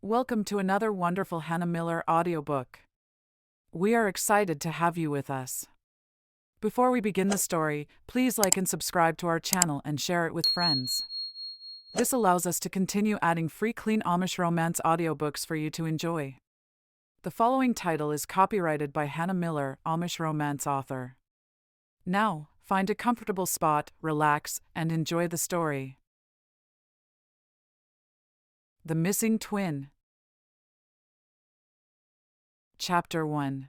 Welcome to another wonderful Hannah Miller audiobook. We are excited to have you with us. Before we begin the story, please like and subscribe to our channel and share it with friends. This allows us to continue adding free clean Amish romance audiobooks for you to enjoy. The following title is copyrighted by Hannah Miller, Amish romance author. Now, find a comfortable spot, relax, and enjoy the story. The Missing Twin. Chapter 1.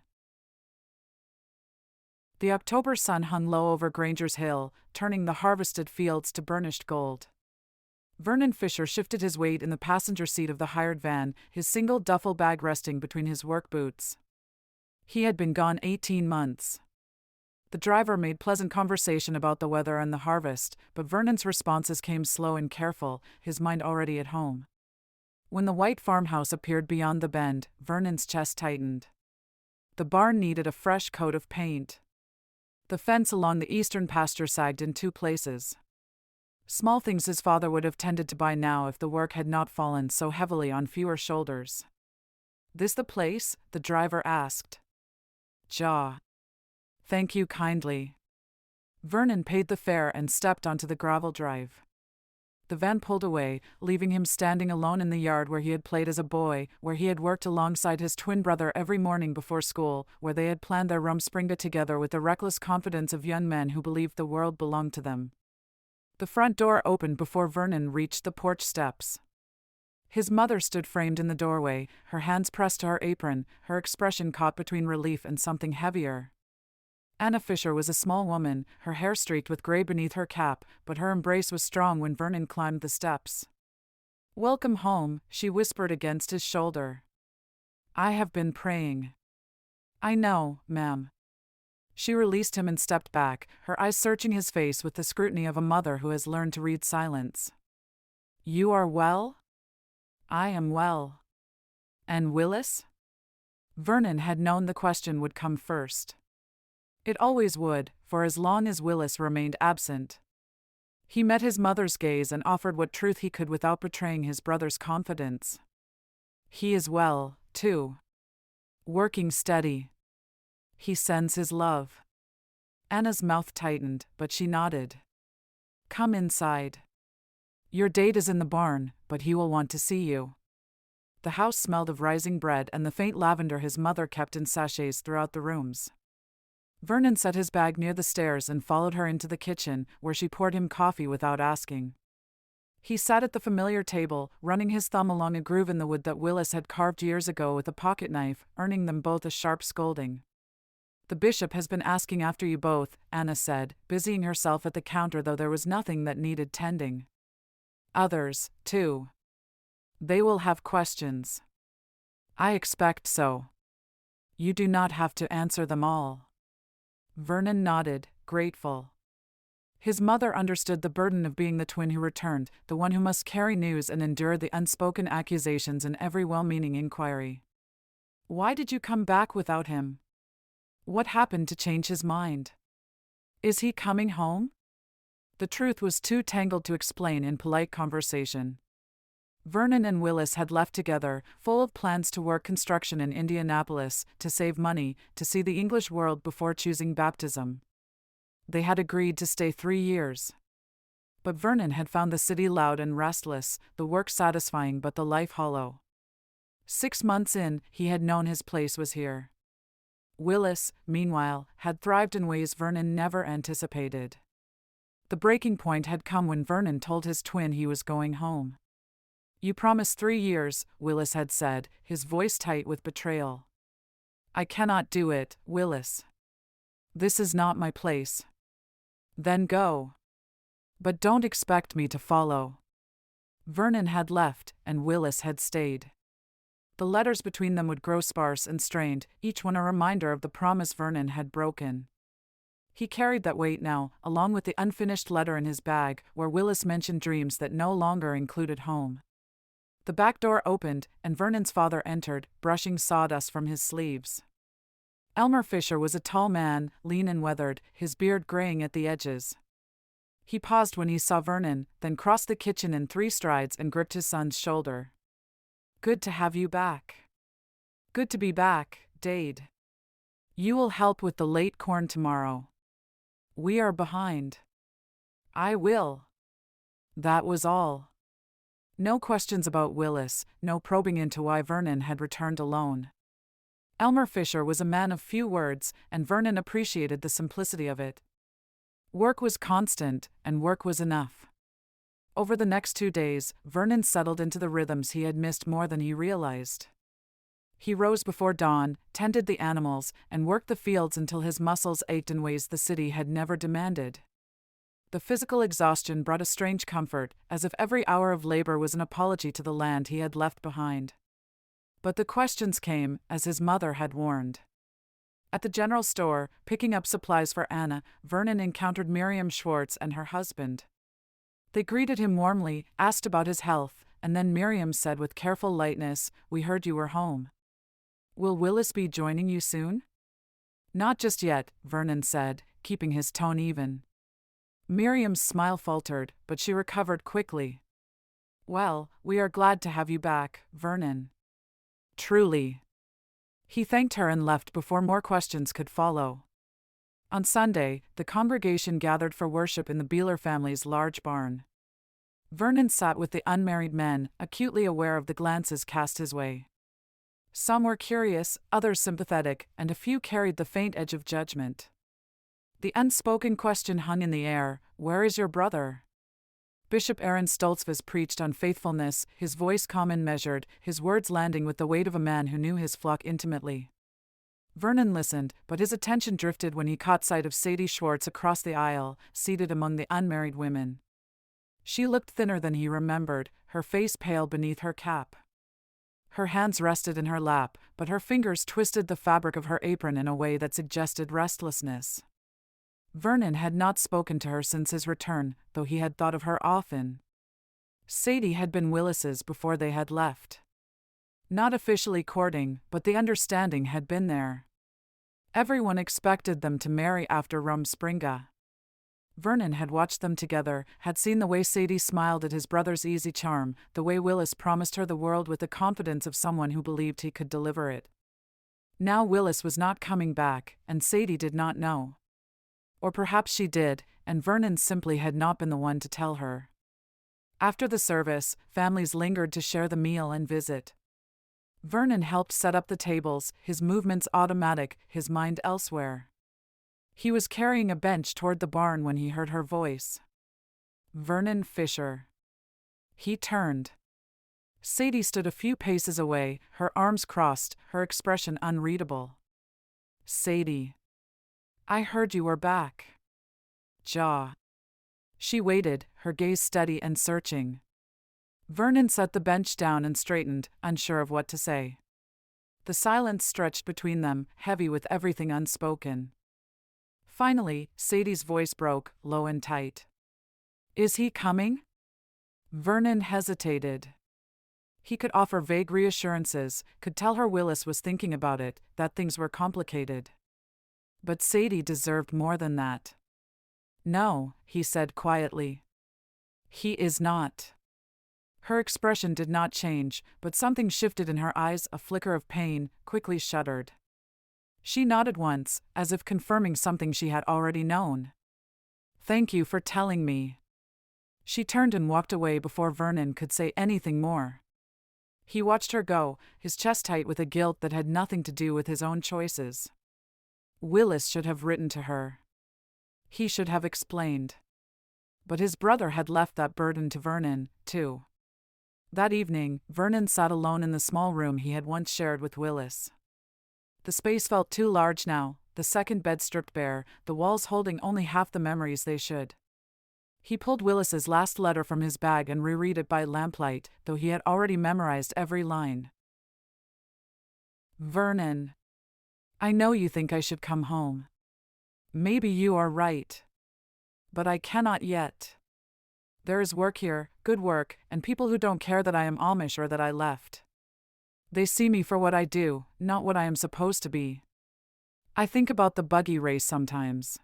The October sun hung low over Granger's Hill, turning the harvested fields to burnished gold. Vernon Fisher shifted his weight in the passenger seat of the hired van, his single duffel bag resting between his work boots. He had been gone 18 months. The driver made pleasant conversation about the weather and the harvest, but Vernon's responses came slow and careful, his mind already at home. When the white farmhouse appeared beyond the bend, Vernon's chest tightened. The barn needed a fresh coat of paint. The fence along the eastern pasture sagged in 2 places. Small things his father would have tended to buy now if the work had not fallen so heavily on fewer shoulders. "This the place?" the driver asked. "Ja. Thank you kindly." Vernon paid the fare and stepped onto the gravel drive. The van pulled away, leaving him standing alone in the yard where he had played as a boy, where he had worked alongside his twin brother every morning before school, where they had planned their Rumspringa together with the reckless confidence of young men who believed the world belonged to them. The front door opened before Vernon reached the porch steps. His mother stood framed in the doorway, her hands pressed to her apron, her expression caught between relief and something heavier. Anna Fisher was a small woman, her hair streaked with gray beneath her cap, but her embrace was strong when Vernon climbed the steps. "Welcome home," she whispered against his shoulder. "I have been praying." "I know, ma'am." She released him and stepped back, her eyes searching his face with the scrutiny of a mother who has learned to read silence. "You are well?" "I am well." "And Willis?" Vernon had known the question would come first. It always would, for as long as Willis remained absent. He met his mother's gaze and offered what truth he could without betraying his brother's confidence. "He is well, too. Working steady. He sends his love." Anna's mouth tightened, but she nodded. "Come inside. Your date is in the barn, but he will want to see you." The house smelled of rising bread and the faint lavender his mother kept in sachets throughout the rooms. Vernon set his bag near the stairs and followed her into the kitchen, where she poured him coffee without asking. He sat at the familiar table, running his thumb along a groove in the wood that Willis had carved years ago with a pocket knife, earning them both a sharp scolding. "The bishop has been asking after you both," Anna said, busying herself at the counter though there was nothing that needed tending. "Others, too. They will have questions." "I expect so. You do not have to answer them all." Vernon nodded, grateful. His mother understood the burden of being the twin who returned, the one who must carry news and endure the unspoken accusations in every well-meaning inquiry. "Why did you come back without him? What happened to change his mind? Is he coming home?" The truth was too tangled to explain in polite conversation. Vernon and Willis had left together, full of plans to work construction in Indianapolis, to save money, to see the English world before choosing baptism. They had agreed to stay 3 years. But Vernon had found the city loud and restless, the work satisfying but the life hollow. 6 months in, he had known his place was here. Willis, meanwhile, had thrived in ways Vernon never anticipated. The breaking point had come when Vernon told his twin he was going home. "You promised 3 years," Willis had said, his voice tight with betrayal. "I cannot do it, Willis. This is not my place." "Then go. But don't expect me to follow." Vernon had left, and Willis had stayed. The letters between them would grow sparse and strained, each one a reminder of the promise Vernon had broken. He carried that weight now, along with the unfinished letter in his bag, where Willis mentioned dreams that no longer included home. The back door opened, and Vernon's father entered, brushing sawdust from his sleeves. Elmer Fisher was a tall man, lean and weathered, his beard graying at the edges. He paused when he saw Vernon, then crossed the kitchen in 3 strides and gripped his son's shoulder. Good to have you back. Good to be back, Dade. You will help with the late corn tomorrow. We are behind. I will. That was all. No questions about Willis, no probing into why Vernon had returned alone. Elmer Fisher was a man of few words, and Vernon appreciated the simplicity of it. Work was constant, and work was enough. Over the next 2 days, Vernon settled into the rhythms he had missed more than he realized. He rose before dawn, tended the animals, and worked the fields until his muscles ached in ways the city had never demanded. The physical exhaustion brought a strange comfort, as if every hour of labor was an apology to the land he had left behind. But the questions came, as his mother had warned. At the general store, picking up supplies for Anna, Vernon encountered Sadie Schwartz and her husband. They greeted him warmly, asked about his health, and then Miriam said with careful lightness, "We heard you were home. Will Willis be joining you soon?" "Not just yet," Vernon said, keeping his tone even. Miriam's smile faltered, but she recovered quickly. "Well, we are glad to have you back, Vernon." "Truly." He thanked her and left before more questions could follow. On Sunday, the congregation gathered for worship in the Beeler family's large barn. Vernon sat with the unmarried men, acutely aware of the glances cast his way. Some were curious, others sympathetic, and a few carried the faint edge of judgment. The unspoken question hung in the air, "Where is your brother?" Bishop Aaron Stoltzfus preached on faithfulness, his voice calm and measured, his words landing with the weight of a man who knew his flock intimately. Vernon listened, but his attention drifted when he caught sight of Sadie Schwartz across the aisle, seated among the unmarried women. She looked thinner than he remembered, her face pale beneath her cap. Her hands rested in her lap, but her fingers twisted the fabric of her apron in a way that suggested restlessness. Vernon had not spoken to her since his return, though he had thought of her often. Sadie had been Willis's before they had left. Not officially courting, but the understanding had been there. Everyone expected them to marry after Rumspringa. Vernon had watched them together, had seen the way Sadie smiled at his brother's easy charm, the way Willis promised her the world with the confidence of someone who believed he could deliver it. Now Willis was not coming back, and Sadie did not know. Or perhaps she did, and Vernon simply had not been the one to tell her. After the service, families lingered to share the meal and visit. Vernon helped set up the tables, his movements automatic, his mind elsewhere. He was carrying a bench toward the barn when he heard her voice. "Vernon Fisher." He turned. Sadie stood a few paces away, her arms crossed, her expression unreadable. "Sadie. I heard you were back." "Jaw." She waited, her gaze steady and searching. Vernon set the bench down and straightened, unsure of what to say. The silence stretched between them, heavy with everything unspoken. Finally, Sadie's voice broke, low and tight. "Is he coming?" Vernon hesitated. He could offer vague reassurances, could tell her Willis was thinking about it, that things were complicated. But Sadie deserved more than that. "No," he said quietly. "He is not." Her expression did not change, but something shifted in her eyes, a flicker of pain, quickly shuddered. She nodded once, as if confirming something she had already known. "Thank you for telling me." She turned and walked away before Vernon could say anything more. He watched her go, his chest tight with a guilt that had nothing to do with his own choices. Willis should have written to her. He should have explained. But his brother had left that burden to Vernon, too. That evening, Vernon sat alone in the small room he had once shared with Willis. The space felt too large now, the second bed stripped bare, the walls holding only half the memories they should. He pulled Willis's last letter from his bag and reread it by lamplight, though he had already memorized every line. "Vernon. I know you think I should come home. Maybe you are right. But I cannot yet. There is work here, good work, and people who don't care that I am Amish or that I left. They see me for what I do, not what I am supposed to be. I think about the buggy race sometimes.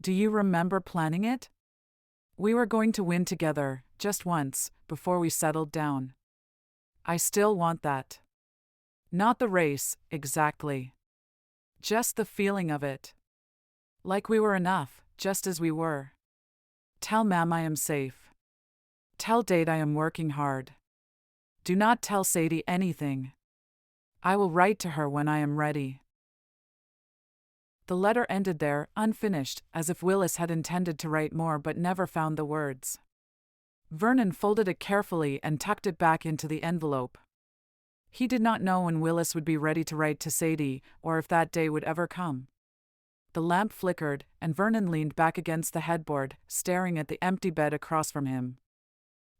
Do you remember planning it? We were going to win together, just once, before we settled down. I still want that. Not the race, exactly. Just the feeling of it. Like we were enough, just as we were. Tell Ma'am I am safe. Tell Dade I am working hard. Do not tell Sadie anything. I will write to her when I am ready. The letter ended there, unfinished, as if Willis had intended to write more but never found the words. Vernon folded it carefully and tucked it back into the envelope. He did not know when Willis would be ready to write to Sadie, or if that day would ever come. The lamp flickered, and Vernon leaned back against the headboard, staring at the empty bed across from him.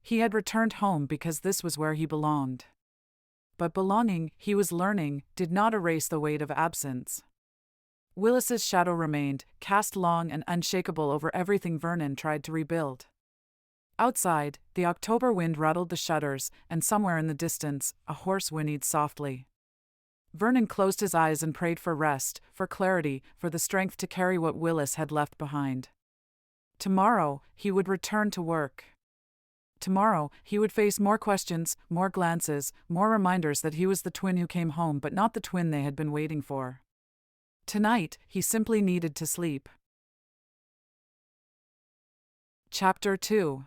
He had returned home because this was where he belonged. But belonging, he was learning, did not erase the weight of absence. Willis's shadow remained, cast long and unshakable over everything Vernon tried to rebuild. Outside, the October wind rattled the shutters, and somewhere in the distance, a horse whinnied softly. Vernon closed his eyes and prayed for rest, for clarity, for the strength to carry what Willis had left behind. Tomorrow, he would return to work. Tomorrow, he would face more questions, more glances, more reminders that he was the twin who came home but not the twin they had been waiting for. Tonight, he simply needed to sleep. Chapter 2.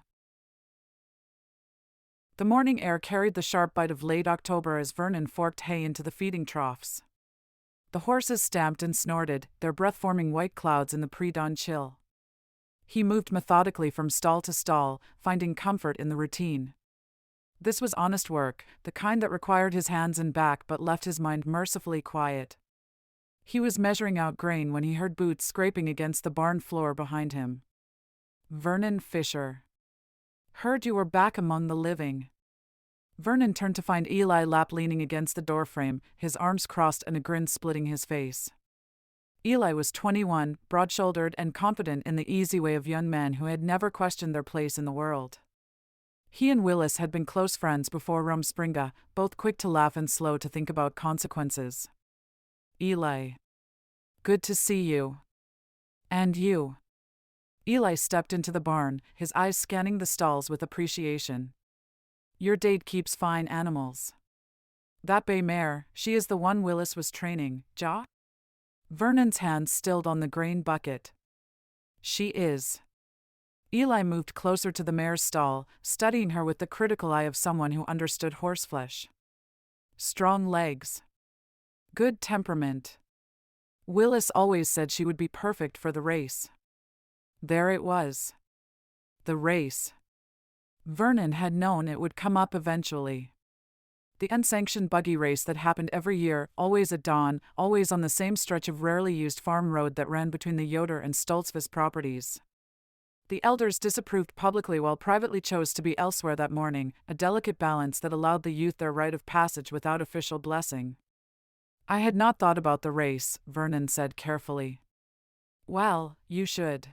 The morning air carried the sharp bite of late October as Vernon forked hay into the feeding troughs. The horses stamped and snorted, their breath forming white clouds in the pre-dawn chill. He moved methodically from stall to stall, finding comfort in the routine. This was honest work, the kind that required his hands and back but left his mind mercifully quiet. He was measuring out grain when he heard boots scraping against the barn floor behind him. Vernon Fisher. Heard you were back among the living. Vernon turned to find Eli Lapp leaning against the doorframe, his arms crossed and a grin splitting his face. Eli was 21, broad-shouldered and confident in the easy way of young men who had never questioned their place in the world. He and Willis had been close friends before Rumspringa, both quick to laugh and slow to think about consequences. Eli. Good to see you. And you. Eli stepped into the barn, his eyes scanning the stalls with appreciation. Your Dade keeps fine animals. That bay mare, she is the one Willis was training, Ja? Vernon's hand stilled on the grain bucket. She is. Eli moved closer to the mare's stall, studying her with the critical eye of someone who understood horseflesh. Strong legs. Good temperament. Willis always said she would be perfect for the race. There it was. The race. Vernon had known it would come up eventually. The unsanctioned buggy race that happened every year, always at dawn, always on the same stretch of rarely used farm road that ran between the Yoder and Stoltzfus properties. The elders disapproved publicly while privately chose to be elsewhere that morning, a delicate balance that allowed the youth their rite of passage without official blessing. I had not thought about the race, Vernon said carefully. Well, you should.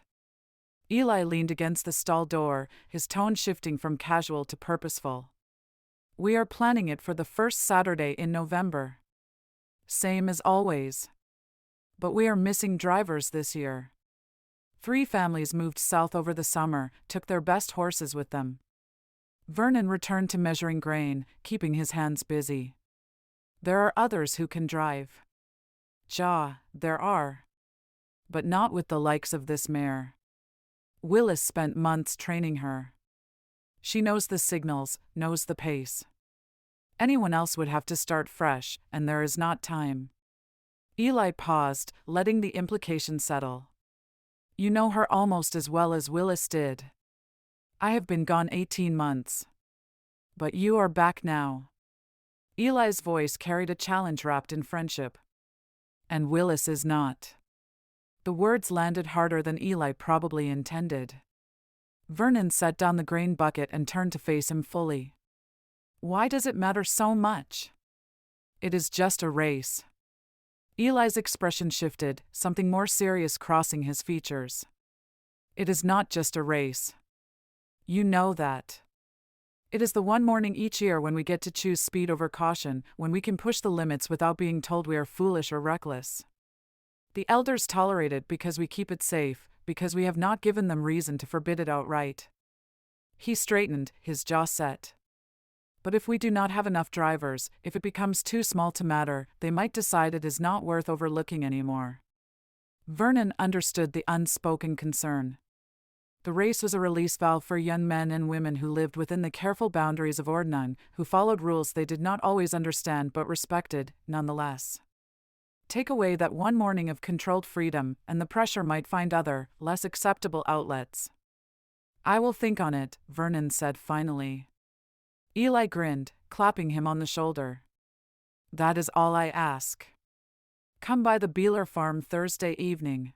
Eli leaned against the stall door, his tone shifting from casual to purposeful. We are planning it for the first Saturday in November. Same as always. But we are missing drivers this year. 3 families moved south over the summer, took their best horses with them. Vernon returned to measuring grain, keeping his hands busy. There are others who can drive. Ja, there are. But not with the likes of this mare. Willis spent months training her. She knows the signals, knows the pace. Anyone else would have to start fresh, and there is not time. Eli paused, letting the implication settle. You know her almost as well as Willis did. I have been gone 18 months. But you are back now. Eli's voice carried a challenge wrapped in friendship. And Willis is not. The words landed harder than Eli probably intended. Vernon set down the grain bucket and turned to face him fully. Why does it matter so much? It is just a race. Eli's expression shifted, something more serious crossing his features. It is not just a race. You know that. It is the one morning each year when we get to choose speed over caution, when we can push the limits without being told we are foolish or reckless. The elders tolerate it because we keep it safe, because we have not given them reason to forbid it outright. He straightened, his jaw set. But if we do not have enough drivers, if it becomes too small to matter, they might decide it is not worth overlooking anymore. Vernon understood the unspoken concern. The race was a release valve for young men and women who lived within the careful boundaries of ordnung, who followed rules they did not always understand but respected, nonetheless. Take away that one morning of controlled freedom, and the pressure might find other, less acceptable outlets. I will think on it, Vernon said finally. Eli grinned, clapping him on the shoulder. That is all I ask. Come by the Beeler farm Thursday evening.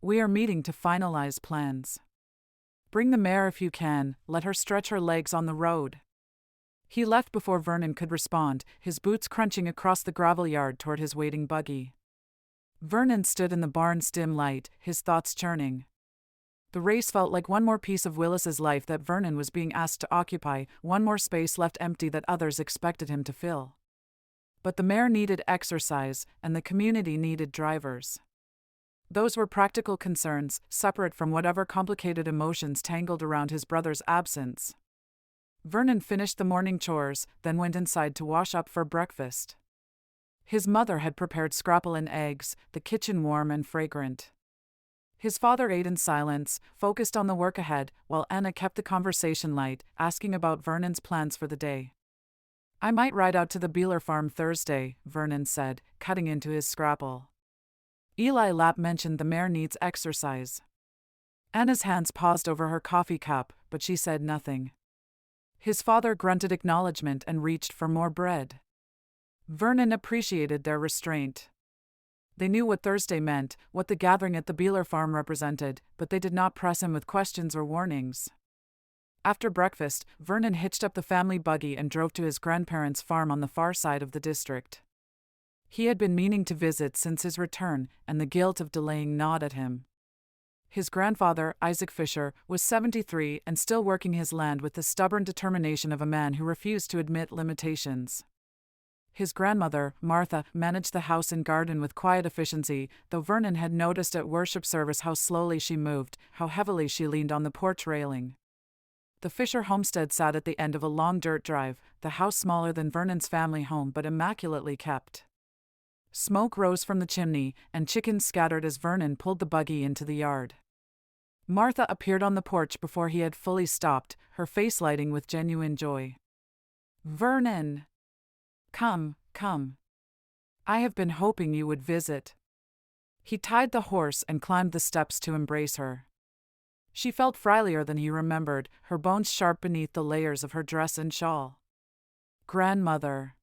We are meeting to finalize plans. Bring the mare if you can, let her stretch her legs on the road. He left before Vernon could respond, his boots crunching across the gravel yard toward his waiting buggy. Vernon stood in the barn's dim light, his thoughts churning. The race felt like one more piece of Willis's life that Vernon was being asked to occupy, one more space left empty that others expected him to fill. But the mare needed exercise, and the community needed drivers. Those were practical concerns, separate from whatever complicated emotions tangled around his brother's absence. Vernon finished the morning chores, then went inside to wash up for breakfast. His mother had prepared scrapple and eggs, the kitchen warm and fragrant. His father ate in silence, focused on the work ahead, while Anna kept the conversation light, asking about Vernon's plans for the day. I might ride out to the Beeler farm Thursday, Vernon said, cutting into his scrapple. Eli Lapp mentioned the mare needs exercise. Anna's hands paused over her coffee cup, but she said nothing. His father grunted acknowledgement and reached for more bread. Vernon appreciated their restraint. They knew what Thursday meant, what the gathering at the Beeler farm represented, but they did not press him with questions or warnings. After breakfast, Vernon hitched up the family buggy and drove to his grandparents' farm on the far side of the district. He had been meaning to visit since his return, and the guilt of delaying gnawed at him. His grandfather, Isaac Fisher, was 73 and still working his land with the stubborn determination of a man who refused to admit limitations. His grandmother, Martha, managed the house and garden with quiet efficiency, though Vernon had noticed at worship service how slowly she moved, how heavily she leaned on the porch railing. The Fisher homestead sat at the end of a long dirt drive, the house smaller than Vernon's family home but immaculately kept. Smoke rose from the chimney, and chickens scattered as Vernon pulled the buggy into the yard. Martha appeared on the porch before he had fully stopped, her face lighting with genuine joy. Vernon! Come, come. I have been hoping you would visit. He tied the horse and climbed the steps to embrace her. She felt frilier than he remembered, her bones sharp beneath the layers of her dress and shawl. Grandmother.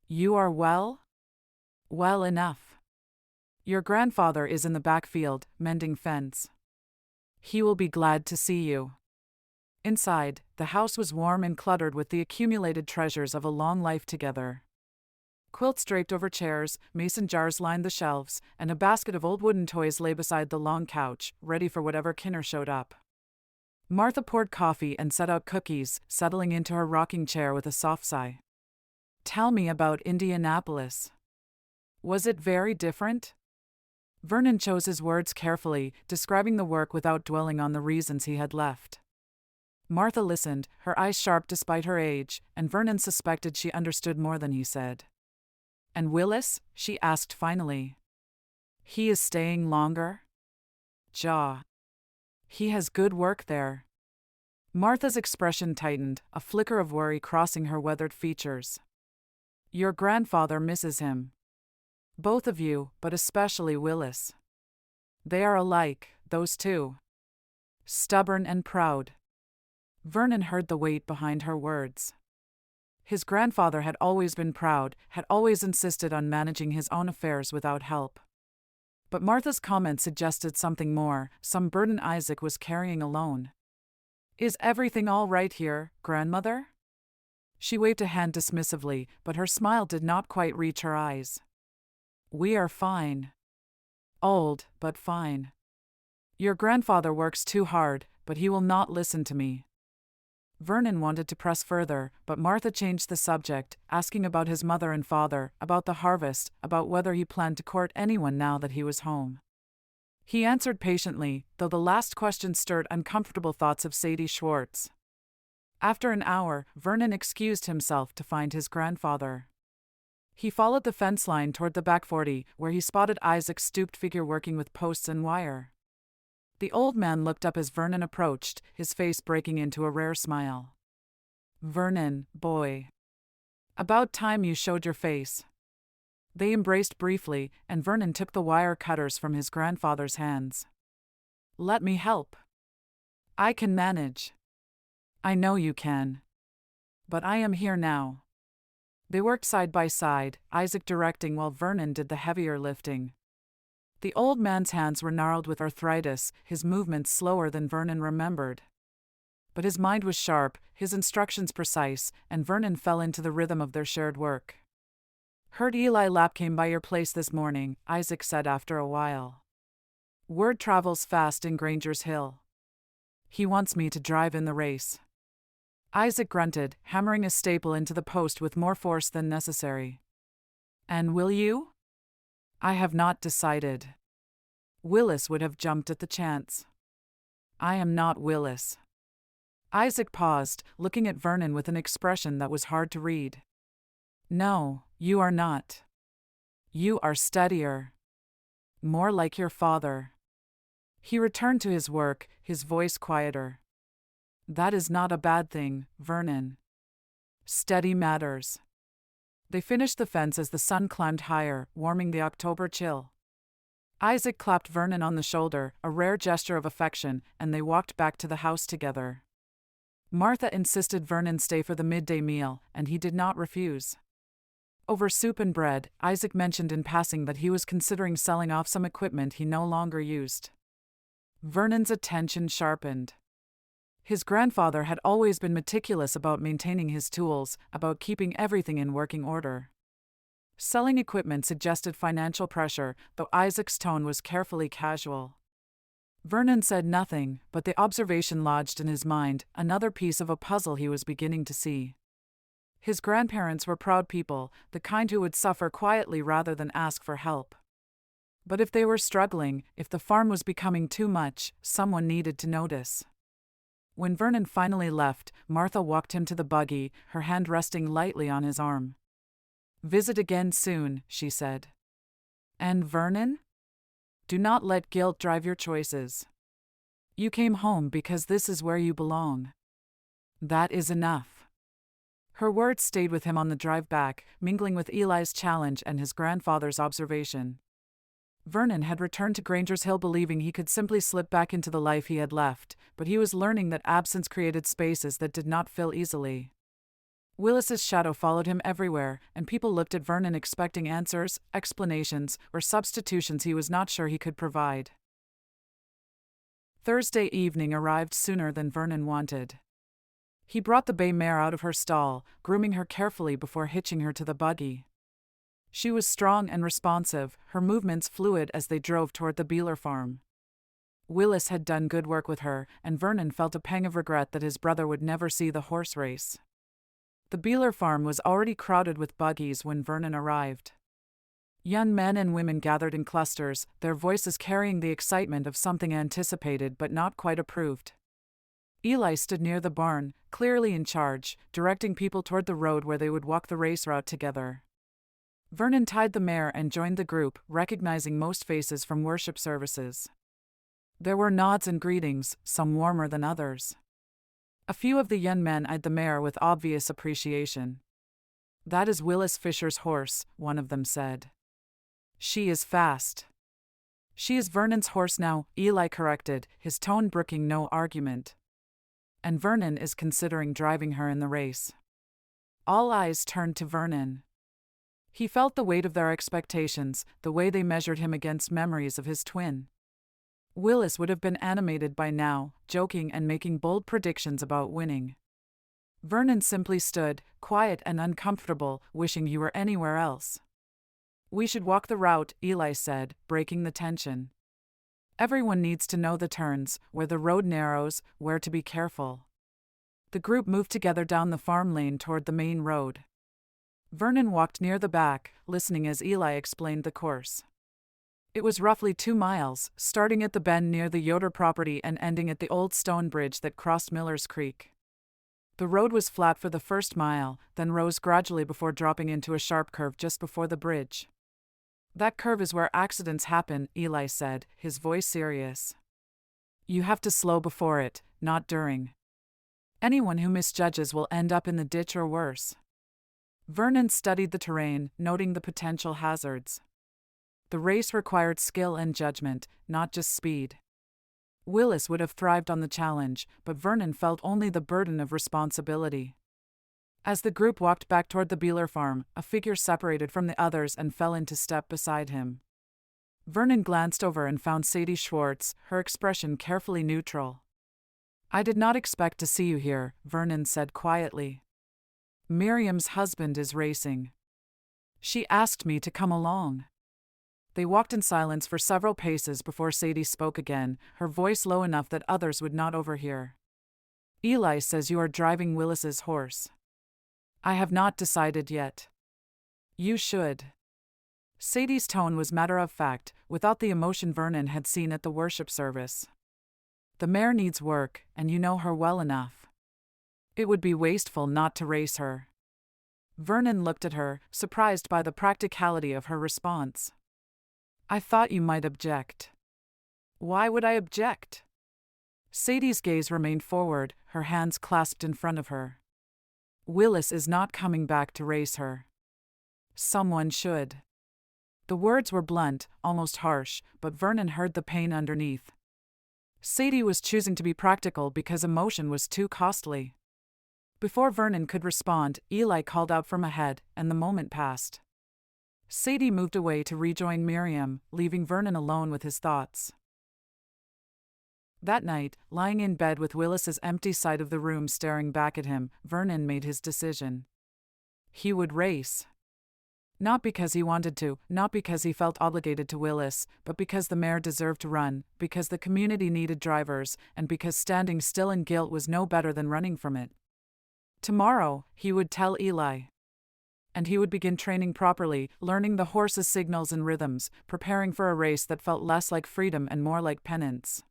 You are well? Well enough. Your grandfather is in the back field, mending fence. He will be glad to see you. Inside, the house was warm and cluttered with the accumulated treasures of a long life together. Quilts draped over chairs, mason jars lined the shelves, and a basket of old wooden toys lay beside the long couch, ready for whatever kinner showed up. Martha poured coffee and set out cookies, settling into her rocking chair with a soft sigh. Tell me about Indianapolis. Was it very different? Vernon chose his words carefully, describing the work without dwelling on the reasons he had left. Martha listened, her eyes sharp despite her age, and Vernon suspected she understood more than he said. And Willis? She asked finally. He is staying longer? Jaw. He has good work there. Martha's expression tightened, a flicker of worry crossing her weathered features. Your grandfather misses him. Both of you, but especially Willis. They are alike, those two. Stubborn and proud. Vernon heard the weight behind her words. His grandfather had always been proud, had always insisted on managing his own affairs without help. But Martha's comment suggested something more, some burden Isaac was carrying alone. Is everything all right here, grandmother? She waved a hand dismissively, but her smile did not quite reach her eyes. We are fine. Old, but fine. Your grandfather works too hard, but he will not listen to me. Vernon wanted to press further, but Martha changed the subject, asking about his mother and father, about the harvest, about whether he planned to court anyone now that he was home. He answered patiently, though the last question stirred uncomfortable thoughts of Sadie Schwartz. After an hour, Vernon excused himself to find his grandfather. He followed the fence line toward the back 40, where he spotted Isaac's stooped figure working with posts and wire. The old man looked up as Vernon approached, his face breaking into a rare smile. "Vernon, boy. About time you showed your face." They embraced briefly, and Vernon took the wire cutters from his grandfather's hands. "Let me help. I can manage." "I know you can. But I am here now." They worked side by side, Isaac directing while Vernon did the heavier lifting. The old man's hands were gnarled with arthritis, his movements slower than Vernon remembered. But his mind was sharp, his instructions precise, and Vernon fell into the rhythm of their shared work. "Heard Eli Lapp came by your place this morning," Isaac said after a while. "Word travels fast in Granger's Hill. He wants me to drive in the race." Isaac grunted, hammering a staple into the post with more force than necessary. "And will you?" "I have not decided." Willis would have jumped at the chance. "I am not Willis." Isaac paused, looking at Vernon with an expression that was hard to read. "No, you are not. You are steadier. More like your father." He returned to his work, his voice quieter. "That is not a bad thing, Vernon. Steady matters." They finished the fence as the sun climbed higher, warming the October chill. Isaac clapped Vernon on the shoulder, a rare gesture of affection, and they walked back to the house together. Martha insisted Vernon stay for the midday meal, and he did not refuse. Over soup and bread, Isaac mentioned in passing that he was considering selling off some equipment he no longer used. Vernon's attention sharpened. His grandfather had always been meticulous about maintaining his tools, about keeping everything in working order. Selling equipment suggested financial pressure, though Isaac's tone was carefully casual. Vernon said nothing, but the observation lodged in his mind, another piece of a puzzle he was beginning to see. His grandparents were proud people, the kind who would suffer quietly rather than ask for help. But if they were struggling, if the farm was becoming too much, someone needed to notice. When Vernon finally left, Martha walked him to the buggy, her hand resting lightly on his arm. "Visit again soon," she said. "And Vernon? Do not let guilt drive your choices. You came home because this is where you belong. That is enough." Her words stayed with him on the drive back, mingling with Eli's challenge and his grandfather's observation. Vernon had returned to Granger's Hill believing he could simply slip back into the life he had left, but he was learning that absence created spaces that did not fill easily. Willis's shadow followed him everywhere, and people looked at Vernon expecting answers, explanations, or substitutions he was not sure he could provide. Thursday evening arrived sooner than Vernon wanted. He brought the bay mare out of her stall, grooming her carefully before hitching her to the buggy. She was strong and responsive, her movements fluid as they drove toward the Beeler farm. Willis had done good work with her, and Vernon felt a pang of regret that his brother would never see the horse race. The Beeler farm was already crowded with buggies when Vernon arrived. Young men and women gathered in clusters, their voices carrying the excitement of something anticipated but not quite approved. Eli stood near the barn, clearly in charge, directing people toward the road where they would walk the race route together. Vernon tied the mare and joined the group, recognizing most faces from worship services. There were nods and greetings, some warmer than others. A few of the young men eyed the mare with obvious appreciation. "That is Willis Fisher's horse," one of them said. "She is fast." "She is Vernon's horse now," Eli corrected, his tone brooking no argument. "And Vernon is considering driving her in the race." All eyes turned to Vernon. He felt the weight of their expectations, the way they measured him against memories of his twin. Willis would have been animated by now, joking and making bold predictions about winning. Vernon simply stood, quiet and uncomfortable, wishing he were anywhere else. "We should walk the route," Eli said, breaking the tension. "Everyone needs to know the turns, where the road narrows, where to be careful." The group moved together down the farm lane toward the main road. Vernon walked near the back, listening as Eli explained the course. It was roughly 2 miles, starting at the bend near the Yoder property and ending at the old stone bridge that crossed Miller's Creek. The road was flat for the first mile, then rose gradually before dropping into a sharp curve just before the bridge. "That curve is where accidents happen," Eli said, his voice serious. "You have to slow before it, not during. Anyone who misjudges will end up in the ditch or worse." Vernon studied the terrain, noting the potential hazards. The race required skill and judgment, not just speed. Willis would have thrived on the challenge, but Vernon felt only the burden of responsibility. As the group walked back toward the Beeler farm, a figure separated from the others and fell into step beside him. Vernon glanced over and found Sadie Schwartz, her expression carefully neutral. "I did not expect to see you here," Vernon said quietly. "Miriam's husband is racing. She asked me to come along." They walked in silence for several paces before Sadie spoke again, her voice low enough that others would not overhear. "Eli says you are driving Willis's horse." "I have not decided yet." "You should." Sadie's tone was matter-of-fact, without the emotion Vernon had seen at the worship service. "The mare needs work, and you know her well enough. It would be wasteful not to race her." Vernon looked at her, surprised by the practicality of her response. "I thought you might object." "Why would I object?" Sadie's gaze remained forward, her hands clasped in front of her. "Willis is not coming back to race her. Someone should." The words were blunt, almost harsh, but Vernon heard the pain underneath. Sadie was choosing to be practical because emotion was too costly. Before Vernon could respond, Eli called out from ahead, and the moment passed. Sadie moved away to rejoin Miriam, leaving Vernon alone with his thoughts. That night, lying in bed with Willis's empty side of the room staring back at him, Vernon made his decision. He would race. Not because he wanted to, not because he felt obligated to Willis, but because the mare deserved to run, because the community needed drivers, and because standing still in guilt was no better than running from it. Tomorrow, he would tell Eli. And he would begin training properly, learning the horse's signals and rhythms, preparing for a race that felt less like freedom and more like penance.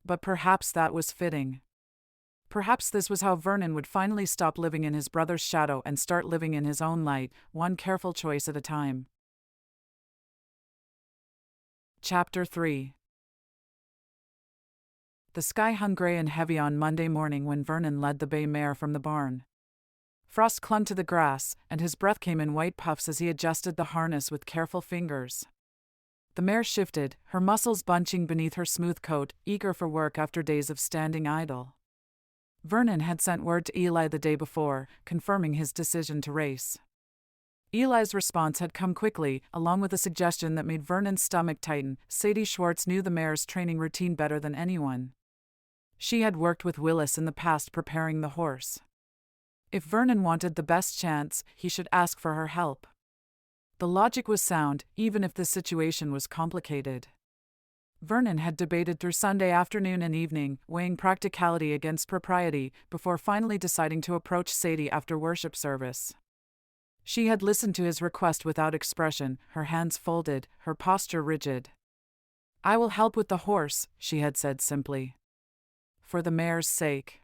But perhaps that was fitting. Perhaps this was how Vernon would finally stop living in his brother's shadow and start living in his own light, one careful choice at a time. Chapter 3. The sky hung gray and heavy on Monday morning when Vernon led the bay mare from the barn. Frost clung to the grass, and his breath came in white puffs as he adjusted the harness with careful fingers. The mare shifted, her muscles bunching beneath her smooth coat, eager for work after days of standing idle. Vernon had sent word to Eli the day before, confirming his decision to race. Eli's response had come quickly, along with a suggestion that made Vernon's stomach tighten. Sadie Schwartz knew the mare's training routine better than anyone. She had worked with Willis in the past preparing the horse. If Vernon wanted the best chance, he should ask for her help. The logic was sound, even if the situation was complicated. Vernon had debated through Sunday afternoon and evening, weighing practicality against propriety, before finally deciding to approach Sadie after worship service. She had listened to his request without expression, her hands folded, her posture rigid. "I will help with the horse," she had said simply. For the mare's sake.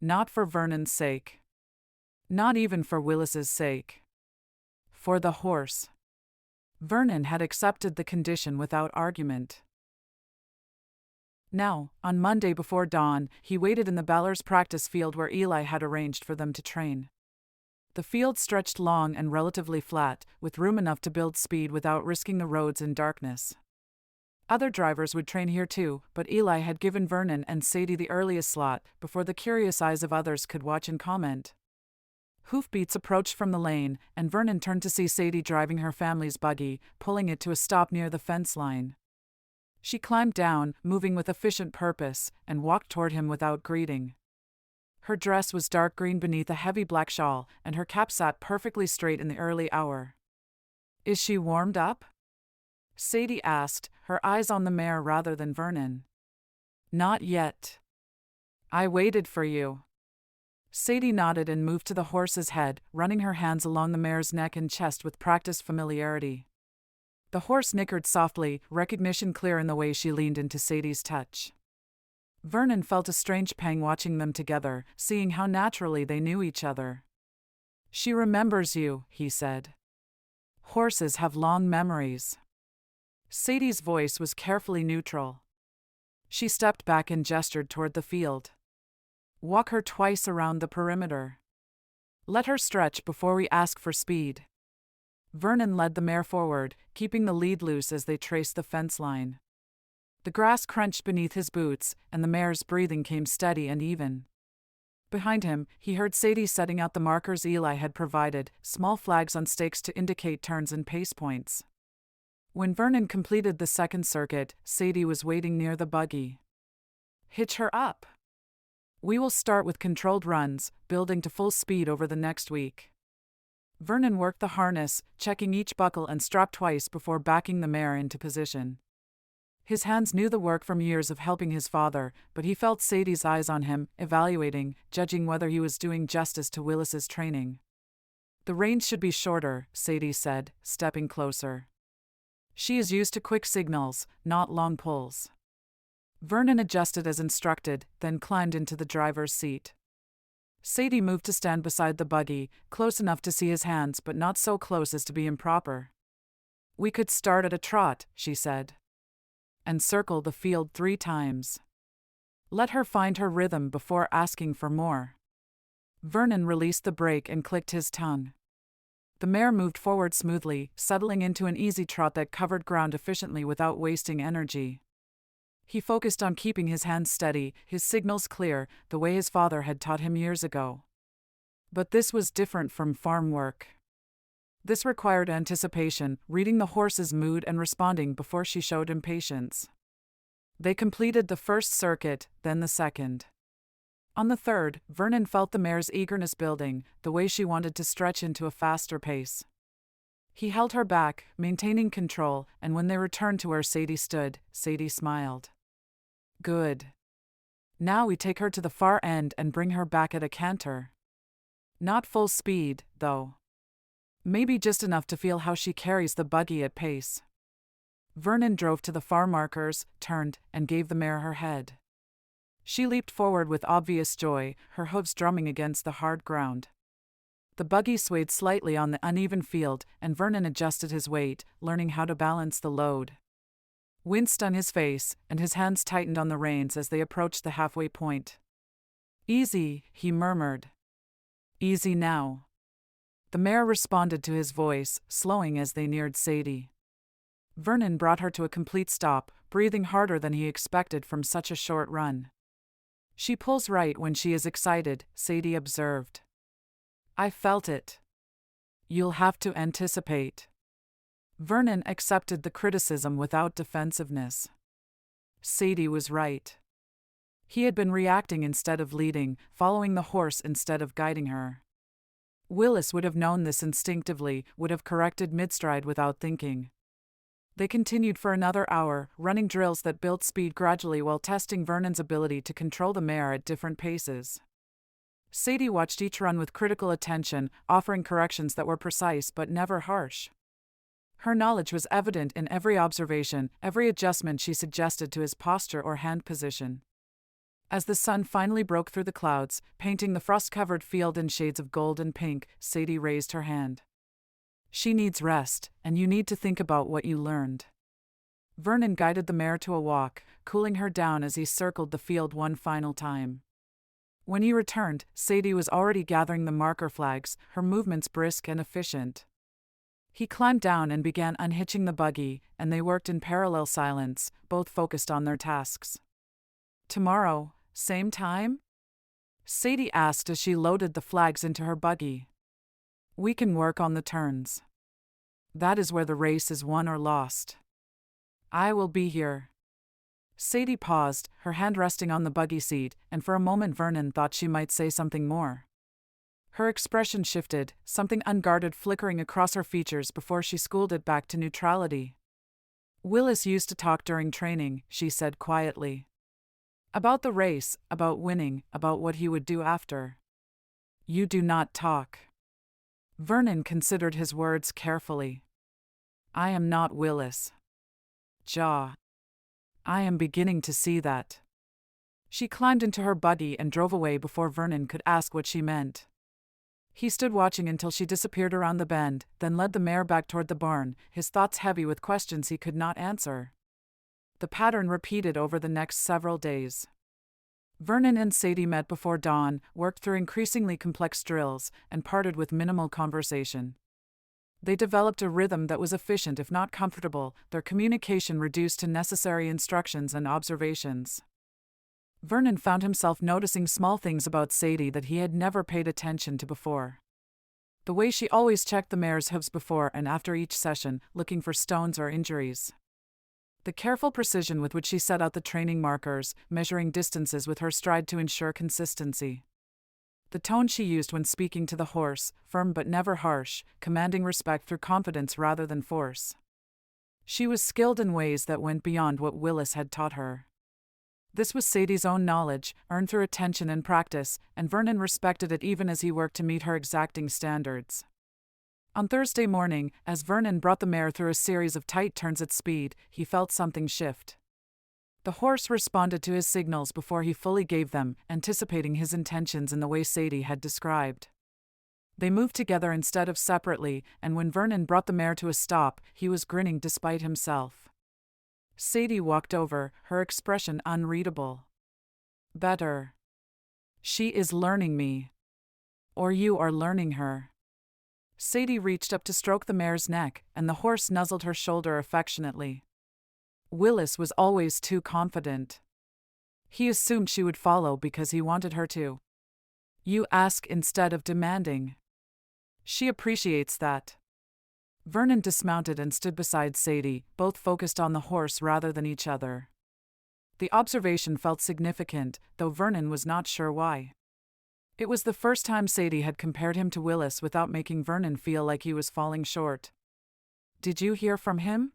Not for Vernon's sake. Not even for Willis's sake. For the horse. Vernon had accepted the condition without argument. Now, on Monday before dawn, he waited in the Ballers practice field where Eli had arranged for them to train. The field stretched long and relatively flat, with room enough to build speed without risking the roads in darkness. Other drivers would train here too, but Eli had given Vernon and Sadie the earliest slot, before the curious eyes of others could watch and comment. Hoofbeats approached from the lane, and Vernon turned to see Sadie driving her family's buggy, pulling it to a stop near the fence line. She climbed down, moving with efficient purpose, and walked toward him without greeting. Her dress was dark green beneath a heavy black shawl, and her cap sat perfectly straight in the early hour. "Is she warmed up?" Sadie asked, her eyes on the mare rather than Vernon. "Not yet. I waited for you." Sadie nodded and moved to the horse's head, running her hands along the mare's neck and chest with practiced familiarity. The horse nickered softly, recognition clear in the way she leaned into Sadie's touch. Vernon felt a strange pang watching them together, seeing how naturally they knew each other. "She remembers you," he said. "Horses have long memories." Sadie's voice was carefully neutral. She stepped back and gestured toward the field. "Walk her twice around the perimeter. Let her stretch before we ask for speed." Vernon led the mare forward, keeping the lead loose as they traced the fence line. The grass crunched beneath his boots, and the mare's breathing came steady and even. Behind him, he heard Sadie setting out the markers Eli had provided, small flags on stakes to indicate turns and pace points. When Vernon completed the second circuit, Sadie was waiting near the buggy. "Hitch her up. We will start with controlled runs, building to full speed over the next week." Vernon worked the harness, checking each buckle and strap twice before backing the mare into position. His hands knew the work from years of helping his father, but he felt Sadie's eyes on him, evaluating, judging whether he was doing justice to Willis's training. "The reins should be shorter," Sadie said, stepping closer. "She is used to quick signals, not long pulls." Vernon adjusted as instructed, then climbed into the driver's seat. Sadie moved to stand beside the buggy, close enough to see his hands but not so close as to be improper. "We could start at a trot," she said. "And circle the field 3 times. Let her find her rhythm before asking for more." Vernon released the brake and clicked his tongue. The mare moved forward smoothly, settling into an easy trot that covered ground efficiently without wasting energy. He focused on keeping his hands steady, his signals clear, the way his father had taught him years ago. But this was different from farm work. This required anticipation, reading the horse's mood and responding before she showed impatience. They completed the first circuit, then the second. On the third, Vernon felt the mare's eagerness building, the way she wanted to stretch into a faster pace. He held her back, maintaining control, and when they returned to where Sadie stood, Sadie smiled. "Good. Now we take her to the far end and bring her back at a canter. Not full speed, though. Maybe just enough to feel how she carries the buggy at pace." Vernon drove to the far markers, turned, and gave the mare her head. She leaped forward with obvious joy, her hooves drumming against the hard ground. The buggy swayed slightly on the uneven field, and Vernon adjusted his weight, learning how to balance the load. Wind stung his face, and his hands tightened on the reins as they approached the halfway point. "Easy," he murmured. "Easy now." The mare responded to his voice, slowing as they neared Sadie. Vernon brought her to a complete stop, breathing harder than he expected from such a short run. "She pulls right when she is excited," Sadie observed. "I felt it." "You'll have to anticipate." Vernon accepted the criticism without defensiveness. Sadie was right. He had been reacting instead of leading, following the horse instead of guiding her. Willis would have known this instinctively, would have corrected mid-stride without thinking. They continued for another hour, running drills that built speed gradually while testing Vernon's ability to control the mare at different paces. Sadie watched each run with critical attention, offering corrections that were precise but never harsh. Her knowledge was evident in every observation, every adjustment she suggested to his posture or hand position. As the sun finally broke through the clouds, painting the frost-covered field in shades of gold and pink, Sadie raised her hand. "She needs rest, and you need to think about what you learned." Vernon guided the mare to a walk, cooling her down as he circled the field one final time. When he returned, Sadie was already gathering the marker flags, her movements brisk and efficient. He climbed down and began unhitching the buggy, and they worked in parallel silence, both focused on their tasks. "Tomorrow, same time?" Sadie asked as she loaded the flags into her buggy. "We can work on the turns. That is where the race is won or lost. I will be here." Sadie paused, her hand resting on the buggy seat, and for a moment Vernon thought she might say something more. Her expression shifted, something unguarded flickering across her features before she schooled it back to neutrality. "Willis used to talk during training," she said quietly. "About the race, about winning, about what he would do after." "You do not talk." Vernon considered his words carefully. "I am not Willis." "I am beginning to see that." She climbed into her buggy and drove away before Vernon could ask what she meant. He stood watching until she disappeared around the bend, then led the mare back toward the barn, his thoughts heavy with questions he could not answer. The pattern repeated over the next several days. Vernon and Sadie met before dawn, worked through increasingly complex drills, and parted with minimal conversation. They developed a rhythm that was efficient if not comfortable, their communication reduced to necessary instructions and observations. Vernon found himself noticing small things about Sadie that he had never paid attention to before. The way she always checked the mare's hooves before and after each session, looking for stones or injuries. The careful precision with which she set out the training markers, measuring distances with her stride to ensure consistency. The tone she used when speaking to the horse, firm but never harsh, commanding respect through confidence rather than force. She was skilled in ways that went beyond what Willis had taught her. This was Sadie's own knowledge, earned through attention and practice, and Vernon respected it even as he worked to meet her exacting standards. On Thursday morning, as Vernon brought the mare through a series of tight turns at speed, he felt something shift. The horse responded to his signals before he fully gave them, anticipating his intentions in the way Sadie had described. They moved together instead of separately, and when Vernon brought the mare to a stop, he was grinning despite himself. Sadie walked over, her expression unreadable. Better. She is learning me. Or you are learning her. Sadie reached up to stroke the mare's neck, and the horse nuzzled her shoulder affectionately. Willis was always too confident. He assumed she would follow because he wanted her to. You ask instead of demanding. She appreciates that. Vernon dismounted and stood beside Sadie, both focused on the horse rather than each other. The observation felt significant, though Vernon was not sure why. It was the first time Sadie had compared him to Willis without making Vernon feel like he was falling short. Did you hear from him?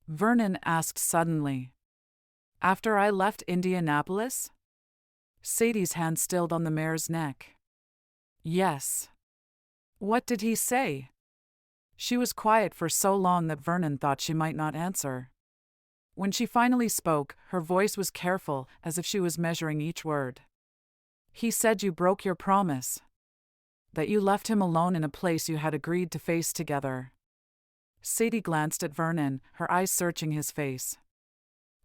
Vernon asked suddenly. After I left Indianapolis? Sadie's hand stilled on the mare's neck. Yes. What did he say? She was quiet for so long that Vernon thought she might not answer. When she finally spoke, her voice was careful, as if she was measuring each word. He said you broke your promise. That you left him alone in a place you had agreed to face together. Sadie glanced at Vernon, her eyes searching his face.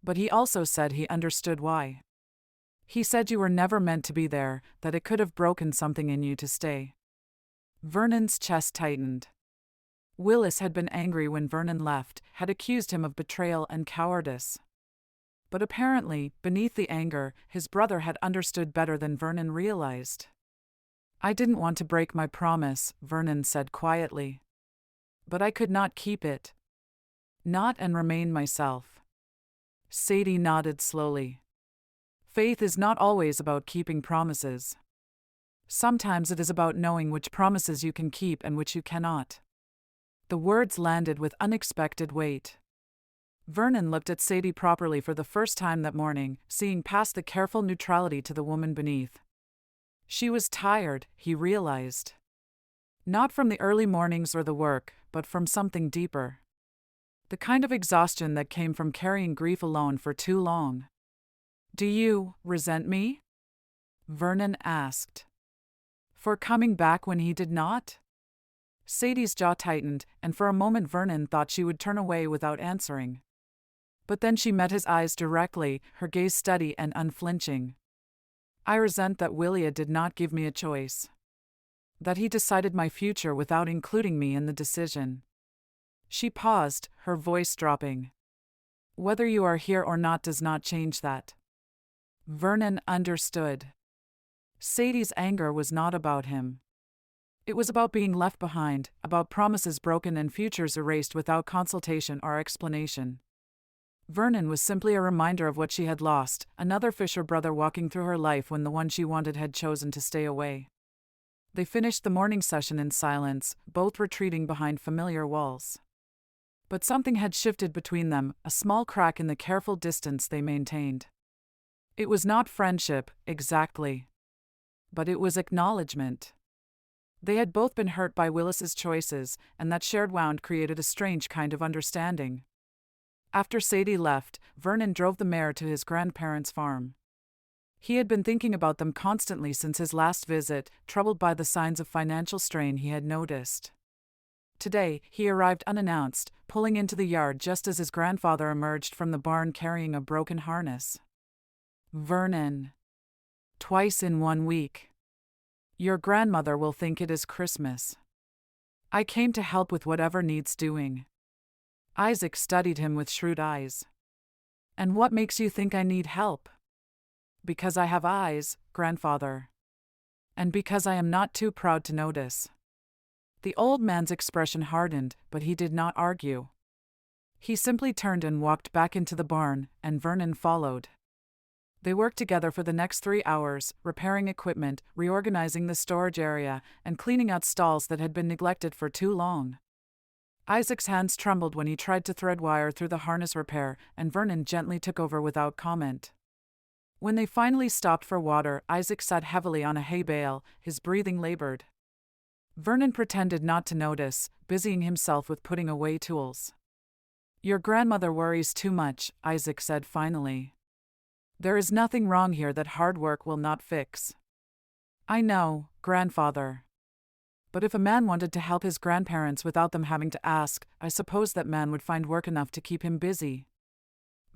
But he also said he understood why. He said you were never meant to be there, that it could have broken something in you to stay. Vernon's chest tightened. Willis had been angry when Vernon left, had accused him of betrayal and cowardice. But apparently, beneath the anger, his brother had understood better than Vernon realized. I didn't want to break my promise, Vernon said quietly. But I could not keep it. Not and remain myself. Sadie nodded slowly. Faith is not always about keeping promises. Sometimes it is about knowing which promises you can keep and which you cannot. The words landed with unexpected weight. Vernon looked at Sadie properly for the first time that morning, seeing past the careful neutrality to the woman beneath. She was tired, he realized. Not from the early mornings or the work, but from something deeper. The kind of exhaustion that came from carrying grief alone for too long. Do you resent me? Vernon asked. For coming back when he did not? Sadie's jaw tightened, and for a moment Vernon thought she would turn away without answering. But then she met his eyes directly, her gaze steady and unflinching. I resent that Willia did not give me a choice. That he decided my future without including me in the decision. She paused, her voice dropping. Whether you are here or not does not change that. Vernon understood. Sadie's anger was not about him. It was about being left behind, about promises broken and futures erased without consultation or explanation. Vernon was simply a reminder of what she had lost, another Fisher brother walking through her life when the one she wanted had chosen to stay away. They finished the morning session in silence, both retreating behind familiar walls. But something had shifted between them, a small crack in the careful distance they maintained. It was not friendship, exactly. But it was acknowledgement. They had both been hurt by Willis's choices, and that shared wound created a strange kind of understanding. After Sadie left, Vernon drove the mare to his grandparents' farm. He had been thinking about them constantly since his last visit, troubled by the signs of financial strain he had noticed. Today, he arrived unannounced, pulling into the yard just as his grandfather emerged from the barn carrying a broken harness. "Vernon. Twice in 1 week. Your grandmother will think it is Christmas. I came to help with whatever needs doing." Isaac studied him with shrewd eyes. "And what makes you think I need help?" "Because I have eyes, grandfather. And because I am not too proud to notice." The old man's expression hardened, but he did not argue. He simply turned and walked back into the barn, and Vernon followed. They worked together for the next 3 hours, repairing equipment, reorganizing the storage area, and cleaning out stalls that had been neglected for too long. Isaac's hands trembled when he tried to thread wire through the harness repair, and Vernon gently took over without comment. When they finally stopped for water, Isaac sat heavily on a hay bale, his breathing labored. Vernon pretended not to notice, busying himself with putting away tools. "Your grandmother worries too much," Isaac said finally. "There is nothing wrong here that hard work will not fix." "I know, grandfather. But if a man wanted to help his grandparents without them having to ask, I suppose that man would find work enough to keep him busy."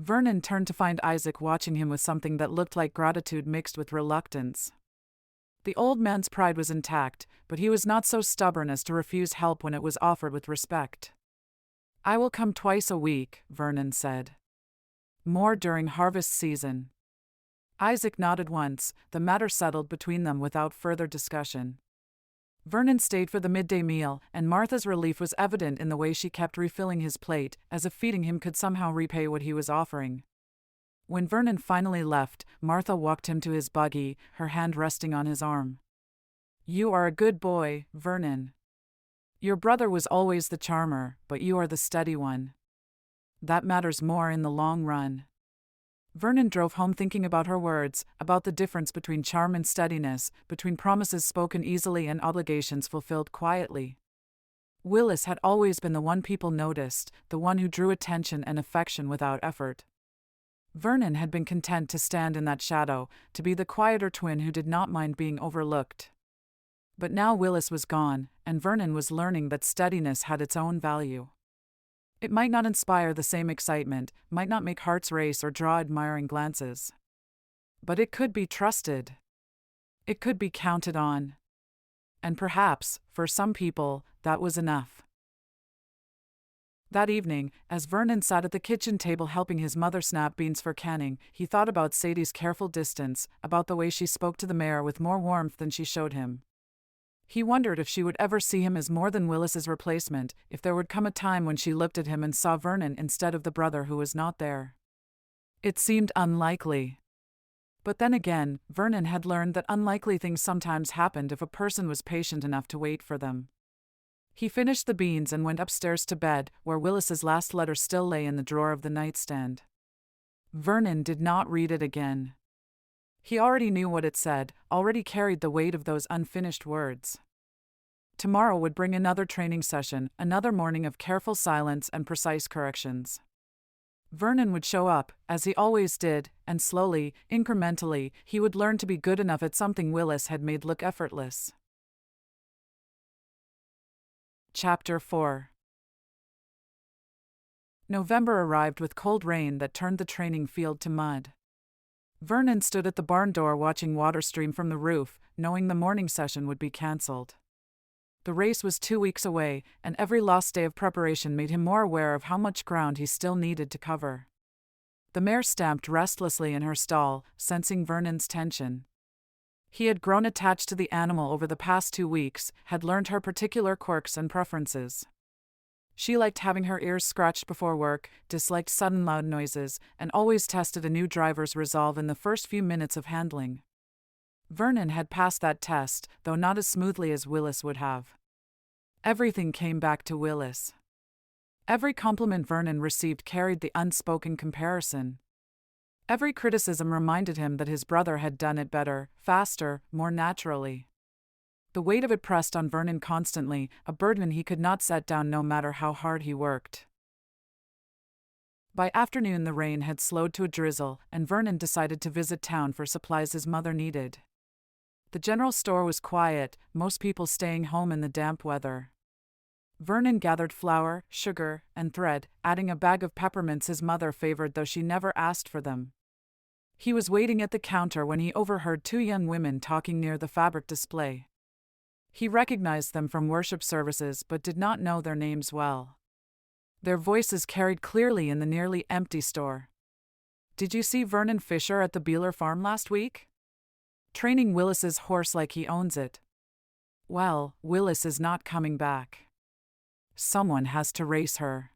Vernon turned to find Isaac watching him with something that looked like gratitude mixed with reluctance. The old man's pride was intact, but he was not so stubborn as to refuse help when it was offered with respect. "I will come twice a week," Vernon said. "More during harvest season." Isaac nodded once, the matter settled between them without further discussion. Vernon stayed for the midday meal, and Martha's relief was evident in the way she kept refilling his plate, as if feeding him could somehow repay what he was offering. When Vernon finally left, Martha walked him to his buggy, her hand resting on his arm. "You are a good boy, Vernon. Your brother was always the charmer, but you are the steady one. That matters more in the long run." Vernon drove home thinking about her words, about the difference between charm and steadiness, between promises spoken easily and obligations fulfilled quietly. Willis had always been the one people noticed, the one who drew attention and affection without effort. Vernon had been content to stand in that shadow, to be the quieter twin who did not mind being overlooked. But now Willis was gone, and Vernon was learning that steadiness had its own value. It might not inspire the same excitement, might not make hearts race or draw admiring glances. But it could be trusted. It could be counted on. And perhaps, for some people, that was enough. That evening, as Vernon sat at the kitchen table helping his mother snap beans for canning, he thought about Sadie's careful distance, about the way she spoke to the mayor with more warmth than she showed him. He wondered if she would ever see him as more than Willis's replacement, if there would come a time when she looked at him and saw Vernon instead of the brother who was not there. It seemed unlikely. But then again, Vernon had learned that unlikely things sometimes happened if a person was patient enough to wait for them. He finished the beans and went upstairs to bed, where Willis's last letter still lay in the drawer of the nightstand. Vernon did not read it again. He already knew what it said, already carried the weight of those unfinished words. Tomorrow would bring another training session, another morning of careful silence and precise corrections. Vernon would show up, as he always did, and slowly, incrementally, he would learn to be good enough at something Willis had made look effortless. Chapter 4. November arrived with cold rain that turned the training field to mud. Vernon stood at the barn door watching water stream from the roof, knowing the morning session would be cancelled. The race was 2 weeks away, and every lost day of preparation made him more aware of how much ground he still needed to cover. The mare stamped restlessly in her stall, sensing Vernon's tension. He had grown attached to the animal over the past 2 weeks, had learned her particular quirks and preferences. She liked having her ears scratched before work, disliked sudden loud noises, and always tested a new driver's resolve in the first few minutes of handling. Vernon had passed that test, though not as smoothly as Willis would have. Everything came back to Willis. Every compliment Vernon received carried the unspoken comparison. Every criticism reminded him that his brother had done it better, faster, more naturally. The weight of it pressed on Vernon constantly, a burden he could not set down no matter how hard he worked. By afternoon, the rain had slowed to a drizzle, and Vernon decided to visit town for supplies his mother needed. The general store was quiet, most people staying home in the damp weather. Vernon gathered flour, sugar, and thread, adding a bag of peppermints his mother favored, though she never asked for them. He was waiting at the counter when he overheard two young women talking near the fabric display. He recognized them from worship services but did not know their names well. Their voices carried clearly in the nearly empty store. "Did you see Vernon Fisher at the Beeler farm last week? Training Willis's horse like he owns it. Well, Willis is not coming back. Someone has to race her.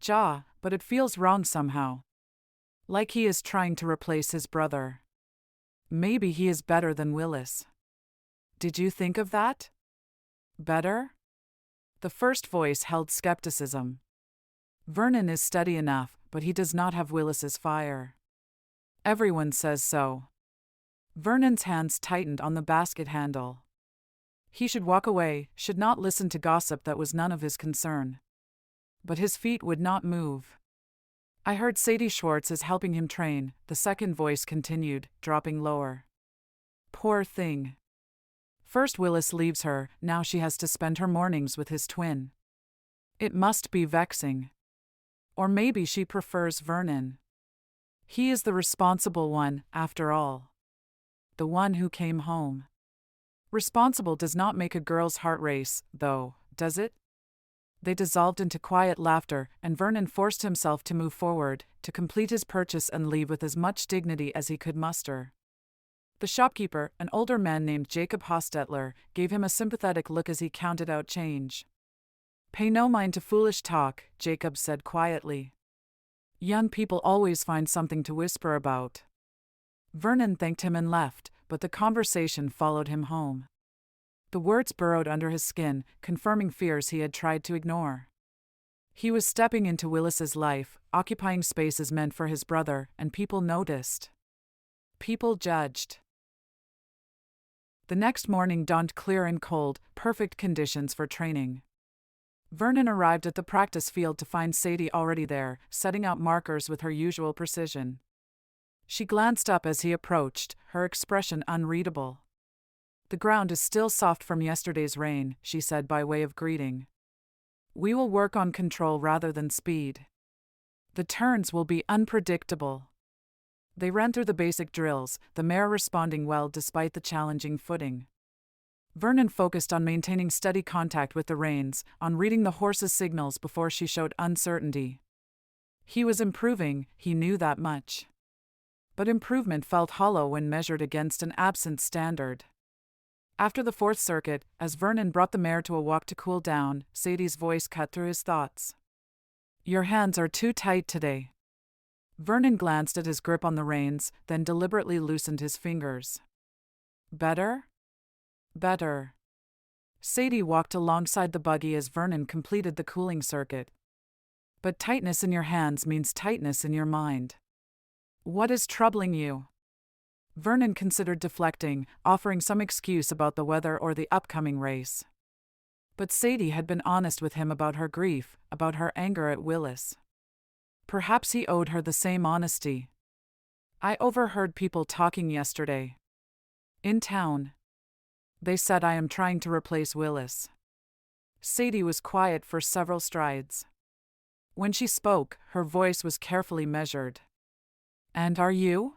But it feels wrong somehow. Like he is trying to replace his brother. Maybe he is better than Willis. Did you think of that? Better?" The first voice held skepticism. Vernon is steady enough, but he does not have Willis's fire. Everyone says so. Vernon's hands tightened on the basket handle. He should walk away, should not listen to gossip that was none of his concern. But his feet would not move. "I heard Sadie Schwartz is helping him train," the second voice continued, dropping lower. "Poor thing. First Willis leaves her, now she has to spend her mornings with his twin. It must be vexing. Or maybe she prefers Vernon. He is the responsible one, after all. The one who came home. Responsible does not make a girl's heart race, though, does it?" They dissolved into quiet laughter, and Vernon forced himself to move forward, to complete his purchase and leave with as much dignity as he could muster. The shopkeeper, an older man named Jacob Hostetler, gave him a sympathetic look as he counted out change. "Pay no mind to foolish talk," Jacob said quietly. "Young people always find something to whisper about." Vernon thanked him and left, but the conversation followed him home. The words burrowed under his skin, confirming fears he had tried to ignore. He was stepping into Willis's life, occupying spaces meant for his brother, and people noticed. People judged. The next morning dawned clear and cold, perfect conditions for training. Vernon arrived at the practice field to find Sadie already there, setting out markers with her usual precision. She glanced up as he approached, her expression unreadable. "The ground is still soft from yesterday's rain," she said by way of greeting. "We will work on control rather than speed. The turns will be unpredictable." They ran through the basic drills, the mare responding well despite the challenging footing. Vernon focused on maintaining steady contact with the reins, on reading the horse's signals before she showed uncertainty. He was improving, he knew that much. But improvement felt hollow when measured against an absent standard. After the fourth circuit, as Vernon brought the mare to a walk to cool down, Sadie's voice cut through his thoughts. "Your hands are too tight today." Vernon glanced at his grip on the reins, then deliberately loosened his fingers. "Better?" "Better." Sadie walked alongside the buggy as Vernon completed the cooling circuit. "But tightness in your hands means tightness in your mind. What is troubling you?" Vernon considered deflecting, offering some excuse about the weather or the upcoming race. But Sadie had been honest with him about her grief, about her anger at Willis. Perhaps he owed her the same honesty. "I overheard people talking yesterday. In town. They said I am trying to replace Willis." Sadie was quiet for several strides. When she spoke, her voice was carefully measured. "And are you?"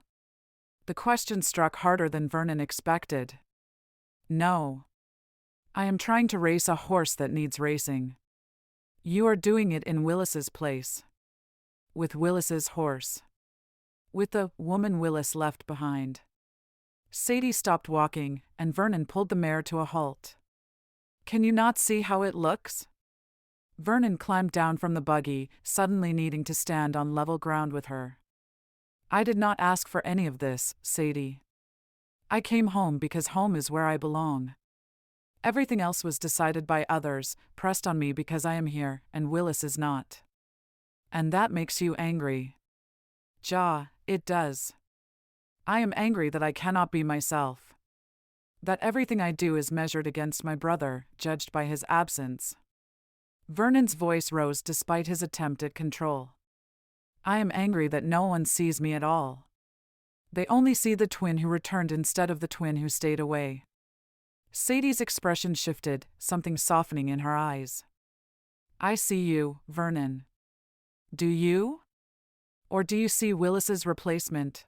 The question struck harder than Vernon expected. "No. I am trying to race a horse that needs racing. You are doing it in Willis's place. With Willis's horse. With the woman Willis left behind." Sadie stopped walking, and Vernon pulled the mare to a halt. "Can you not see how it looks?" Vernon climbed down from the buggy, suddenly needing to stand on level ground with her. "I did not ask for any of this, Sadie. I came home because home is where I belong. Everything else was decided by others, pressed on me because I am here, and Willis is not. And that makes you angry." It does. I am angry that I cannot be myself. That everything I do is measured against my brother, judged by his absence." Vernon's voice rose despite his attempt at control. I am angry that no one sees me at all. They only see the twin who returned instead of the twin who stayed away. Sadie's expression shifted, something softening in her eyes. I see you, Vernon. Do you? Or do you see Willis's replacement?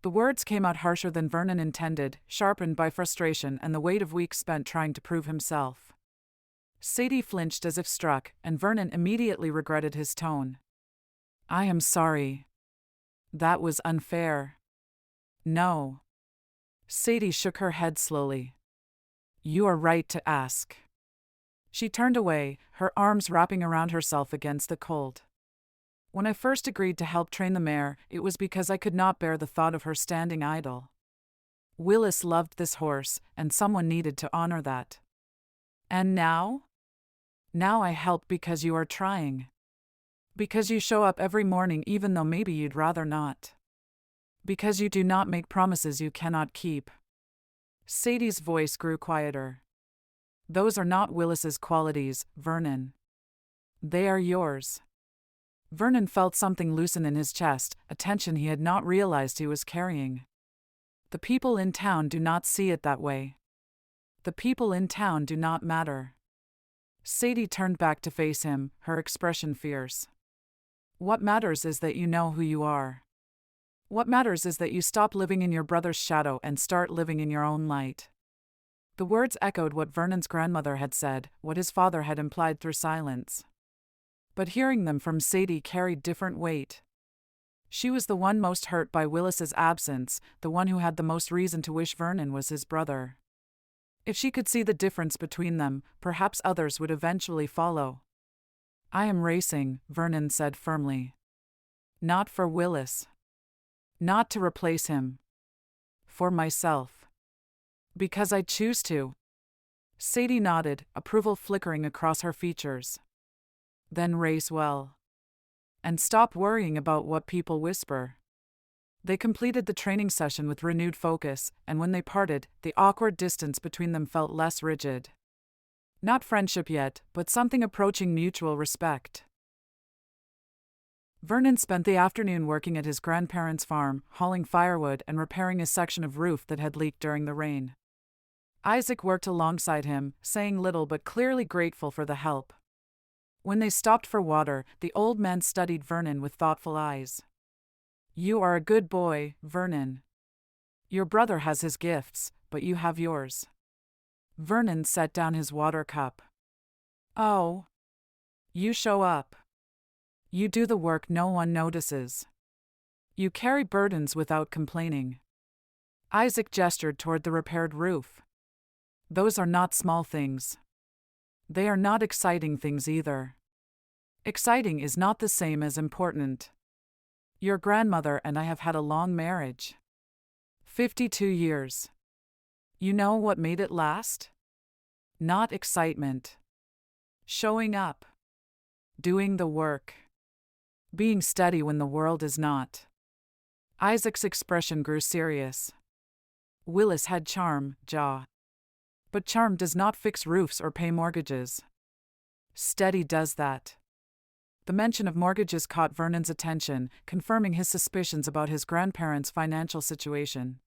The words came out harsher than Vernon intended, sharpened by frustration and the weight of weeks spent trying to prove himself. Sadie flinched as if struck, and Vernon immediately regretted his tone. I am sorry. That was unfair. No. Sadie shook her head slowly. You are right to ask. She turned away, her arms wrapping around herself against the cold. When I first agreed to help train the mare, it was because I could not bear the thought of her standing idle. Willis loved this horse, and someone needed to honor that. And now? Now I help because you are trying. Because you show up every morning even though maybe you'd rather not. Because you do not make promises you cannot keep. Sadie's voice grew quieter. Those are not Willis's qualities, Vernon. They are yours. Vernon felt something loosen in his chest, a tension he had not realized he was carrying. The people in town do not see it that way. The people in town do not matter. Sadie turned back to face him, her expression fierce. What matters is that you know who you are. What matters is that you stop living in your brother's shadow and start living in your own light. The words echoed what Vernon's grandmother had said, what his father had implied through silence. But hearing them from Sadie carried different weight. She was the one most hurt by Willis's absence, the one who had the most reason to wish Vernon was his brother. If she could see the difference between them, perhaps others would eventually follow. I am racing, Vernon said firmly. Not for Willis. Not to replace him. For myself. Because I choose to. Sadie nodded, approval flickering across her features. Then race well. And stop worrying about what people whisper. They completed the training session with renewed focus, and when they parted, the awkward distance between them felt less rigid. Not friendship yet, but something approaching mutual respect. Vernon spent the afternoon working at his grandparents' farm, hauling firewood and repairing a section of roof that had leaked during the rain. Isaac worked alongside him, saying little but clearly grateful for the help. When they stopped for water, the old man studied Vernon with thoughtful eyes. You are a good boy, Vernon. Your brother has his gifts, but you have yours. Vernon set down his water cup. Oh. You show up. You do the work no one notices. You carry burdens without complaining. Isaac gestured toward the repaired roof. Those are not small things. They are not exciting things either. Exciting is not the same as important. Your grandmother and I have had a long marriage. 52 years. You know what made it last? Not excitement. Showing up. Doing the work. Being steady when the world is not. Isaac's expression grew serious. Willis had charm, Ja. But charm does not fix roofs or pay mortgages. Steady does that. The mention of mortgages caught Vernon's attention, confirming his suspicions about his grandparents' financial situation.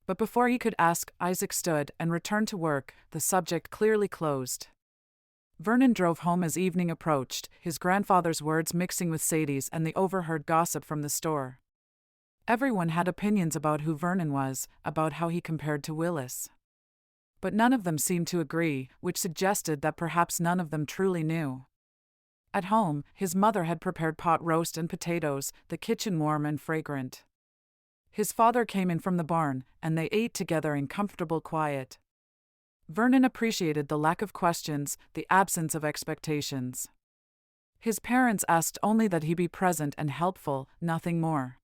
But before he could ask, Isaac stood and returned to work, the subject clearly closed. Vernon drove home as evening approached, his grandfather's words mixing with Sadie's and the overheard gossip from the store. Everyone had opinions about who Vernon was, about how he compared to Willis. But none of them seemed to agree, which suggested that perhaps none of them truly knew. At home, his mother had prepared pot roast and potatoes, the kitchen warm and fragrant. His father came in from the barn, and they ate together in comfortable quiet. Vernon appreciated the lack of questions, the absence of expectations. His parents asked only that he be present and helpful, nothing more.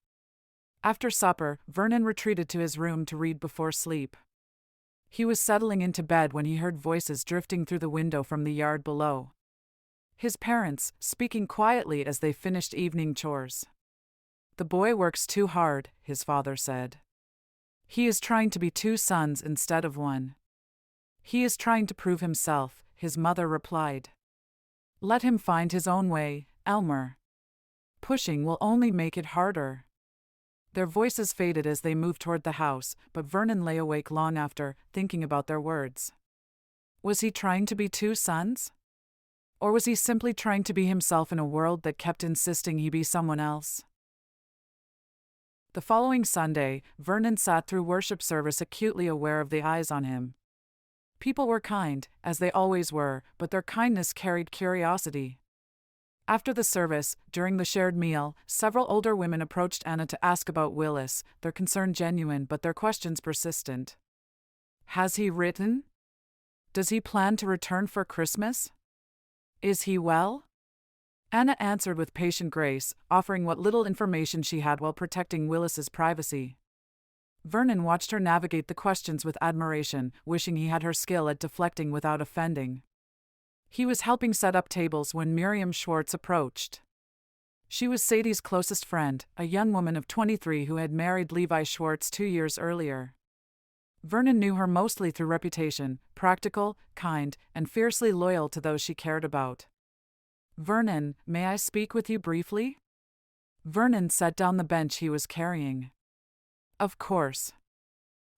After supper, Vernon retreated to his room to read before sleep. He was settling into bed when he heard voices drifting through the window from the yard below. His parents, speaking quietly as they finished evening chores. The boy works too hard, his father said. He is trying to be two sons instead of one. He is trying to prove himself, his mother replied. Let him find his own way, Elmer. Pushing will only make it harder. Their voices faded as they moved toward the house, but Vernon lay awake long after, thinking about their words. Was he trying to be two sons? Or was he simply trying to be himself in a world that kept insisting he be someone else? The following Sunday, Vernon sat through worship service acutely aware of the eyes on him. People were kind, as they always were, but their kindness carried curiosity. After the service, during the shared meal, several older women approached Anna to ask about Willis, their concern genuine but their questions persistent. Has he written? Does he plan to return for Christmas? Is he well? Anna answered with patient grace, offering what little information she had while protecting Willis's privacy. Vernon watched her navigate the questions with admiration, wishing he had her skill at deflecting without offending. He was helping set up tables when Sadie Schwartz approached. She was Sadie's closest friend, a young woman of 23 who had married Levi Schwartz 2 years earlier. Vernon knew her mostly through reputation, practical, kind, and fiercely loyal to those she cared about. Vernon, may I speak with you briefly? Vernon set down the bench he was carrying. Of course.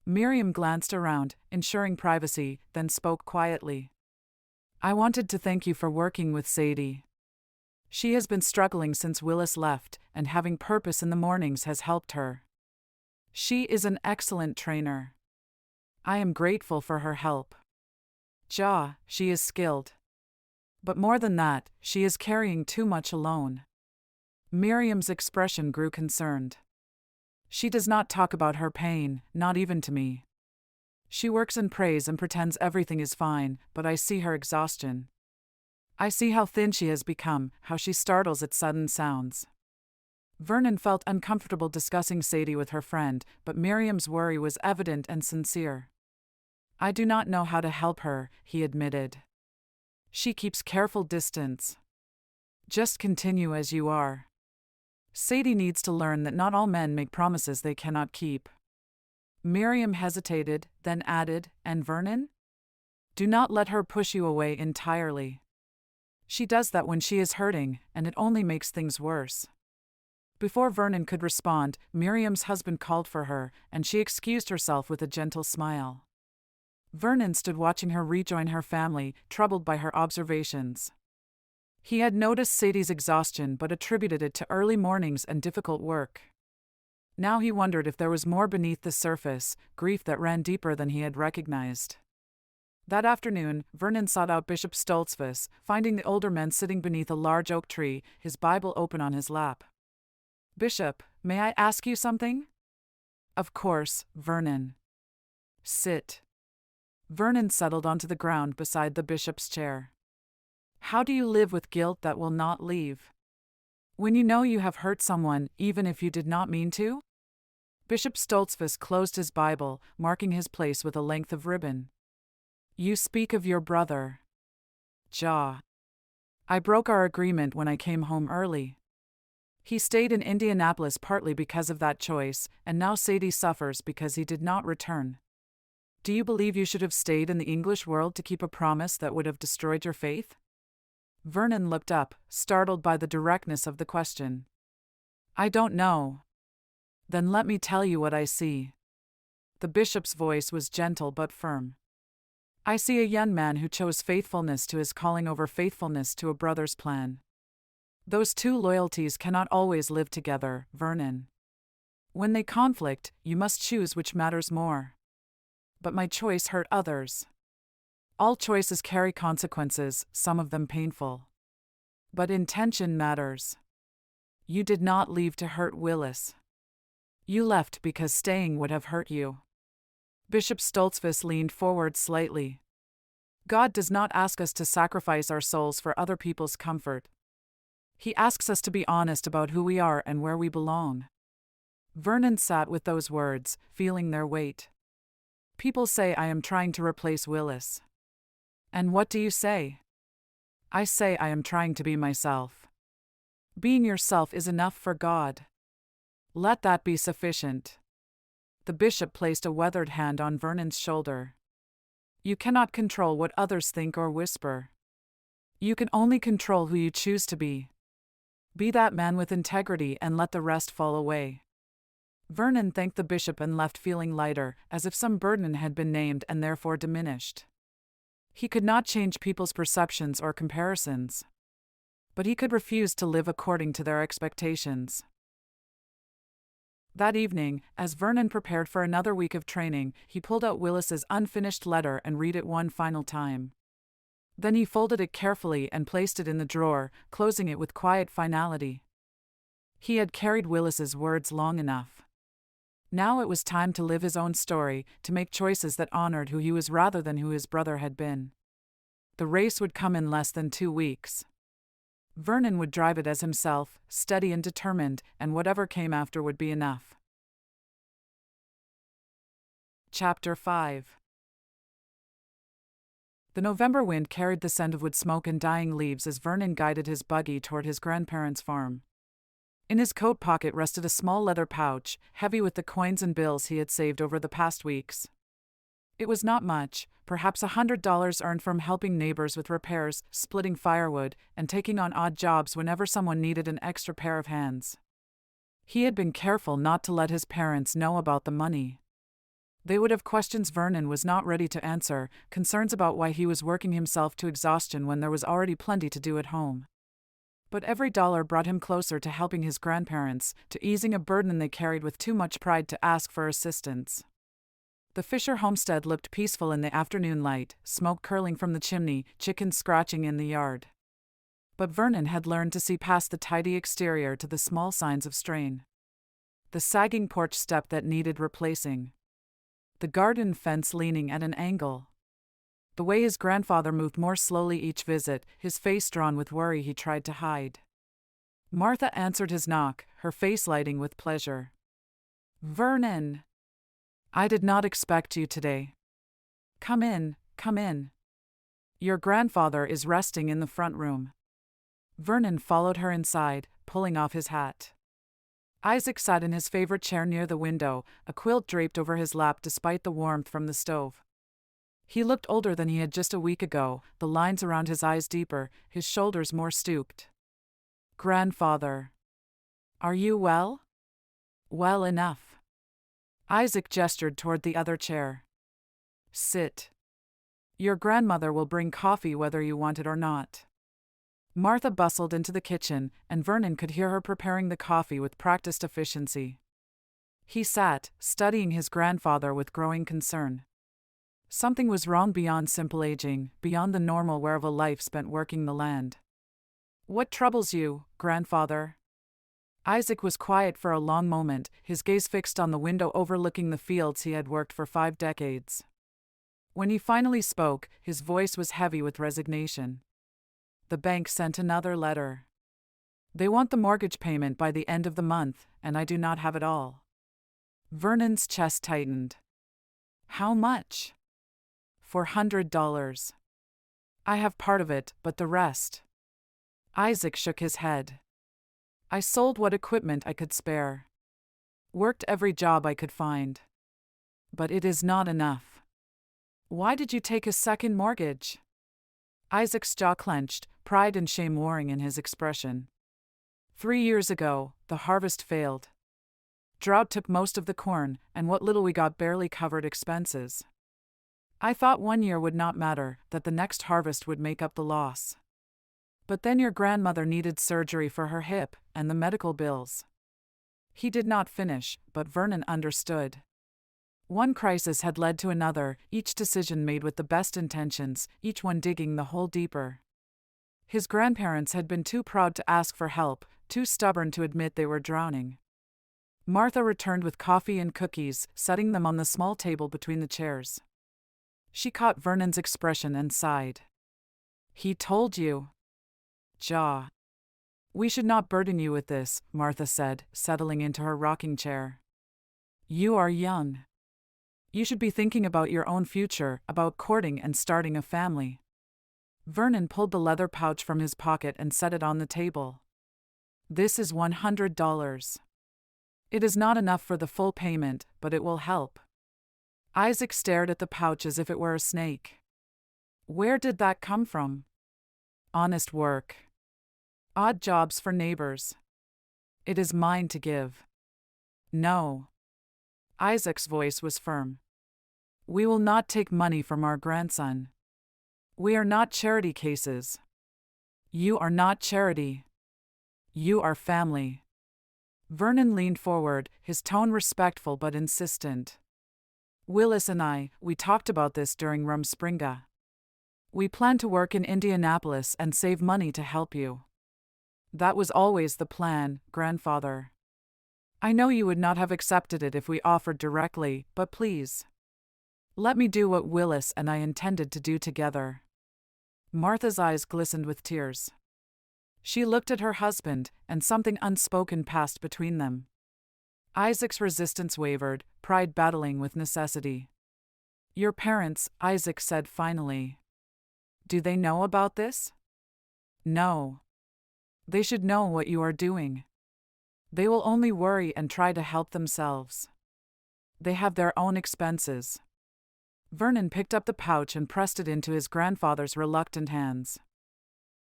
Miriam glanced around, ensuring privacy, then spoke quietly. I wanted to thank you for working with Sadie. She has been struggling since Willis left, and having purpose in the mornings has helped her. She is an excellent trainer. I am grateful for her help. She is skilled. But more than that, she is carrying too much alone. Miriam's expression grew concerned. She does not talk about her pain, not even to me. She works and prays and pretends everything is fine, but I see her exhaustion. I see how thin she has become, how she startles at sudden sounds. Vernon felt uncomfortable discussing Sadie with her friend, but Miriam's worry was evident and sincere. I do not know how to help her, he admitted. She keeps careful distance. Just continue as you are. Sadie needs to learn that not all men make promises they cannot keep. Miriam hesitated, then added, and Vernon? Do not let her push you away entirely. She does that when she is hurting, and it only makes things worse. Before Vernon could respond, Miriam's husband called for her, and she excused herself with a gentle smile. Vernon stood watching her rejoin her family, troubled by her observations. He had noticed Sadie's exhaustion but attributed it to early mornings and difficult work. Now he wondered if there was more beneath the surface, grief that ran deeper than he had recognized. That afternoon, Vernon sought out Bishop Stoltzfus, finding the older man sitting beneath a large oak tree, his Bible open on his lap. Bishop, may I ask you something? Of course, Vernon. Sit. Vernon settled onto the ground beside the bishop's chair. How do you live with guilt that will not leave? When you know you have hurt someone, even if you did not mean to? Bishop Stoltzfus closed his Bible, marking his place with a length of ribbon. You speak of your brother. I broke our agreement when I came home early. He stayed in Indianapolis partly because of that choice, and now Sadie suffers because he did not return. Do you believe you should have stayed in the English world to keep a promise that would have destroyed your faith? Vernon looked up, startled by the directness of the question. I don't know. Then let me tell you what I see. The bishop's voice was gentle but firm. I see a young man who chose faithfulness to his calling over faithfulness to a brother's plan. Those two loyalties cannot always live together, Vernon. When they conflict, you must choose which matters more. But my choice hurt others. All choices carry consequences, some of them painful. But intention matters. You did not leave to hurt Willis. You left because staying would have hurt you. Bishop Stoltzfus leaned forward slightly. God does not ask us to sacrifice our souls for other people's comfort. He asks us to be honest about who we are and where we belong. Vernon sat with those words, feeling their weight. People say I am trying to replace Willis. And what do you say? I say I am trying to be myself. Being yourself is enough for God. Let that be sufficient. The bishop placed a weathered hand on Vernon's shoulder. You cannot control what others think or whisper. You can only control who you choose to be. Be that man with integrity and let the rest fall away. Vernon thanked the bishop and left feeling lighter, as if some burden had been named and therefore diminished. He could not change people's perceptions or comparisons, but he could refuse to live according to their expectations. That evening, as Vernon prepared for another week of training, he pulled out Willis's unfinished letter and read it one final time. Then he folded it carefully and placed it in the drawer, closing it with quiet finality. He had carried Willis's words long enough. Now it was time to live his own story, to make choices that honored who he was rather than who his brother had been. The race would come in less than 2 weeks. Vernon would drive it as himself, steady and determined, and whatever came after would be enough. Chapter 5. The November wind carried the scent of wood smoke and dying leaves as Vernon guided his buggy toward his grandparents' farm. In his coat pocket rested a small leather pouch, heavy with the coins and bills he had saved over the past weeks. It was not much, perhaps $100 earned from helping neighbors with repairs, splitting firewood, and taking on odd jobs whenever someone needed an extra pair of hands. He had been careful not to let his parents know about the money. They would have questions Vernon was not ready to answer, concerns about why he was working himself to exhaustion when there was already plenty to do at home. But every dollar brought him closer to helping his grandparents, to easing a burden they carried with too much pride to ask for assistance. The Fisher homestead looked peaceful in the afternoon light, smoke curling from the chimney, chickens scratching in the yard. But Vernon had learned to see past the tidy exterior to the small signs of strain. The sagging porch step that needed replacing. The garden fence leaning at an angle. The way his grandfather moved more slowly each visit, his face drawn with worry he tried to hide. Martha answered his knock, her face lighting with pleasure. "Vernon! I did not expect you today. Come in, come in. Your grandfather is resting in the front room." Vernon followed her inside, pulling off his hat. Isaac sat in his favorite chair near the window, a quilt draped over his lap despite the warmth from the stove. He looked older than he had just a week ago, the lines around his eyes deeper, his shoulders more stooped. "Grandfather. Are you well?" "Well enough." Isaac gestured toward the other chair. "Sit. Your grandmother will bring coffee whether you want it or not." Martha bustled into the kitchen, and Vernon could hear her preparing the coffee with practiced efficiency. He sat, studying his grandfather with growing concern. Something was wrong beyond simple aging, beyond the normal wear of a life spent working the land. "What troubles you, grandfather?" Isaac was quiet for a long moment, his gaze fixed on the window overlooking the fields he had worked for 5 decades. When he finally spoke, his voice was heavy with resignation. "The bank sent another letter. They want the mortgage payment by the end of the month, and I do not have it all." Vernon's chest tightened. "How much?" $400. "I have part of it, but the rest." Isaac shook his head. "I sold what equipment I could spare. Worked every job I could find. But it is not enough." "Why did you take a second mortgage?" Isaac's jaw clenched, pride and shame warring in his expression. 3 years ago, the harvest failed. Drought took most of the corn, and what little we got barely covered expenses. I thought 1 year would not matter, that the next harvest would make up the loss. But then your grandmother needed surgery for her hip, and the medical bills. He did not finish, but Vernon understood. One crisis had led to another, each decision made with the best intentions, each one digging the hole deeper. His grandparents had been too proud to ask for help, too stubborn to admit they were drowning. Martha returned with coffee and cookies, setting them on the small table between the chairs. She caught Vernon's expression and sighed. "He told you." "Jaw. We should not burden you with this," Martha said, settling into her rocking chair. "You are young. You should be thinking about your own future, about courting and starting a family." Vernon pulled the leather pouch from his pocket and set it on the table. "This is $100. It is not enough for the full payment, but it will help." Isaac stared at the pouch as if it were a snake. "Where did that come from?" "Honest work." Odd jobs for neighbors. It is mine to give. No. Isaac's voice was firm. We will not take money from our grandson. We are not charity cases. You are not charity. You are family. Vernon leaned forward, his tone respectful but insistent. Willis and we talked about this during Rumspringa. We plan to work in Indianapolis and save money to help you. That was always the plan, grandfather. I know you would not have accepted it if we offered directly, but please. Let me do what Willis and I intended to do together. Martha's eyes glistened with tears. She looked at her husband, and something unspoken passed between them. Isaac's resistance wavered, pride battling with necessity. Your parents, Isaac said finally. Do they know about this? No. They should know what you are doing. They will only worry and try to help themselves. They have their own expenses. Vernon picked up the pouch and pressed it into his grandfather's reluctant hands.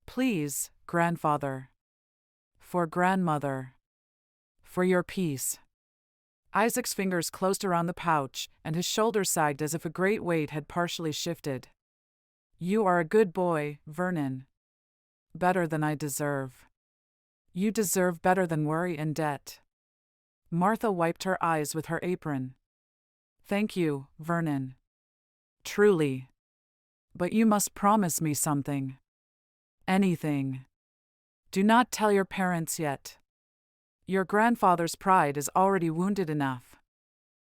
Please, grandfather. For grandmother. For your peace. Isaac's fingers closed around the pouch, and his shoulders sagged as if a great weight had partially shifted. You are a good boy, Vernon. Better than I deserve. You deserve better than worry and debt. Martha wiped her eyes with her apron. Thank you, Vernon. Truly. But you must promise me something. Anything. Do not tell your parents yet. Your grandfather's pride is already wounded enough.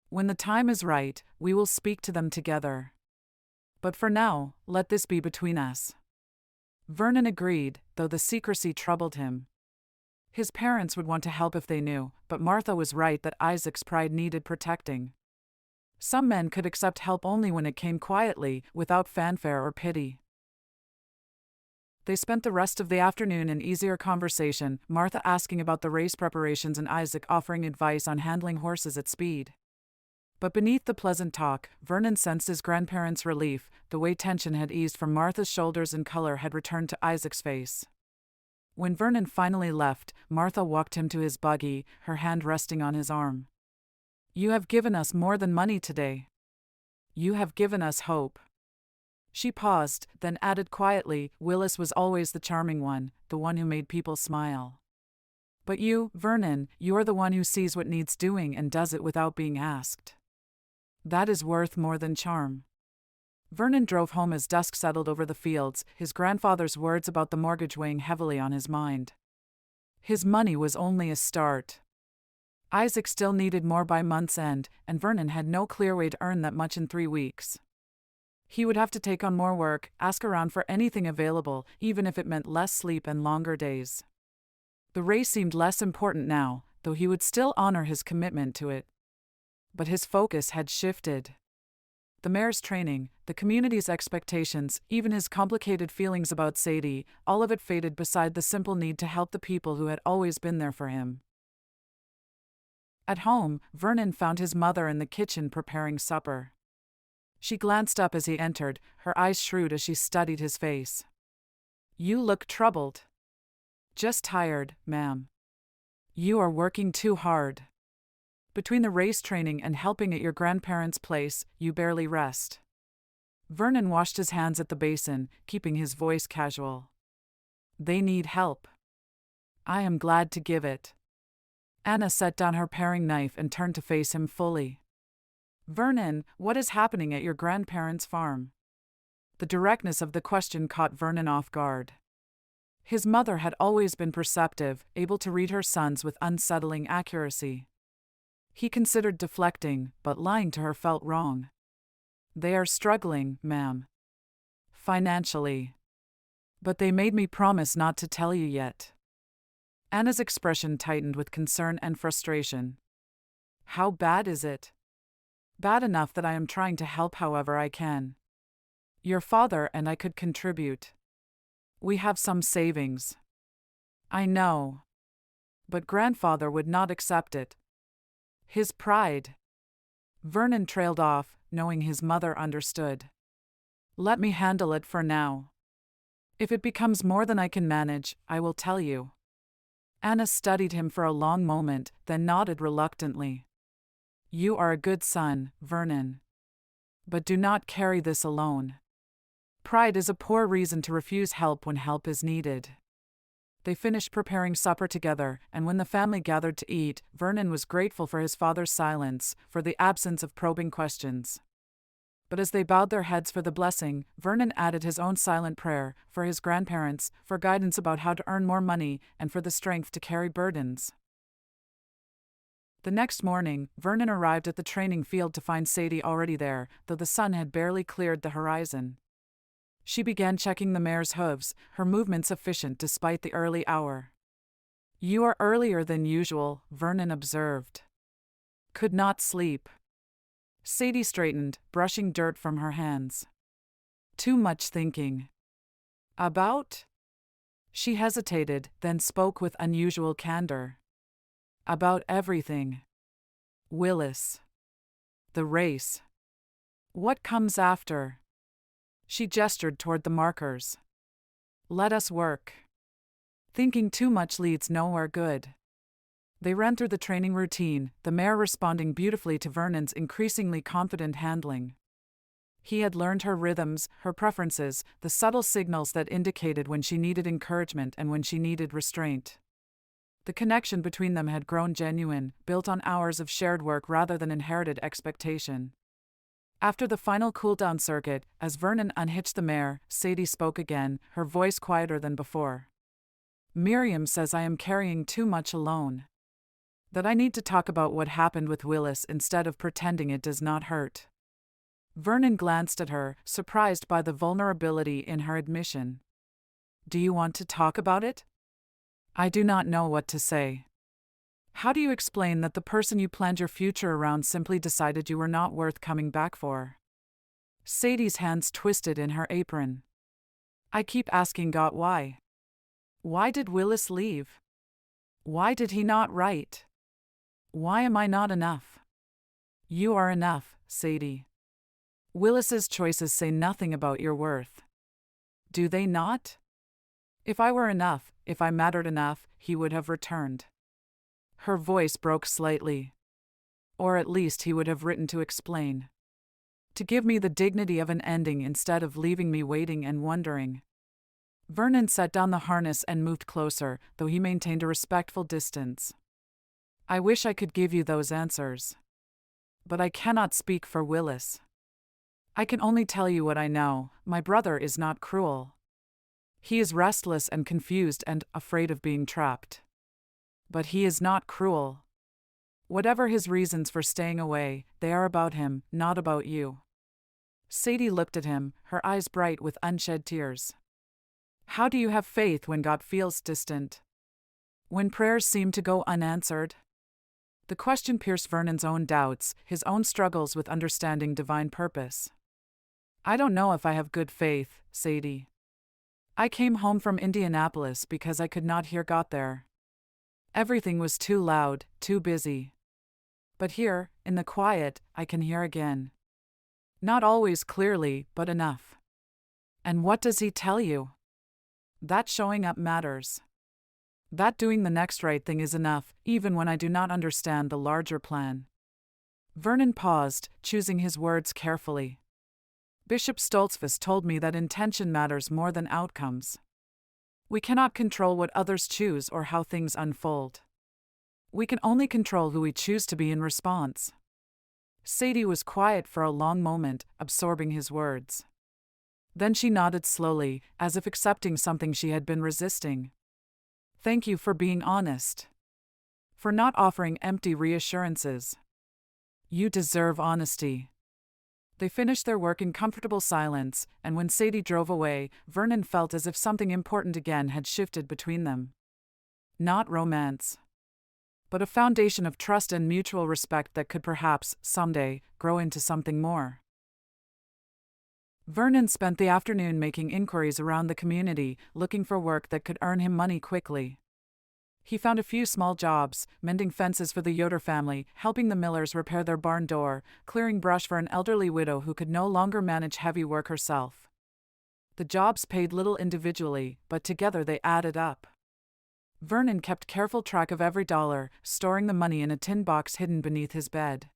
When the time is right, we will speak to them together. But for now, let this be between us. Vernon agreed, though the secrecy troubled him. His parents would want to help if they knew, but Martha was right that Isaac's pride needed protecting. Some men could accept help only when it came quietly, without fanfare or pity. They spent the rest of the afternoon in easier conversation, Martha asking about the race preparations and Isaac offering advice on handling horses at speed. But beneath the pleasant talk, Vernon sensed his grandparents' relief, the way tension had eased from Martha's shoulders and color had returned to Isaac's face. When Vernon finally left, Martha walked him to his buggy, her hand resting on his arm. You have given us more than money today. You have given us hope. She paused, then added quietly, Willis was always the charming one, the one who made people smile. But you, Vernon, you're the one who sees what needs doing and does it without being asked. That is worth more than charm. Vernon drove home as dusk settled over the fields, his grandfather's words about the mortgage weighing heavily on his mind. His money was only a start. Isaac still needed more by month's end, and Vernon had no clear way to earn that much in 3 weeks. He would have to take on more work, ask around for anything available, even if it meant less sleep and longer days. The race seemed less important now, though he would still honor his commitment to it. But his focus had shifted. The mare's training, the community's expectations, even his complicated feelings about Sadie, all of it faded beside the simple need to help the people who had always been there for him. At home, Vernon found his mother in the kitchen preparing supper. She glanced up as he entered, her eyes shrewd as she studied his face. You look troubled. Just tired, ma'am. You are working too hard. Between the race training and helping at your grandparents' place, you barely rest. Vernon washed his hands at the basin, keeping his voice casual. They need help. I am glad to give it. Anna set down her paring knife and turned to face him fully. Vernon, what is happening at your grandparents' farm? The directness of the question caught Vernon off guard. His mother had always been perceptive, able to read her sons with unsettling accuracy. He considered deflecting, but lying to her felt wrong. They are struggling, ma'am. Financially. But they made me promise not to tell you yet. Anna's expression tightened with concern and frustration. How bad is it? Bad enough that I am trying to help however I can. Your father and I could contribute. We have some savings. I know. But grandfather would not accept it. His pride. Vernon trailed off, knowing his mother understood. Let me handle it for now. If it becomes more than I can manage, I will tell you. Anna studied him for a long moment, then nodded reluctantly. You are a good son, Vernon. But do not carry this alone. Pride is a poor reason to refuse help when help is needed. They finished preparing supper together, and when the family gathered to eat, Vernon was grateful for his father's silence, for the absence of probing questions. But as they bowed their heads for the blessing, Vernon added his own silent prayer, for his grandparents, for guidance about how to earn more money, and for the strength to carry burdens. The next morning, Vernon arrived at the training field to find Sadie already there, though the sun had barely cleared the horizon. She began checking the mare's hooves, her movements efficient despite the early hour. You are earlier than usual, Vernon observed. Could not sleep. Sadie straightened, brushing dirt from her hands. Too much thinking. About? She hesitated, then spoke with unusual candor. About everything. Willis. The race. What comes after? She gestured toward the markers. Let us work. Thinking too much leads nowhere good. They ran through the training routine, the mare responding beautifully to Vernon's increasingly confident handling. He had learned her rhythms, her preferences, the subtle signals that indicated when she needed encouragement and when she needed restraint. The connection between them had grown genuine, built on hours of shared work rather than inherited expectation. After the final cool-down circuit, as Vernon unhitched the mare, Sadie spoke again, her voice quieter than before. Miriam says I am carrying too much alone. That I need to talk about what happened with Willis instead of pretending it does not hurt. Vernon glanced at her, surprised by the vulnerability in her admission. Do you want to talk about it? I do not know what to say. How do you explain that the person you planned your future around simply decided you were not worth coming back for? Sadie's hands twisted in her apron. I keep asking God why. Why did Willis leave? Why did he not write? Why am I not enough? You are enough, Sadie. Willis's choices say nothing about your worth. Do they not? If I were enough, if I mattered enough, he would have returned. Her voice broke slightly. Or at least he would have written to explain. To give me the dignity of an ending instead of leaving me waiting and wondering. Vernon set down the harness and moved closer, though he maintained a respectful distance. I wish I could give you those answers. But I cannot speak for Willis. I can only tell you what I know. My brother is not cruel. He is restless and confused and afraid of being trapped. But he is not cruel. Whatever his reasons for staying away, they are about him, not about you. Sadie looked at him, her eyes bright with unshed tears. How do you have faith when God feels distant? When prayers seem to go unanswered? The question pierced Vernon's own doubts, his own struggles with understanding divine purpose. I don't know if I have good faith, Sadie. I came home from Indianapolis because I could not hear God there. Everything was too loud, too busy. But here, in the quiet, I can hear again. Not always clearly, but enough. And what does he tell you? That showing up matters. That doing the next right thing is enough, even when I do not understand the larger plan. Vernon paused, choosing his words carefully. Bishop Stoltzfus told me that intention matters more than outcomes. We cannot control what others choose or how things unfold. We can only control who we choose to be in response. Sadie was quiet for a long moment, absorbing his words. Then she nodded slowly, as if accepting something she had been resisting. Thank you for being honest. For not offering empty reassurances. You deserve honesty. They finished their work in comfortable silence, and when Sadie drove away, Vernon felt as if something important again had shifted between them. Not romance, but a foundation of trust and mutual respect that could perhaps, someday, grow into something more. Vernon spent the afternoon making inquiries around the community, looking for work that could earn him money quickly. He found a few small jobs, mending fences for the Yoder family, helping the Millers repair their barn door, clearing brush for an elderly widow who could no longer manage heavy work herself. The jobs paid little individually, but together they added up. Vernon kept careful track of every dollar, storing the money in a tin box hidden beneath his bed.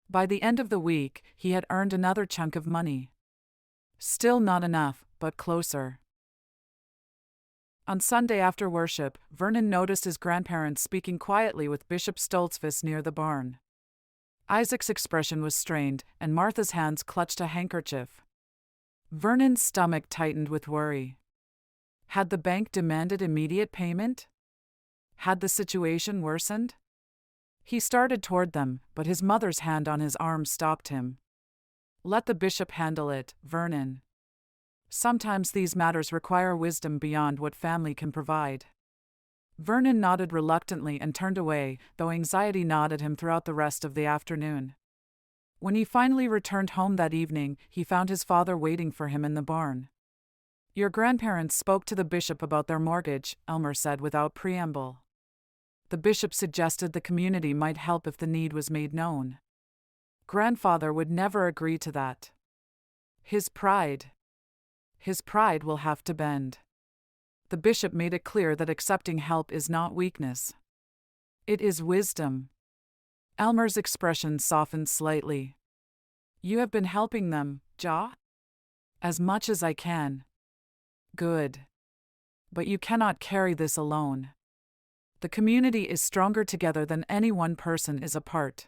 By the end of the week, he had earned another chunk of money. Still not enough, but closer. On Sunday after worship, Vernon noticed his grandparents speaking quietly with Bishop Stoltzfus near the barn. Isaac's expression was strained, and Martha's hands clutched a handkerchief. Vernon's stomach tightened with worry. Had the bank demanded immediate payment? Had the situation worsened? He started toward them, but his mother's hand on his arm stopped him. Let the bishop handle it, Vernon. Sometimes these matters require wisdom beyond what family can provide. Vernon nodded reluctantly and turned away, though anxiety gnawed at him throughout the rest of the afternoon. When he finally returned home that evening, he found his father waiting for him in the barn. Your grandparents spoke to the bishop about their mortgage, Elmer said without preamble. The bishop suggested the community might help if the need was made known. Grandfather would never agree to that. His pride will have to bend. The bishop made it clear that accepting help is not weakness. It is wisdom. Elmer's expression softened slightly. You have been helping them, Ja? As much as I can. Good. But you cannot carry this alone. The community is stronger together than any one person is apart.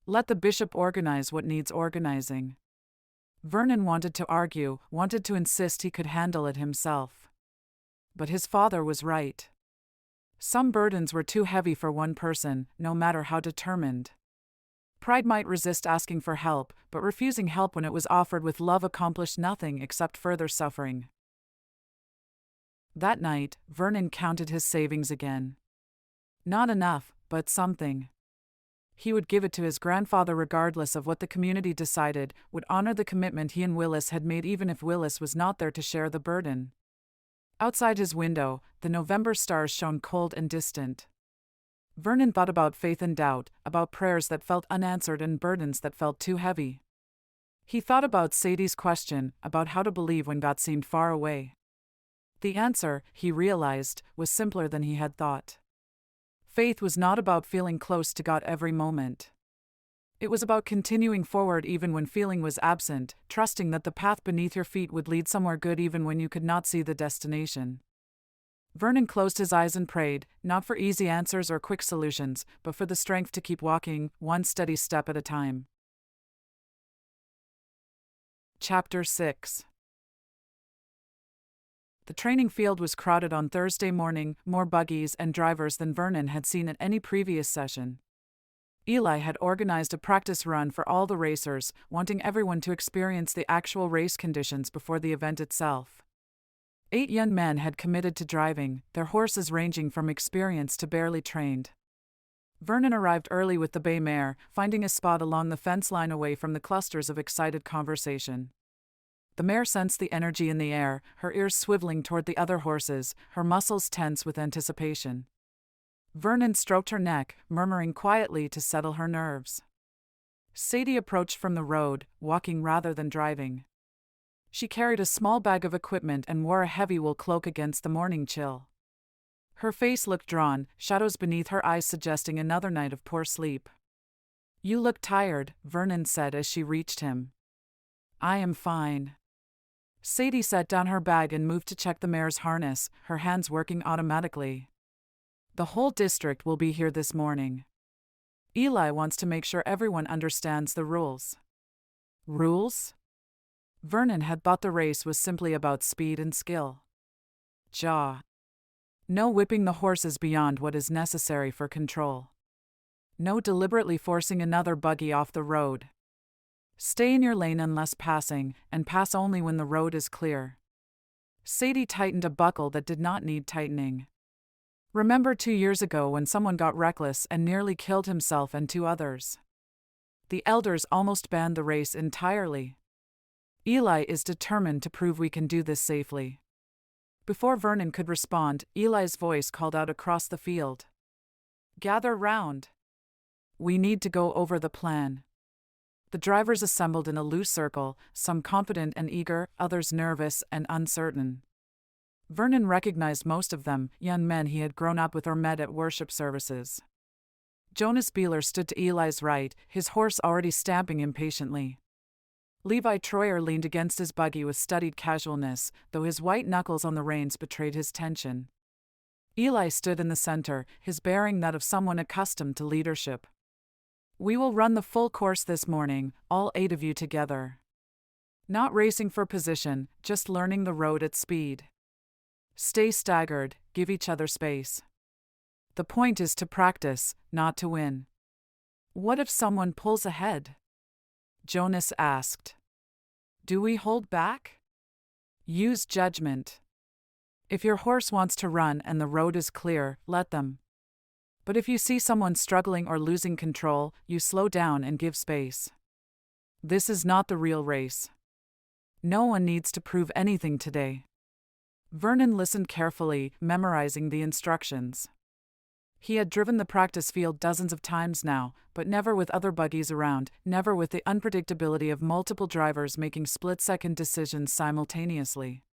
Let the bishop organize what needs organizing. Vernon wanted to argue, wanted to insist he could handle it himself. But his father was right. Some burdens were too heavy for one person, no matter how determined. Pride might resist asking for help, but refusing help when it was offered with love accomplished nothing except further suffering. That night, Vernon counted his savings again. Not enough, but something. He would give it to his grandfather regardless of what the community decided, would honor the commitment he and Willis had made even if Willis was not there to share the burden. Outside his window, the November stars shone cold and distant. Vernon thought about faith and doubt, about prayers that felt unanswered and burdens that felt too heavy. He thought about Sadie's question, about how to believe when God seemed far away. The answer, he realized, was simpler than he had thought. Faith was not about feeling close to God every moment. It was about continuing forward even when feeling was absent, trusting that the path beneath your feet would lead somewhere good even when you could not see the destination. Vernon closed his eyes and prayed, not for easy answers or quick solutions, but for the strength to keep walking, one steady step at a time. Chapter 6. The training field was crowded on Thursday morning, more buggies and drivers than Vernon had seen at any previous session. Eli had organized a practice run for all the racers, wanting everyone to experience the actual race conditions before the event itself. 8 young men had committed to driving, their horses ranging from experienced to barely trained. Vernon arrived early with the bay mare, finding a spot along the fence line away from the clusters of excited conversation. The mare sensed the energy in the air, her ears swiveling toward the other horses, her muscles tense with anticipation. Vernon stroked her neck, murmuring quietly to settle her nerves. Sadie approached from the road, walking rather than driving. She carried a small bag of equipment and wore a heavy wool cloak against the morning chill. Her face looked drawn, shadows beneath her eyes suggesting another night of poor sleep. You look tired, Vernon said as she reached him. I am fine. Sadie set down her bag and moved to check the mare's harness, her hands working automatically. The whole district will be here this morning. Eli wants to make sure everyone understands the rules. Rules? Vernon had thought the race was simply about speed and skill. No whipping the horses beyond what is necessary for control. No deliberately forcing another buggy off the road. Stay in your lane unless passing, and pass only when the road is clear. Sadie tightened a buckle that did not need tightening. Remember 2 years ago when someone got reckless and nearly killed himself and 2 others? The elders almost banned the race entirely. Eli is determined to prove we can do this safely. Before Vernon could respond, Eli's voice called out across the field. Gather round. We need to go over the plan. The drivers assembled in a loose circle, some confident and eager, others nervous and uncertain. Vernon recognized most of them, young men he had grown up with or met at worship services. Jonas Beeler stood to Eli's right, his horse already stamping impatiently. Levi Troyer leaned against his buggy with studied casualness, though his white knuckles on the reins betrayed his tension. Eli stood in the center, his bearing that of someone accustomed to leadership. "We will run the full course this morning, all 8 of you together. Not racing for position, just learning the road at speed. Stay staggered, give each other space. The point is to practice, not to win." "What if someone pulls ahead?" Jonas asked. "Do we hold back?" "Use judgment. If your horse wants to run and the road is clear, let them. But if you see someone struggling or losing control, you slow down and give space. This is not the real race. No one needs to prove anything today." Vernon listened carefully, memorizing the instructions. He had driven the practice field dozens of times now, but never with other buggies around, never with the unpredictability of multiple drivers making split-second decisions simultaneously.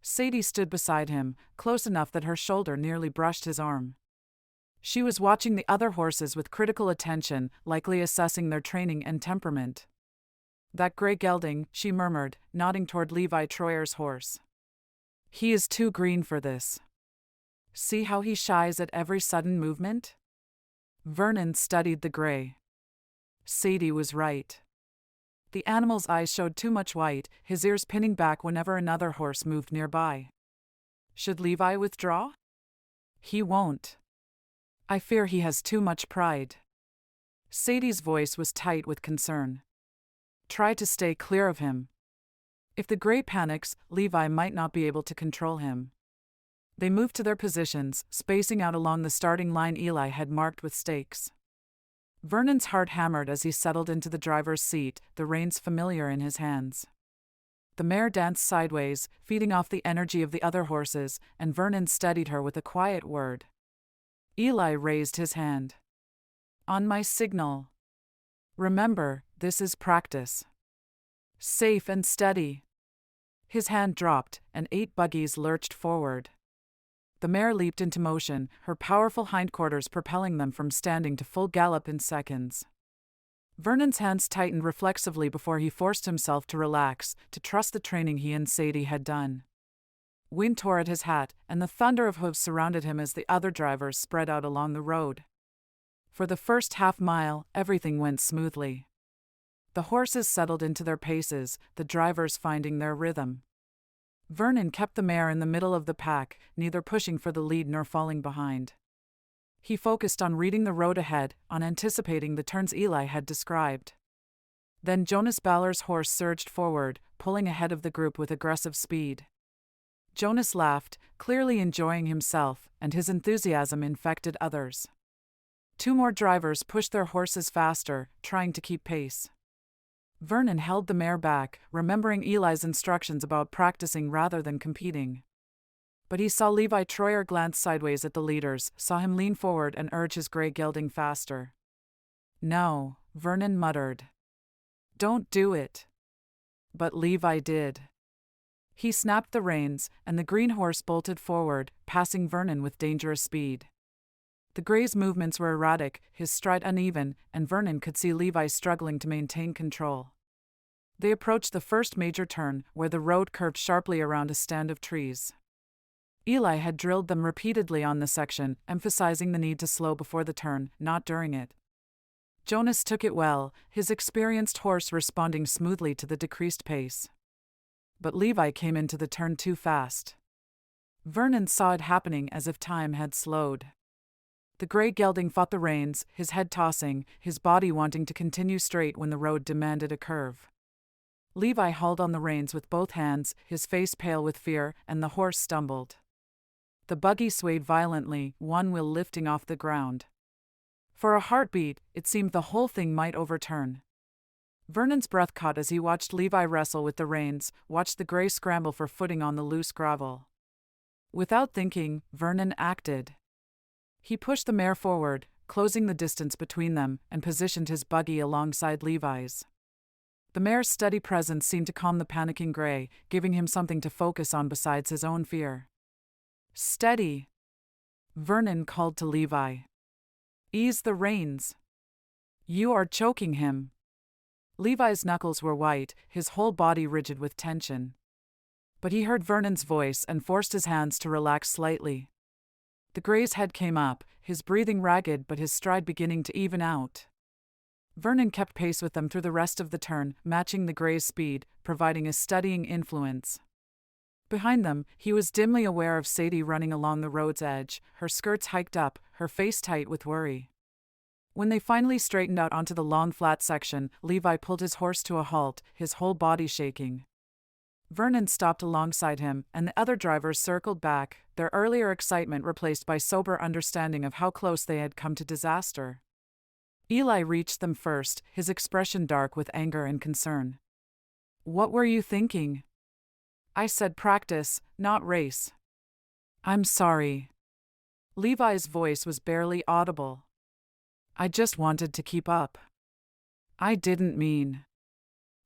Sadie stood beside him, close enough that her shoulder nearly brushed his arm. She was watching the other horses with critical attention, likely assessing their training and temperament. "That gray gelding," she murmured, nodding toward Levi Troyer's horse. "He is too green for this. See how he shies at every sudden movement?" Vernon studied the gray. Sadie was right. The animal's eyes showed too much white, his ears pinning back whenever another horse moved nearby. "Should Levi withdraw?" "He won't. I fear he has too much pride." Sadie's voice was tight with concern. "Try to stay clear of him. If the gray panics, Levi might not be able to control him." They moved to their positions, spacing out along the starting line Eli had marked with stakes. Vernon's heart hammered as he settled into the driver's seat, the reins familiar in his hands. The mare danced sideways, feeding off the energy of the other horses, and Vernon steadied her with a quiet word. Eli raised his hand. "On my signal. Remember, this is practice. Safe and steady." His hand dropped, and 8 buggies lurched forward. The mare leaped into motion, her powerful hindquarters propelling them from standing to full gallop in seconds. Vernon's hands tightened reflexively before he forced himself to relax, to trust the training he and Sadie had done. Wind tore at his hat, and the thunder of hooves surrounded him as the other drivers spread out along the road. For the first half-mile, everything went smoothly. The horses settled into their paces, the drivers finding their rhythm. Vernon kept the mare in the middle of the pack, neither pushing for the lead nor falling behind. He focused on reading the road ahead, on anticipating the turns Eli had described. Then Jonas Baller's horse surged forward, pulling ahead of the group with aggressive speed. Jonas laughed, clearly enjoying himself, and his enthusiasm infected others. 2 more drivers pushed their horses faster, trying to keep pace. Vernon held the mare back, remembering Eli's instructions about practicing rather than competing. But he saw Levi Troyer glance sideways at the leaders, saw him lean forward and urge his gray gelding faster. "No," Vernon muttered. "Don't do it." But Levi did. He snapped the reins, and the green horse bolted forward, passing Vernon with dangerous speed. The gray's movements were erratic, his stride uneven, and Vernon could see Levi struggling to maintain control. They approached the first major turn, where the road curved sharply around a stand of trees. Eli had drilled them repeatedly on the section, emphasizing the need to slow before the turn, not during it. Jonas took it well, his experienced horse responding smoothly to the decreased pace. But Levi came into the turn too fast. Vernon saw it happening as if time had slowed. The gray gelding fought the reins, his head tossing, his body wanting to continue straight when the road demanded a curve. Levi hauled on the reins with both hands, his face pale with fear, and the horse stumbled. The buggy swayed violently, one wheel lifting off the ground. For a heartbeat, it seemed the whole thing might overturn. Vernon's breath caught as he watched Levi wrestle with the reins, watched the gray scramble for footing on the loose gravel. Without thinking, Vernon acted. He pushed the mare forward, closing the distance between them, and positioned his buggy alongside Levi's. The mare's steady presence seemed to calm the panicking Gray, giving him something to focus on besides his own fear. "Steady," Vernon called to Levi. "Ease the reins. You are choking him." Levi's knuckles were white, his whole body rigid with tension. But he heard Vernon's voice and forced his hands to relax slightly. The Gray's head came up, his breathing ragged but his stride beginning to even out. Vernon kept pace with them through the rest of the turn, matching the Gray's speed, providing a steadying influence. Behind them, he was dimly aware of Sadie running along the road's edge, her skirts hiked up, her face tight with worry. When they finally straightened out onto the long flat section, Levi pulled his horse to a halt, his whole body shaking. Vernon stopped alongside him, and the other drivers circled back, their earlier excitement replaced by sober understanding of how close they had come to disaster. Eli reached them first, his expression dark with anger and concern. "What were you thinking?" "I said practice, not race." "I'm sorry." Levi's voice was barely audible. "I just wanted to keep up." "I didn't mean."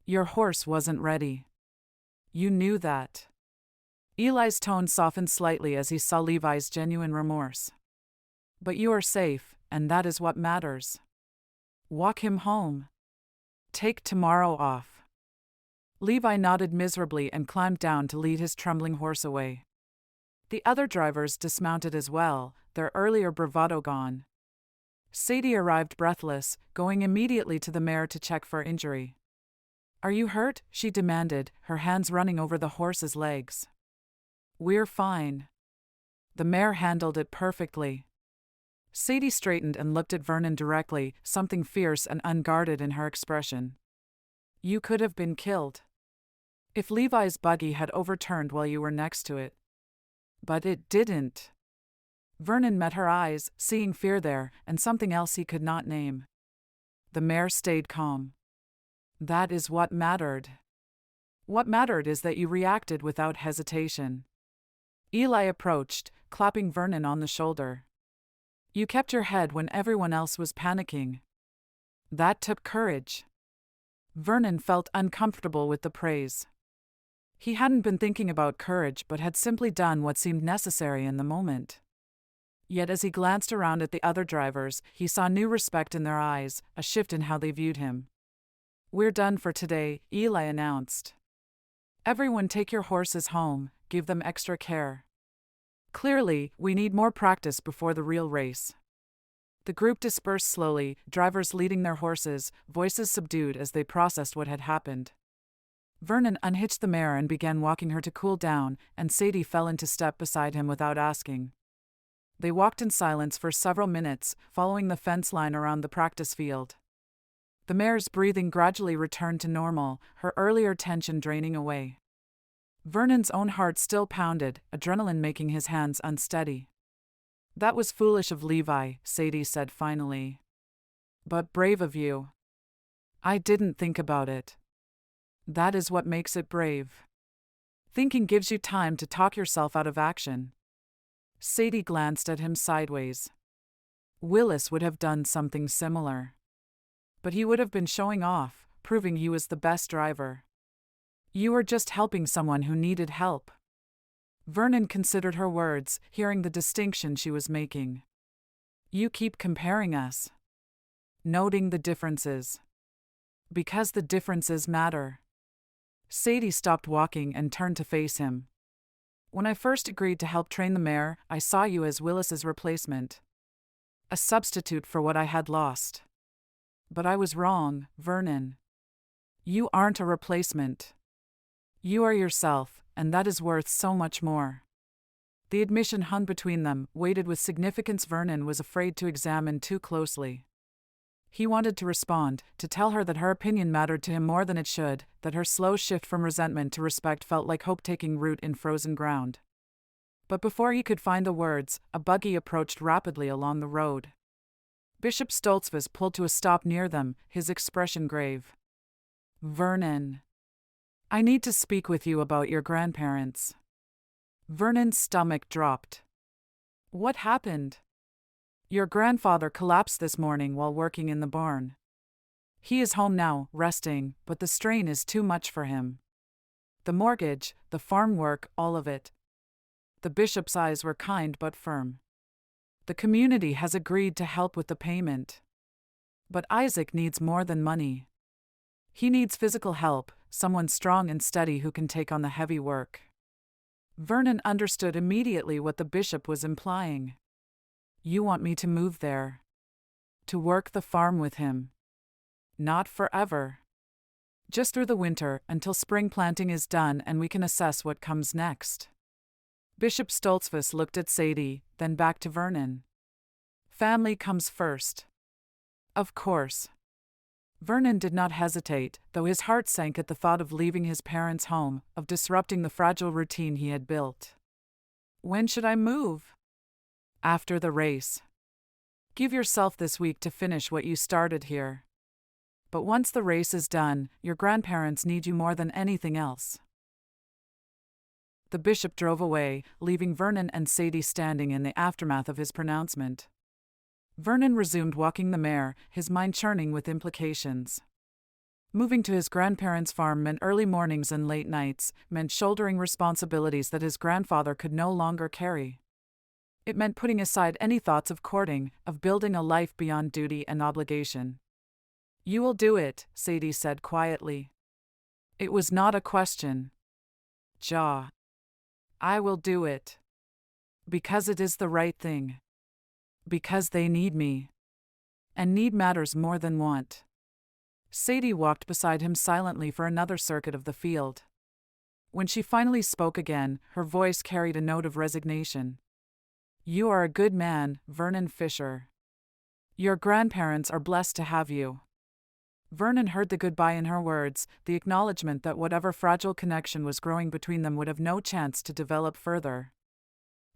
"Your horse wasn't ready. You knew that." Eli's tone softened slightly as he saw Levi's genuine remorse. "But you are safe, and that is what matters. Walk him home. Take tomorrow off." Levi nodded miserably and climbed down to lead his trembling horse away. The other drivers dismounted as well, their earlier bravado gone. Sadie arrived breathless, going immediately to the mare to check for injury. "Are you hurt?" she demanded, her hands running over the horse's legs. "We're fine." The mare handled it perfectly. Sadie straightened and looked at Vernon directly, something fierce and unguarded in her expression. "You could have been killed. If Levi's buggy had overturned while you were next to it. But it didn't." Vernon met her eyes, seeing fear there, and something else he could not name. The mare stayed calm. "That is what mattered. What mattered is that you reacted without hesitation." Eli approached, clapping Vernon on the shoulder. "You kept your head when everyone else was panicking. That took courage." Vernon felt uncomfortable with the praise. He hadn't been thinking about courage but had simply done what seemed necessary in the moment. Yet as he glanced around at the other drivers, he saw new respect in their eyes, a shift in how they viewed him. "We're done for today," Eli announced. "Everyone take your horses home, give them extra care. Clearly, we need more practice before the real race." The group dispersed slowly, drivers leading their horses, voices subdued as they processed what had happened. Vernon unhitched the mare and began walking her to cool down, and Sadie fell into step beside him without asking. They walked in silence for several minutes, following the fence line around the practice field. The mare's breathing gradually returned to normal, her earlier tension draining away. Vernon's own heart still pounded, adrenaline making his hands unsteady. "That was foolish of Levi," Sadie said finally. "But brave of you. I didn't think about it. That is what makes it brave. Thinking gives you time to talk yourself out of action." Sadie glanced at him sideways. Willis would have done something similar. But he would have been showing off, proving he was the best driver. You were just helping someone who needed help. Vernon considered her words, hearing the distinction she was making. You keep comparing us. Noting the differences. Because the differences matter. Sadie stopped walking and turned to face him. When I first agreed to help train the mare, I saw you as Willis's replacement. A substitute for what I had lost. But I was wrong, Vernon. You aren't a replacement. You are yourself, and that is worth so much more. The admission hung between them, weighted with significance Vernon was afraid to examine too closely. He wanted to respond, to tell her that her opinion mattered to him more than it should, that her slow shift from resentment to respect felt like hope taking root in frozen ground. But before he could find the words, a buggy approached rapidly along the road. Bishop Stoltzfus pulled to a stop near them, his expression grave. Vernon. I need to speak with you about your grandparents. Vernon's stomach dropped. What happened? Your grandfather collapsed this morning while working in the barn. He is home now, resting, but the strain is too much for him. The mortgage, the farm work, all of it. The bishop's eyes were kind but firm. The community has agreed to help with the payment. But Isaac needs more than money. He needs physical help, someone strong and steady who can take on the heavy work. Vernon understood immediately what the bishop was implying. You want me to move there? To work the farm with him? Not forever. Just through the winter, until spring planting is done and we can assess what comes next. Bishop Stoltzfus looked at Sadie, then back to Vernon. Family comes first. Of course. Vernon did not hesitate, though his heart sank at the thought of leaving his parents' home, of disrupting the fragile routine he had built. When should I move? After the race. Give yourself this week to finish what you started here. But once the race is done, your grandparents need you more than anything else. The bishop drove away, leaving Vernon and Sadie standing in the aftermath of his pronouncement. Vernon resumed walking the mare, his mind churning with implications. Moving to his grandparents' farm meant early mornings and late nights, meant shouldering responsibilities that his grandfather could no longer carry. It meant putting aside any thoughts of courting, of building a life beyond duty and obligation. You will do it, Sadie said quietly. It was not a question. I will do it. Because it is the right thing. Because they need me. And need matters more than want. Sadie walked beside him silently for another circuit of the field. When she finally spoke again, her voice carried a note of resignation. You are a good man, Vernon Fisher. Your grandparents are blessed to have you. Vernon heard the goodbye in her words, the acknowledgement that whatever fragile connection was growing between them would have no chance to develop further.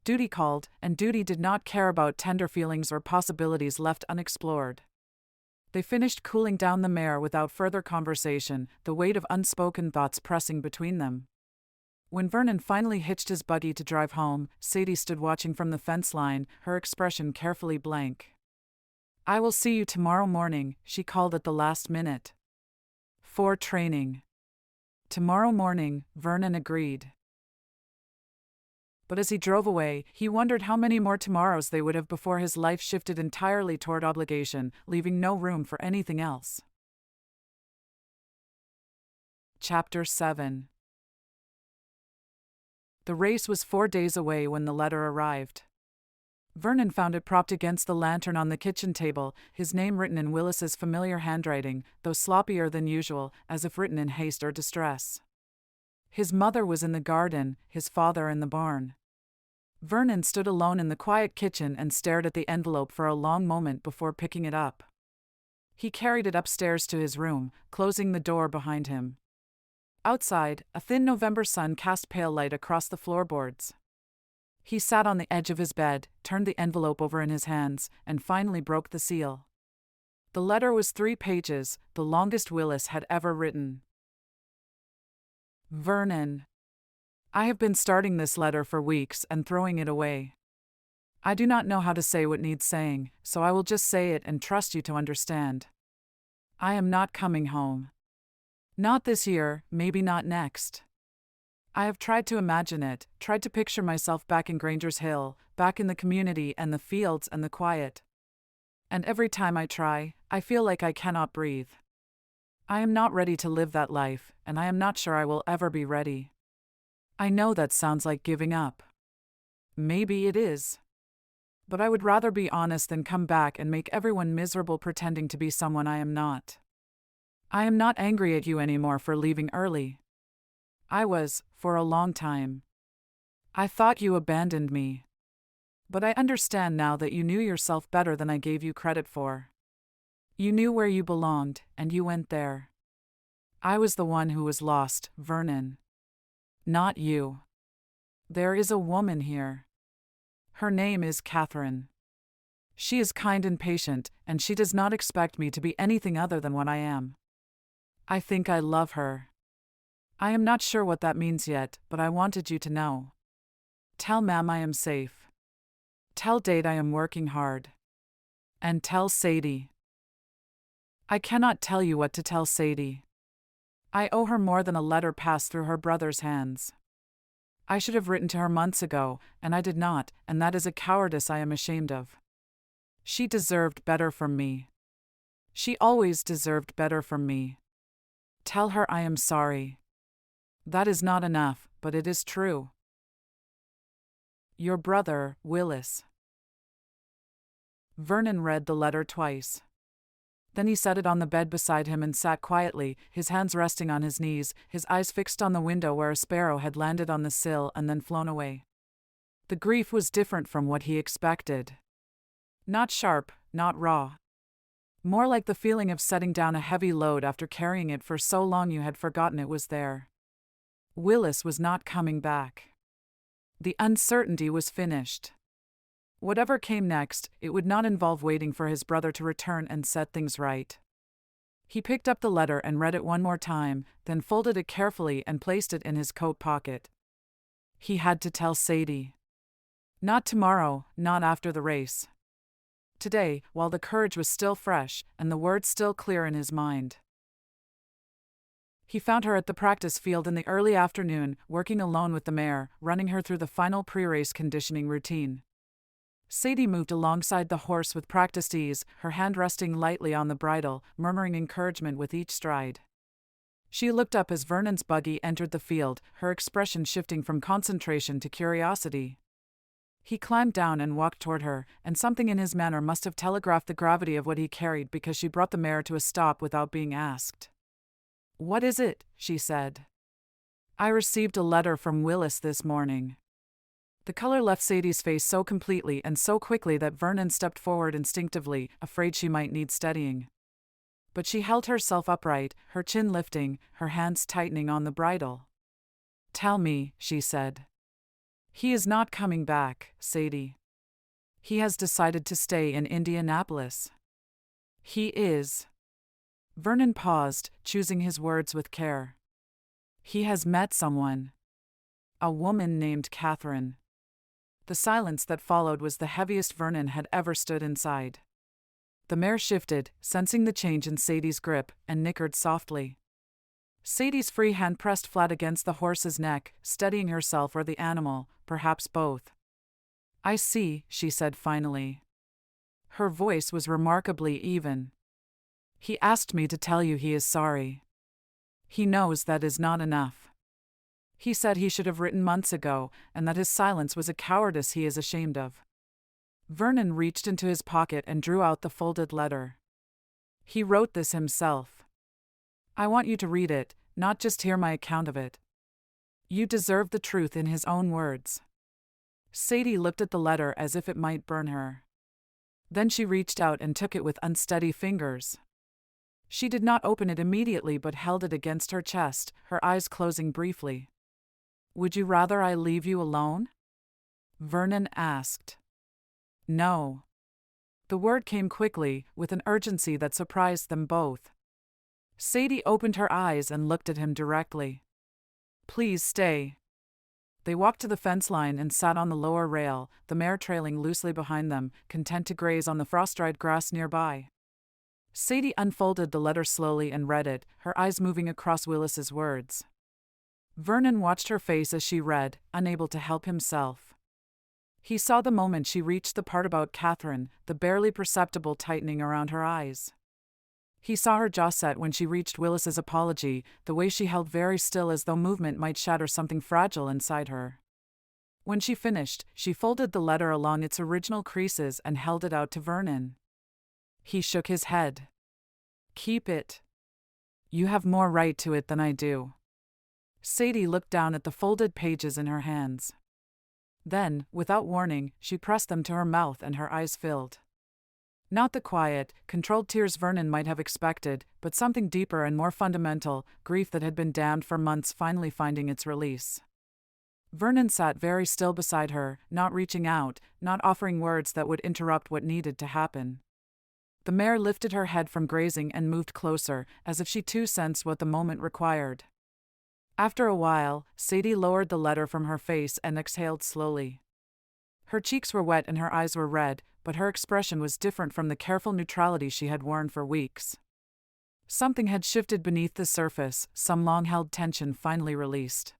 Duty called, and duty did not care about tender feelings or possibilities left unexplored. They finished cooling down the mare without further conversation, the weight of unspoken thoughts pressing between them. When Vernon finally hitched his buggy to drive home, Sadie stood watching from the fence line, her expression carefully blank. I will see you tomorrow morning, she called at the last minute. For training. Tomorrow morning, Vernon agreed. But as he drove away, he wondered how many more tomorrows they would have before his life shifted entirely toward obligation, leaving no room for anything else. Chapter 7. The race was 4 days away when the letter arrived. Vernon found it propped against the lantern on the kitchen table, his name written in Willis's familiar handwriting, though sloppier than usual, as if written in haste or distress. His mother was in the garden, his father in the barn. Vernon stood alone in the quiet kitchen and stared at the envelope for a long moment before picking it up. He carried it upstairs to his room, closing the door behind him. Outside, a thin November sun cast pale light across the floorboards. He sat on the edge of his bed, turned the envelope over in his hands, and finally broke the seal. The letter was 3 pages, the longest Willis had ever written. Vernon. I have been starting this letter for weeks and throwing it away. I do not know how to say what needs saying, so I will just say it and trust you to understand. I am not coming home. Not this year, maybe not next. I have tried to imagine it, tried to picture myself back in Granger's Hill, back in the community and the fields and the quiet. And every time I try, I feel like I cannot breathe. I am not ready to live that life, and I am not sure I will ever be ready. I know that sounds like giving up. Maybe it is. But I would rather be honest than come back and make everyone miserable pretending to be someone I am not. I am not angry at you anymore for leaving early. I was, for a long time. I thought you abandoned me. But I understand now that you knew yourself better than I gave you credit for. You knew where you belonged, and you went there. I was the one who was lost, Vernon. Not you. There is a woman here. Her name is Catherine. She is kind and patient, and she does not expect me to be anything other than what I am. I think I love her. I am not sure what that means yet, but I wanted you to know. Tell Ma'am I am safe. Tell Dade I am working hard. And tell Sadie. I cannot tell you what to tell Sadie. I owe her more than a letter passed through her brother's hands. I should have written to her months ago, and I did not, and that is a cowardice I am ashamed of. She deserved better from me. She always deserved better from me. Tell her I am sorry. That is not enough, but it is true. Your brother, Willis. Vernon read the letter twice. Then he set it on the bed beside him and sat quietly, his hands resting on his knees, his eyes fixed on the window where a sparrow had landed on the sill and then flown away. The grief was different from what he expected. Not sharp, not raw. More like the feeling of setting down a heavy load after carrying it for so long you had forgotten it was there. Willis was not coming back. The uncertainty was finished. Whatever came next, it would not involve waiting for his brother to return and set things right. He picked up the letter and read it one more time, then folded it carefully and placed it in his coat pocket. He had to tell Sadie. Not tomorrow, not after the race. Today, while the courage was still fresh and the words still clear in his mind. He found her at the practice field in the early afternoon, working alone with the mare, running her through the final pre-race conditioning routine. Sadie moved alongside the horse with practiced ease, her hand resting lightly on the bridle, murmuring encouragement with each stride. She looked up as Vernon's buggy entered the field, her expression shifting from concentration to curiosity. He climbed down and walked toward her, and something in his manner must have telegraphed the gravity of what he carried because she brought the mare to a stop without being asked. "What is it?" she said. "I received a letter from Willis this morning." The color left Sadie's face so completely and so quickly that Vernon stepped forward instinctively, afraid she might need steadying. But she held herself upright, her chin lifting, her hands tightening on the bridle. "Tell me," she said. "He is not coming back, Sadie. He has decided to stay in Indianapolis." "He is." Vernon paused, choosing his words with care. "He has met someone. A woman named Catherine." The silence that followed was the heaviest Vernon had ever stood inside. The mare shifted, sensing the change in Sadie's grip, and nickered softly. Sadie's free hand pressed flat against the horse's neck, steadying herself or the animal, perhaps both. "I see," she said finally. Her voice was remarkably even. "He asked me to tell you he is sorry. He knows that is not enough. He said he should have written months ago, and that his silence was a cowardice he is ashamed of." Vernon reached into his pocket and drew out the folded letter. "He wrote this himself. I want you to read it, not just hear my account of it. You deserve the truth in his own words." Sadie looked at the letter as if it might burn her. Then she reached out and took it with unsteady fingers. She did not open it immediately but held it against her chest, her eyes closing briefly. "Would you rather I leave you alone?" Vernon asked. "No." The word came quickly, with an urgency that surprised them both. Sadie opened her eyes and looked at him directly. "Please stay." They walked to the fence line and sat on the lower rail, the mare trailing loosely behind them, content to graze on the frost-dried grass nearby. Sadie unfolded the letter slowly and read it, her eyes moving across Willis's words. Vernon watched her face as she read, unable to help himself. He saw the moment she reached the part about Catherine, the barely perceptible tightening around her eyes. He saw her jaw set when she reached Willis's apology, the way she held very still as though movement might shatter something fragile inside her. When she finished, she folded the letter along its original creases and held it out to Vernon. He shook his head. "Keep it. You have more right to it than I do." Sadie looked down at the folded pages in her hands. Then, without warning, she pressed them to her mouth and her eyes filled. Not the quiet, controlled tears Vernon might have expected, but something deeper and more fundamental, grief that had been damned for months finally finding its release. Vernon sat very still beside her, not reaching out, not offering words that would interrupt what needed to happen. The mare lifted her head from grazing and moved closer, as if she too sensed what the moment required. After a while, Sadie lowered the letter from her face and exhaled slowly. Her cheeks were wet and her eyes were red, but her expression was different from the careful neutrality she had worn for weeks. Something had shifted beneath the surface, some long-held tension finally released.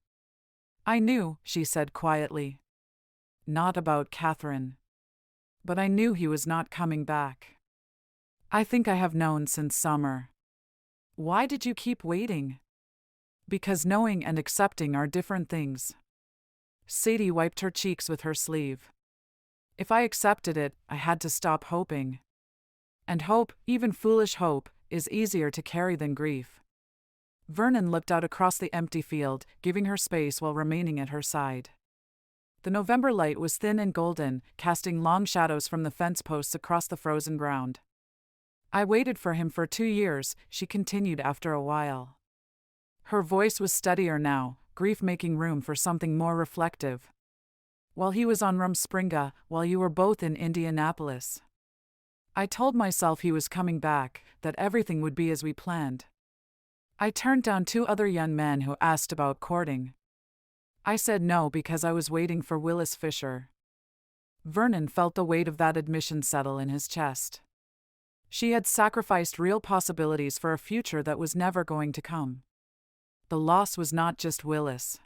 "I knew," she said quietly. "Not about Catherine. But I knew he was not coming back. I think I have known since summer." "Why did you keep waiting?" "Because knowing and accepting are different things." Sadie wiped her cheeks with her sleeve. "If I accepted it, I had to stop hoping. And hope, even foolish hope, is easier to carry than grief." Vernon looked out across the empty field, giving her space while remaining at her side. The November light was thin and golden, casting long shadows from the fence posts across the frozen ground. "I waited for him for 2 years," she continued after a while. Her voice was steadier now, grief making room for something more reflective. "While he was on Rumspringa, while you were both in Indianapolis. I told myself he was coming back, that everything would be as we planned. I turned down 2 other young men who asked about courting. I said no because I was waiting for Willis Fisher." Vernon felt the weight of that admission settle in his chest. She had sacrificed real possibilities for a future that was never going to come. The loss was not just Willis.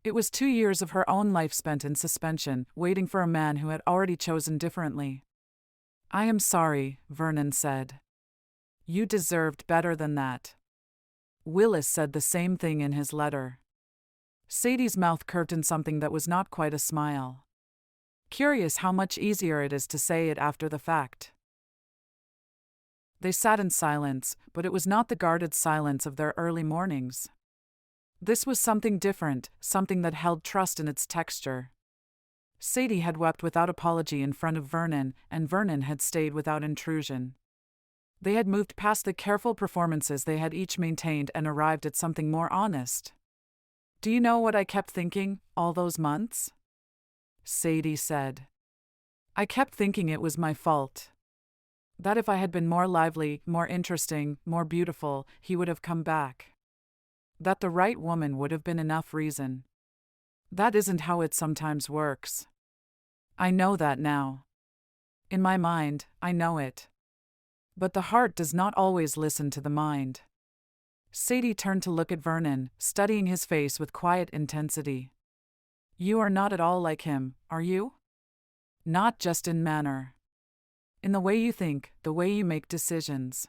It was 2 years of her own life spent in suspension, waiting for a man who had already chosen differently. "I am sorry," Vernon said. "You deserved better than that." Willis said the same thing in his letter. Sadie's mouth curved in something that was not quite a smile. Curious how much easier it is to say it after the fact. They sat in silence, but it was not the guarded silence of their early mornings. This was something different, something that held trust in its texture. Sadie had wept without apology in front of Vernon, and Vernon had stayed without intrusion. They had moved past the careful performances they had each maintained and arrived at something more honest. "Do you know what I kept thinking, all those months?" Sadie said. "I kept thinking it was my fault. That if I had been more lively, more interesting, more beautiful, he would have come back. That the right woman would have been enough reason. That isn't how it sometimes works. I know that now. In my mind, I know it. But the heart does not always listen to the mind." Sadie turned to look at Vernon, studying his face with quiet intensity. "You are not at all like him, are you? Not just in manner. In the way you think, the way you make decisions.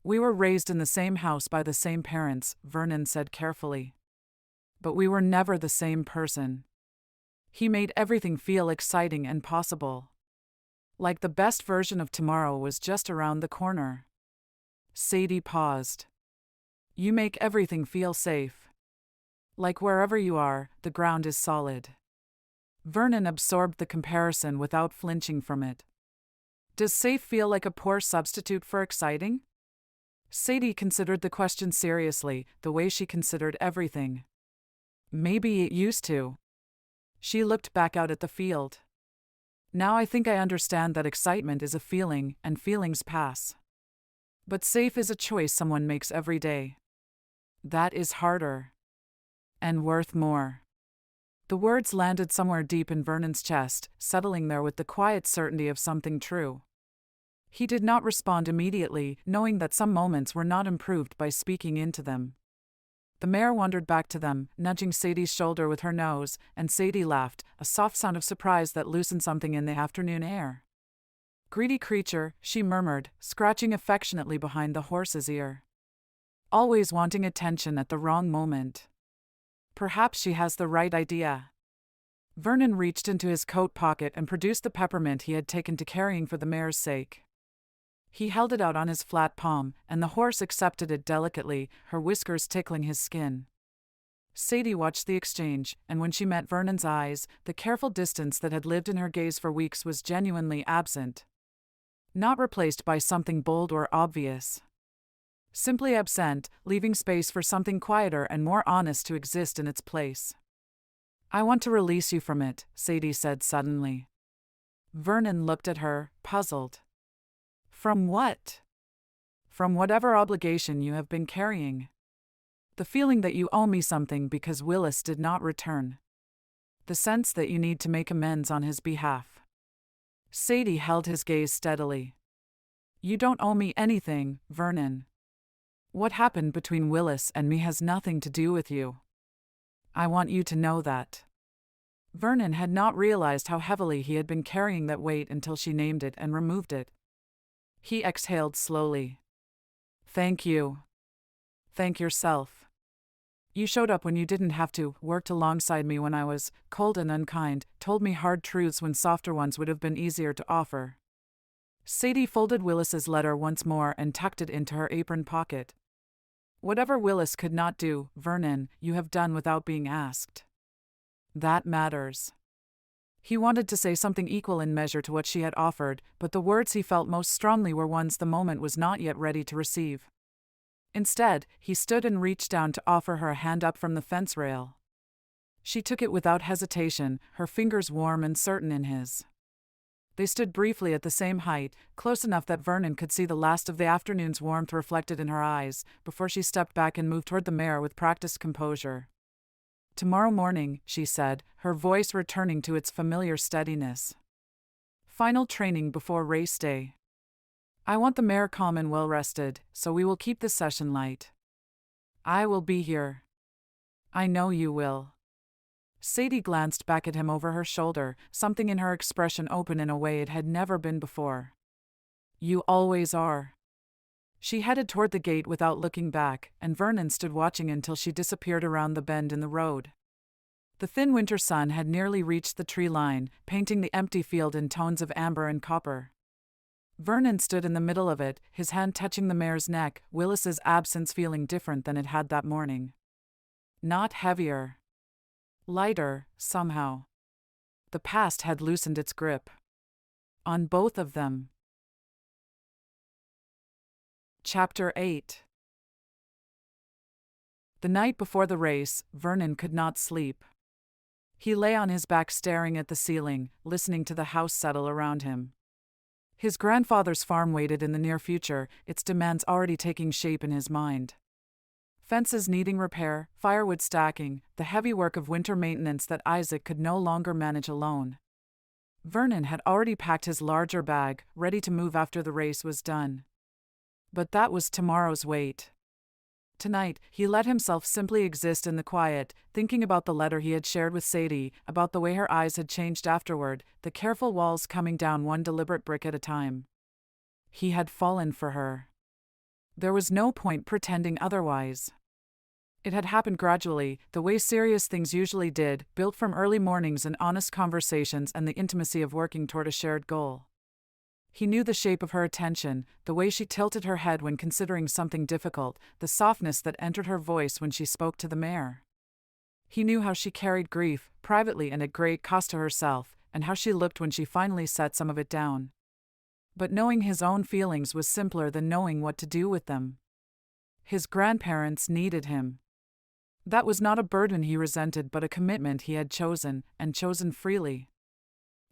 We were raised in the same house by the same parents," Vernon said carefully. "But we were never the same person. He made everything feel exciting and possible. Like the best version of tomorrow was just around the corner." Sadie paused. "You make everything feel safe. Like wherever you are, the ground is solid." Vernon absorbed the comparison without flinching from it. "Does safe feel like a poor substitute for exciting?" Sadie considered the question seriously, the way she considered everything. "Maybe it used to." She looked back out at the field. "Now I think I understand that excitement is a feeling, and feelings pass. But safe is a choice someone makes every day. That is harder. And worth more." The words landed somewhere deep in Vernon's chest, settling there with the quiet certainty of something true. He did not respond immediately, knowing that some moments were not improved by speaking into them. The mare wandered back to them, nudging Sadie's shoulder with her nose, and Sadie laughed, a soft sound of surprise that loosened something in the afternoon air. "Greedy creature," she murmured, scratching affectionately behind the horse's ear. "Always wanting attention at the wrong moment. Perhaps she has the right idea." Vernon reached into his coat pocket and produced the peppermint he had taken to carrying for the mare's sake. He held it out on his flat palm, and the horse accepted it delicately, her whiskers tickling his skin. Sadie watched the exchange, and when she met Vernon's eyes, the careful distance that had lived in her gaze for weeks was genuinely absent. Not replaced by something bold or obvious. Simply absent, leaving space for something quieter and more honest to exist in its place. "I want to release you from it," Sadie said suddenly. Vernon looked at her, puzzled. "From what?" "From whatever obligation you have been carrying. The feeling that you owe me something because Willis did not return. The sense that you need to make amends on his behalf." Sadie held his gaze steadily. You don't owe me anything, Vernon. What happened between Willis and me has nothing to do with you. I want you to know that. Vernon had not realized how heavily he had been carrying that weight until she named it and removed it. He exhaled slowly. Thank you. Thank yourself. You showed up when you didn't have to, worked alongside me when I was cold and unkind, told me hard truths when softer ones would have been easier to offer. Sadie folded Willis's letter once more and tucked it into her apron pocket. Whatever Willis could not do, Vernon, you have done without being asked. That matters. He wanted to say something equal in measure to what she had offered, but the words he felt most strongly were ones the moment was not yet ready to receive. Instead, he stood and reached down to offer her a hand up from the fence rail. She took it without hesitation, her fingers warm and certain in his. They stood briefly at the same height, close enough that Vernon could see the last of the afternoon's warmth reflected in her eyes, before she stepped back and moved toward the mare with practiced composure. Tomorrow morning, she said, her voice returning to its familiar steadiness. Final training before race day. I want the mare calm and well-rested, so we will keep the session light. I will be here. I know you will. Sadie glanced back at him over her shoulder, something in her expression open in a way it had never been before. You always are. She headed toward the gate without looking back, and Vernon stood watching until she disappeared around the bend in the road. The thin winter sun had nearly reached the tree line, painting the empty field in tones of amber and copper. Vernon stood in the middle of it, his hand touching the mare's neck, Willis's absence feeling different than it had that morning. Not heavier. Lighter, somehow. The past had loosened its grip. On both of them. Chapter 8. The night before the race, Vernon could not sleep. He lay on his back staring at the ceiling, listening to the house settle around him. His grandfather's farm waited in the near future, its demands already taking shape in his mind. Fences needing repair, firewood stacking, the heavy work of winter maintenance that Isaac could no longer manage alone. Vernon had already packed his larger bag, ready to move after the race was done. But that was tomorrow's wait. Tonight, he let himself simply exist in the quiet, thinking about the letter he had shared with Sadie, about the way her eyes had changed afterward, the careful walls coming down one deliberate brick at a time. He had fallen for her. There was no point pretending otherwise. It had happened gradually, the way serious things usually did, built from early mornings and honest conversations and the intimacy of working toward a shared goal. He knew the shape of her attention, the way she tilted her head when considering something difficult, the softness that entered her voice when she spoke to the mare. He knew how she carried grief, privately and at great cost to herself, and how she looked when she finally set some of it down. But knowing his own feelings was simpler than knowing what to do with them. His grandparents needed him. That was not a burden he resented but a commitment he had chosen, and chosen freely.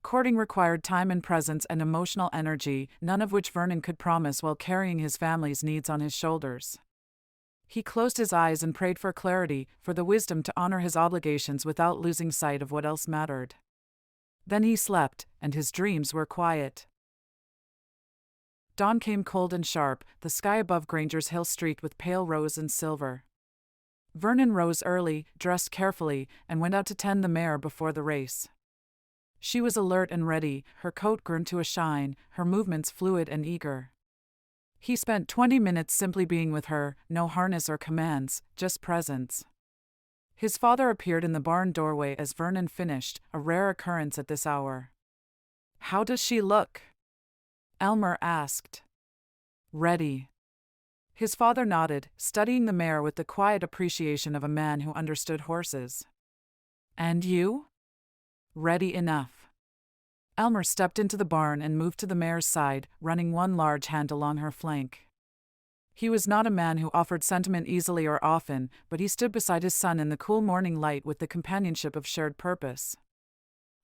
Courting required time and presence and emotional energy, none of which Vernon could promise while carrying his family's needs on his shoulders. He closed his eyes and prayed for clarity, for the wisdom to honor his obligations without losing sight of what else mattered. Then he slept, and his dreams were quiet. Dawn came cold and sharp, the sky above Granger's Hill streaked with pale rose and silver. Vernon rose early, dressed carefully, and went out to tend the mare before the race. She was alert and ready, her coat grown to a shine, her movements fluid and eager. He spent 20 minutes simply being with her, no harness or commands, just presence. His father appeared in the barn doorway as Vernon finished, a rare occurrence at this hour. "How does she look?" Elmer asked. "Ready." His father nodded, studying the mare with the quiet appreciation of a man who understood horses. "And you?" "Ready enough." Elmer stepped into the barn and moved to the mare's side, running one large hand along her flank. He was not a man who offered sentiment easily or often, but he stood beside his son in the cool morning light with the companionship of shared purpose.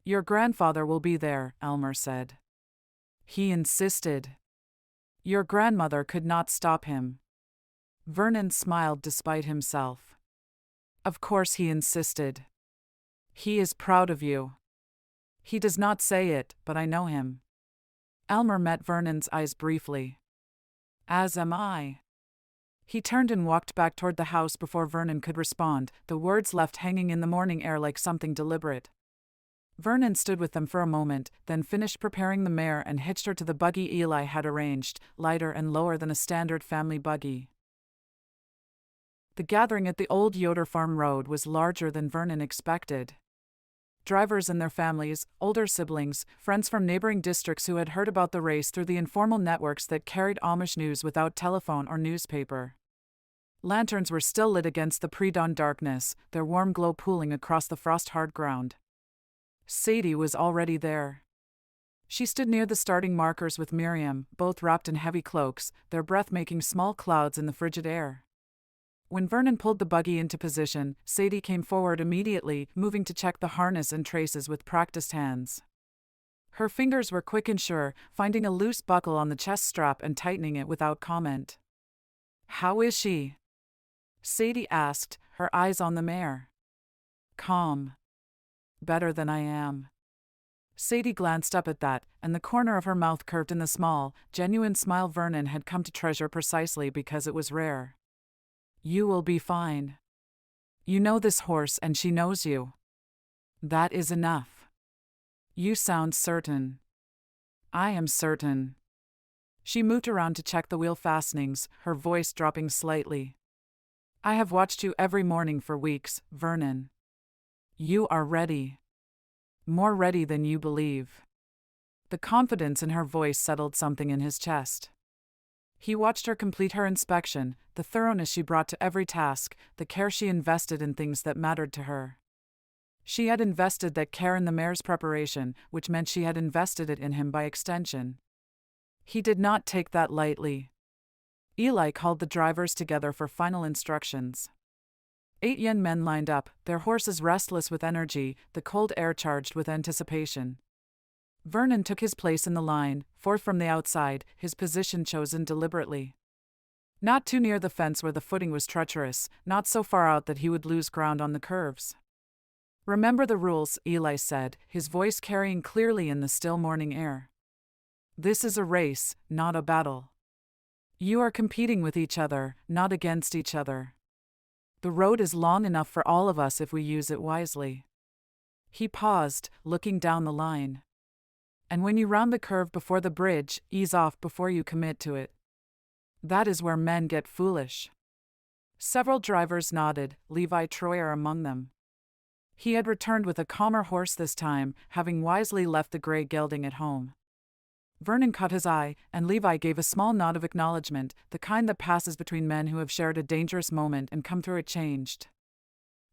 "Your grandfather will be there," Elmer said. He insisted. "Your grandmother could not stop him." Vernon smiled despite himself. "Of course he insisted. He is proud of you. He does not say it, but I know him. Elmer met Vernon's eyes briefly. As am I. He turned and walked back toward the house before Vernon could respond, the words left hanging in the morning air like something deliberate. Vernon stood with them for a moment, then finished preparing the mare and hitched her to the buggy Eli had arranged, lighter and lower than a standard family buggy. The gathering at the old Yoder Farm Road was larger than Vernon expected. Drivers and their families, older siblings, friends from neighboring districts who had heard about the race through the informal networks that carried Amish news without telephone or newspaper. Lanterns were still lit against the pre-dawn darkness, their warm glow pooling across the frost-hard ground. Sadie was already there. She stood near the starting markers with Miriam, both wrapped in heavy cloaks, their breath making small clouds in the frigid air. When Vernon pulled the buggy into position, Sadie came forward immediately, moving to check the harness and traces with practiced hands. Her fingers were quick and sure, finding a loose buckle on the chest strap and tightening it without comment. "How is she?" Sadie asked, her eyes on the mare. "Calm. Better than I am." Sadie glanced up at that, and the corner of her mouth curved in the small, genuine smile Vernon had come to treasure precisely because it was rare. "You will be fine. You know this horse and she knows you. That is enough. You sound certain." "I am certain." She moved around to check the wheel fastenings, her voice dropping slightly. "I have watched you every morning for weeks, Vernon. You are ready. More ready than you believe." The confidence in her voice settled something in his chest. He watched her complete her inspection, the thoroughness she brought to every task, the care she invested in things that mattered to her. She had invested that care in the mare's preparation, which meant she had invested it in him by extension. He did not take that lightly. Eli called the drivers together for final instructions. 8 young men lined up, their horses restless with energy, the cold air charged with anticipation. Vernon took his place in the line, fourth from the outside, his position chosen deliberately. Not too near the fence where the footing was treacherous, not so far out that he would lose ground on the curves. "Remember the rules," Eli said, his voice carrying clearly in the still morning air. "This is a race, not a battle. You are competing with each other, not against each other. The road is long enough for all of us if we use it wisely." He paused, looking down the line. "And when you round the curve before the bridge, ease off before you commit to it. That is where men get foolish." Several drivers nodded, Levi Troyer among them. He had returned with a calmer horse this time, having wisely left the gray gelding at home. Vernon caught his eye, and Levi gave a small nod of acknowledgement, the kind that passes between men who have shared a dangerous moment and come through it changed.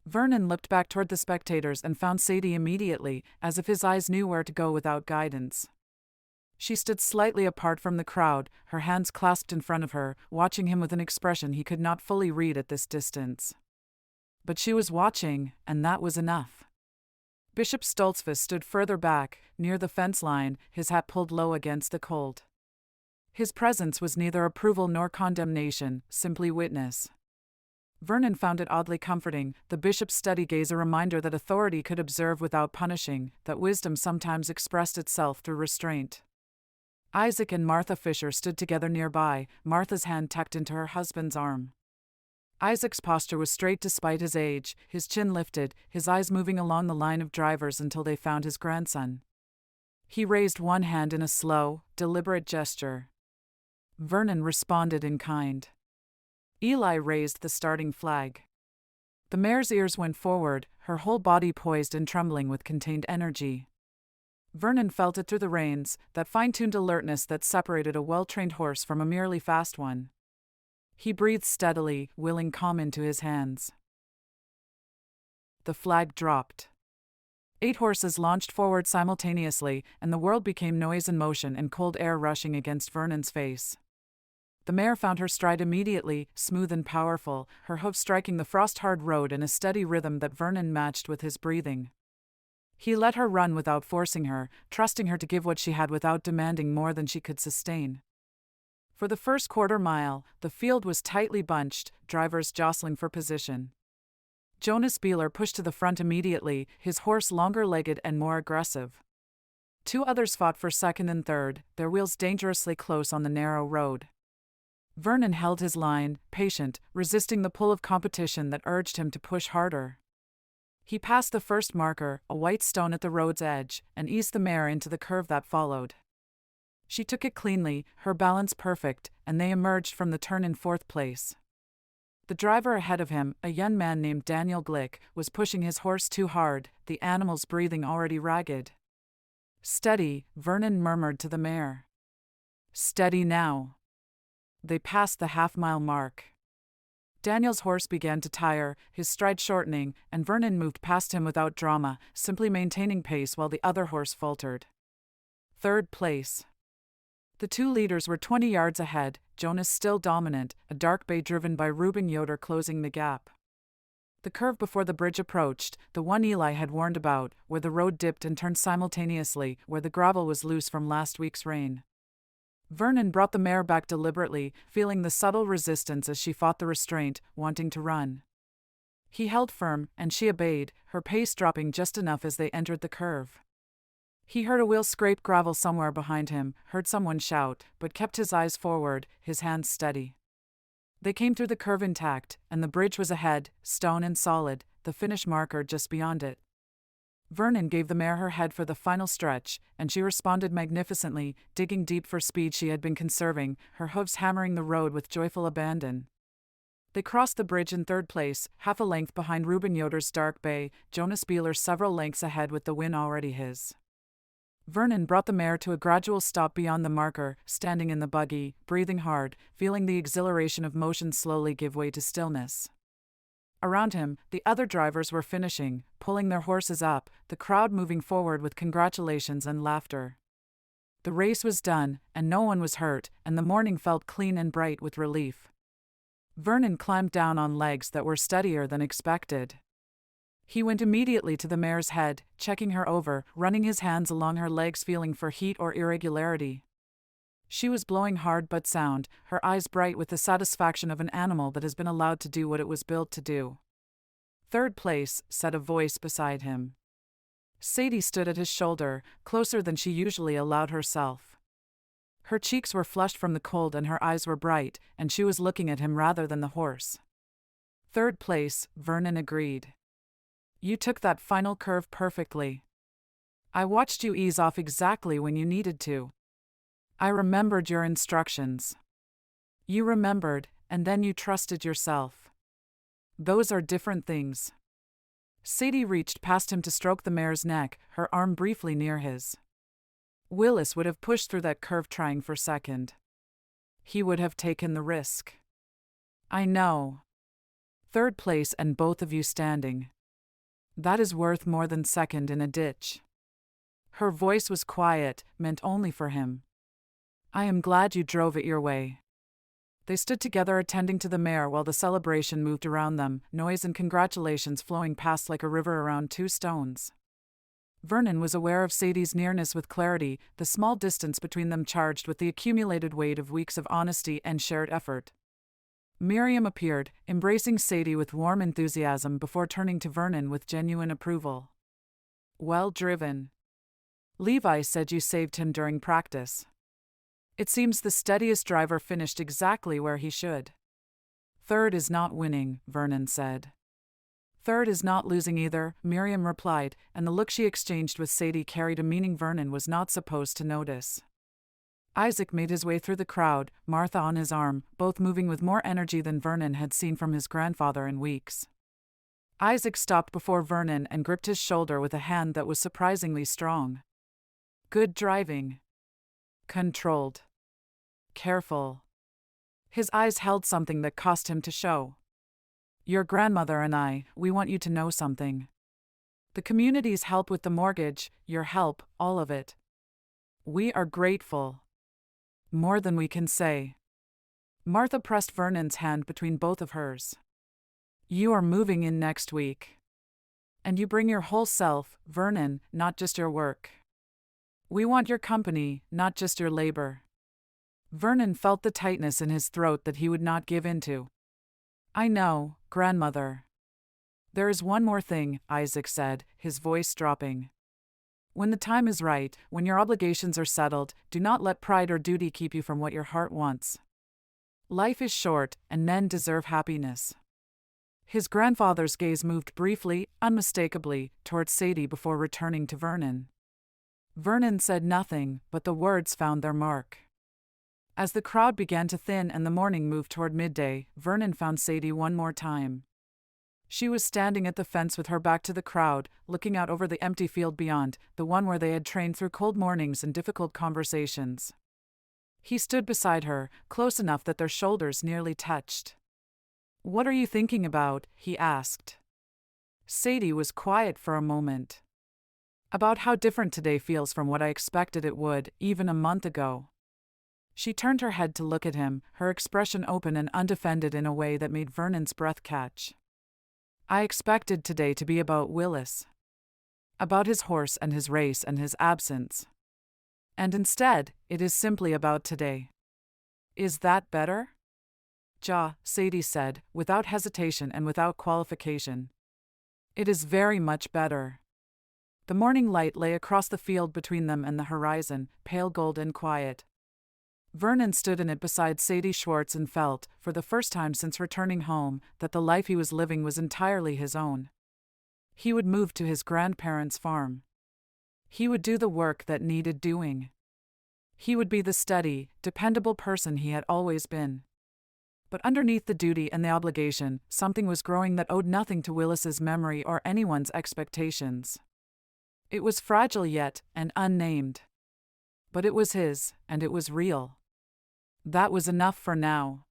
Vernon looked back toward the spectators and found Sadie immediately, as if his eyes knew where to go without guidance. She stood slightly apart from the crowd, her hands clasped in front of her, watching him with an expression he could not fully read at this distance. But she was watching, and that was enough. Bishop Stoltzfus stood further back, near the fence line, his hat pulled low against the cold. His presence was neither approval nor condemnation, simply witness. Vernon found it oddly comforting, the bishop's steady gaze a reminder that authority could observe without punishing, that wisdom sometimes expressed itself through restraint. Isaac and Martha Fisher stood together nearby, Martha's hand tucked into her husband's arm. Isaac's posture was straight despite his age, his chin lifted, his eyes moving along the line of drivers until they found his grandson. He raised one hand in a slow, deliberate gesture. Vernon responded in kind. Eli raised the starting flag. The mare's ears went forward, her whole body poised and trembling with contained energy. Vernon felt it through the reins, that fine-tuned alertness that separated a well-trained horse from a merely fast one. He breathed steadily, willing calm into his hands. The flag dropped. 8 horses launched forward simultaneously, and the world became noise and motion and cold air rushing against Vernon's face. The mare found her stride immediately, smooth and powerful, her hoofs striking the frost-hard road in a steady rhythm that Vernon matched with his breathing. He let her run without forcing her, trusting her to give what she had without demanding more than she could sustain. For the first quarter mile, the field was tightly bunched, drivers jostling for position. Jonas Beeler pushed to the front immediately, his horse longer-legged and more aggressive. 2 others fought for second and third, their wheels dangerously close on the narrow road. Vernon held his line, patient, resisting the pull of competition that urged him to push harder. He passed the first marker, a white stone at the road's edge, and eased the mare into the curve that followed. She took it cleanly, her balance perfect, and they emerged from the turn in 4th place. The driver ahead of him, a young man named Daniel Glick, was pushing his horse too hard, the animal's breathing already ragged. "Steady," Vernon murmured to the mare. "Steady now." They passed the half-mile mark. Daniel's horse began to tire, his stride shortening, and Vernon moved past him without drama, simply maintaining pace while the other horse faltered. 3rd place. The 2 leaders were 20 yards ahead, Jonas still dominant, a dark bay driven by Reuben Yoder closing the gap. The curve before the bridge approached, the one Eli had warned about, where the road dipped and turned simultaneously, where the gravel was loose from last week's rain. Vernon brought the mare back deliberately, feeling the subtle resistance as she fought the restraint, wanting to run. He held firm, and she obeyed, her pace dropping just enough as they entered the curve. He heard a wheel scrape gravel somewhere behind him, heard someone shout, but kept his eyes forward, his hands steady. They came through the curve intact, and the bridge was ahead, stone and solid, the finish marker just beyond it. Vernon gave the mare her head for the final stretch, and she responded magnificently, digging deep for speed she had been conserving, her hooves hammering the road with joyful abandon. They crossed the bridge in 3rd place, half a length behind Reuben Yoder's dark bay, Jonas Beeler several lengths ahead with the win already his. Vernon brought the mare to a gradual stop beyond the marker, standing in the buggy, breathing hard, feeling the exhilaration of motion slowly give way to stillness. Around him, the other drivers were finishing, pulling their horses up, the crowd moving forward with congratulations and laughter. The race was done, and no one was hurt, and the morning felt clean and bright with relief. Vernon climbed down on legs that were steadier than expected. He went immediately to the mare's head, checking her over, running his hands along her legs feeling for heat or irregularity. She was blowing hard but sound, her eyes bright with the satisfaction of an animal that has been allowed to do what it was built to do. 3rd place, said a voice beside him. Sadie stood at his shoulder, closer than she usually allowed herself. Her cheeks were flushed from the cold and her eyes were bright, and she was looking at him rather than the horse. 3rd place, Vernon agreed. You took that final curve perfectly. I watched you ease off exactly when you needed to. I remembered your instructions. You remembered, and then you trusted yourself. Those are different things. Sadie reached past him to stroke the mare's neck, her arm briefly near his. Willis would have pushed through that curve trying for second. He would have taken the risk. I know. 3rd place and both of you standing. That is worth more than second in a ditch. Her voice was quiet, meant only for him. I am glad you drove it your way. They stood together attending to the mare while the celebration moved around them, noise and congratulations flowing past like a river around 2 stones. Vernon was aware of Sadie's nearness with clarity, the small distance between them charged with the accumulated weight of weeks of honesty and shared effort. Miriam appeared, embracing Sadie with warm enthusiasm before turning to Vernon with genuine approval. Well driven. Levi said you saved him during practice. It seems the steadiest driver finished exactly where he should. 3rd is not winning, Vernon said. 3rd is not losing either, Miriam replied, and the look she exchanged with Sadie carried a meaning Vernon was not supposed to notice. Isaac made his way through the crowd, Martha on his arm, both moving with more energy than Vernon had seen from his grandfather in weeks. Isaac stopped before Vernon and gripped his shoulder with a hand that was surprisingly strong. Good driving. Controlled. Careful. His eyes held something that caused him to show. Your grandmother and I, we want you to know something. The community's help with the mortgage, your help, all of it. We are grateful. More than we can say. Martha pressed Vernon's hand between both of hers. You are moving in next week. And you bring your whole self, Vernon, not just your work. We want your company, not just your labor. Vernon felt the tightness in his throat that he would not give into. I know, grandmother. There is one more thing, Isaac said, his voice dropping. When the time is right, when your obligations are settled, do not let pride or duty keep you from what your heart wants. Life is short, and men deserve happiness. His grandfather's gaze moved briefly, unmistakably, towards Sadie before returning to Vernon. Vernon said nothing, but the words found their mark. As the crowd began to thin and the morning moved toward midday, Vernon found Sadie one more time. She was standing at the fence with her back to the crowd, looking out over the empty field beyond, the one where they had trained through cold mornings and difficult conversations. He stood beside her, close enough that their shoulders nearly touched. "What are you thinking about?" he asked. Sadie was quiet for a moment. "About how different today feels from what I expected it would, even a month ago." She turned her head to look at him, her expression open and undefended in a way that made Vernon's breath catch. "I expected today to be about Willis. About his horse and his race and his absence. And instead, it is simply about today. Is that better?" Sadie said, without hesitation and without qualification. "It is very much better." The morning light lay across the field between them and the horizon, pale gold and quiet. Vernon stood in it beside Sadie Schwartz and felt, for the first time since returning home, that the life he was living was entirely his own. He would move to his grandparents' farm. He would do the work that needed doing. He would be the steady, dependable person he had always been. But underneath the duty and the obligation, something was growing that owed nothing to Willis's memory or anyone's expectations. It was fragile yet, and unnamed. But it was his, and it was real. That was enough for now.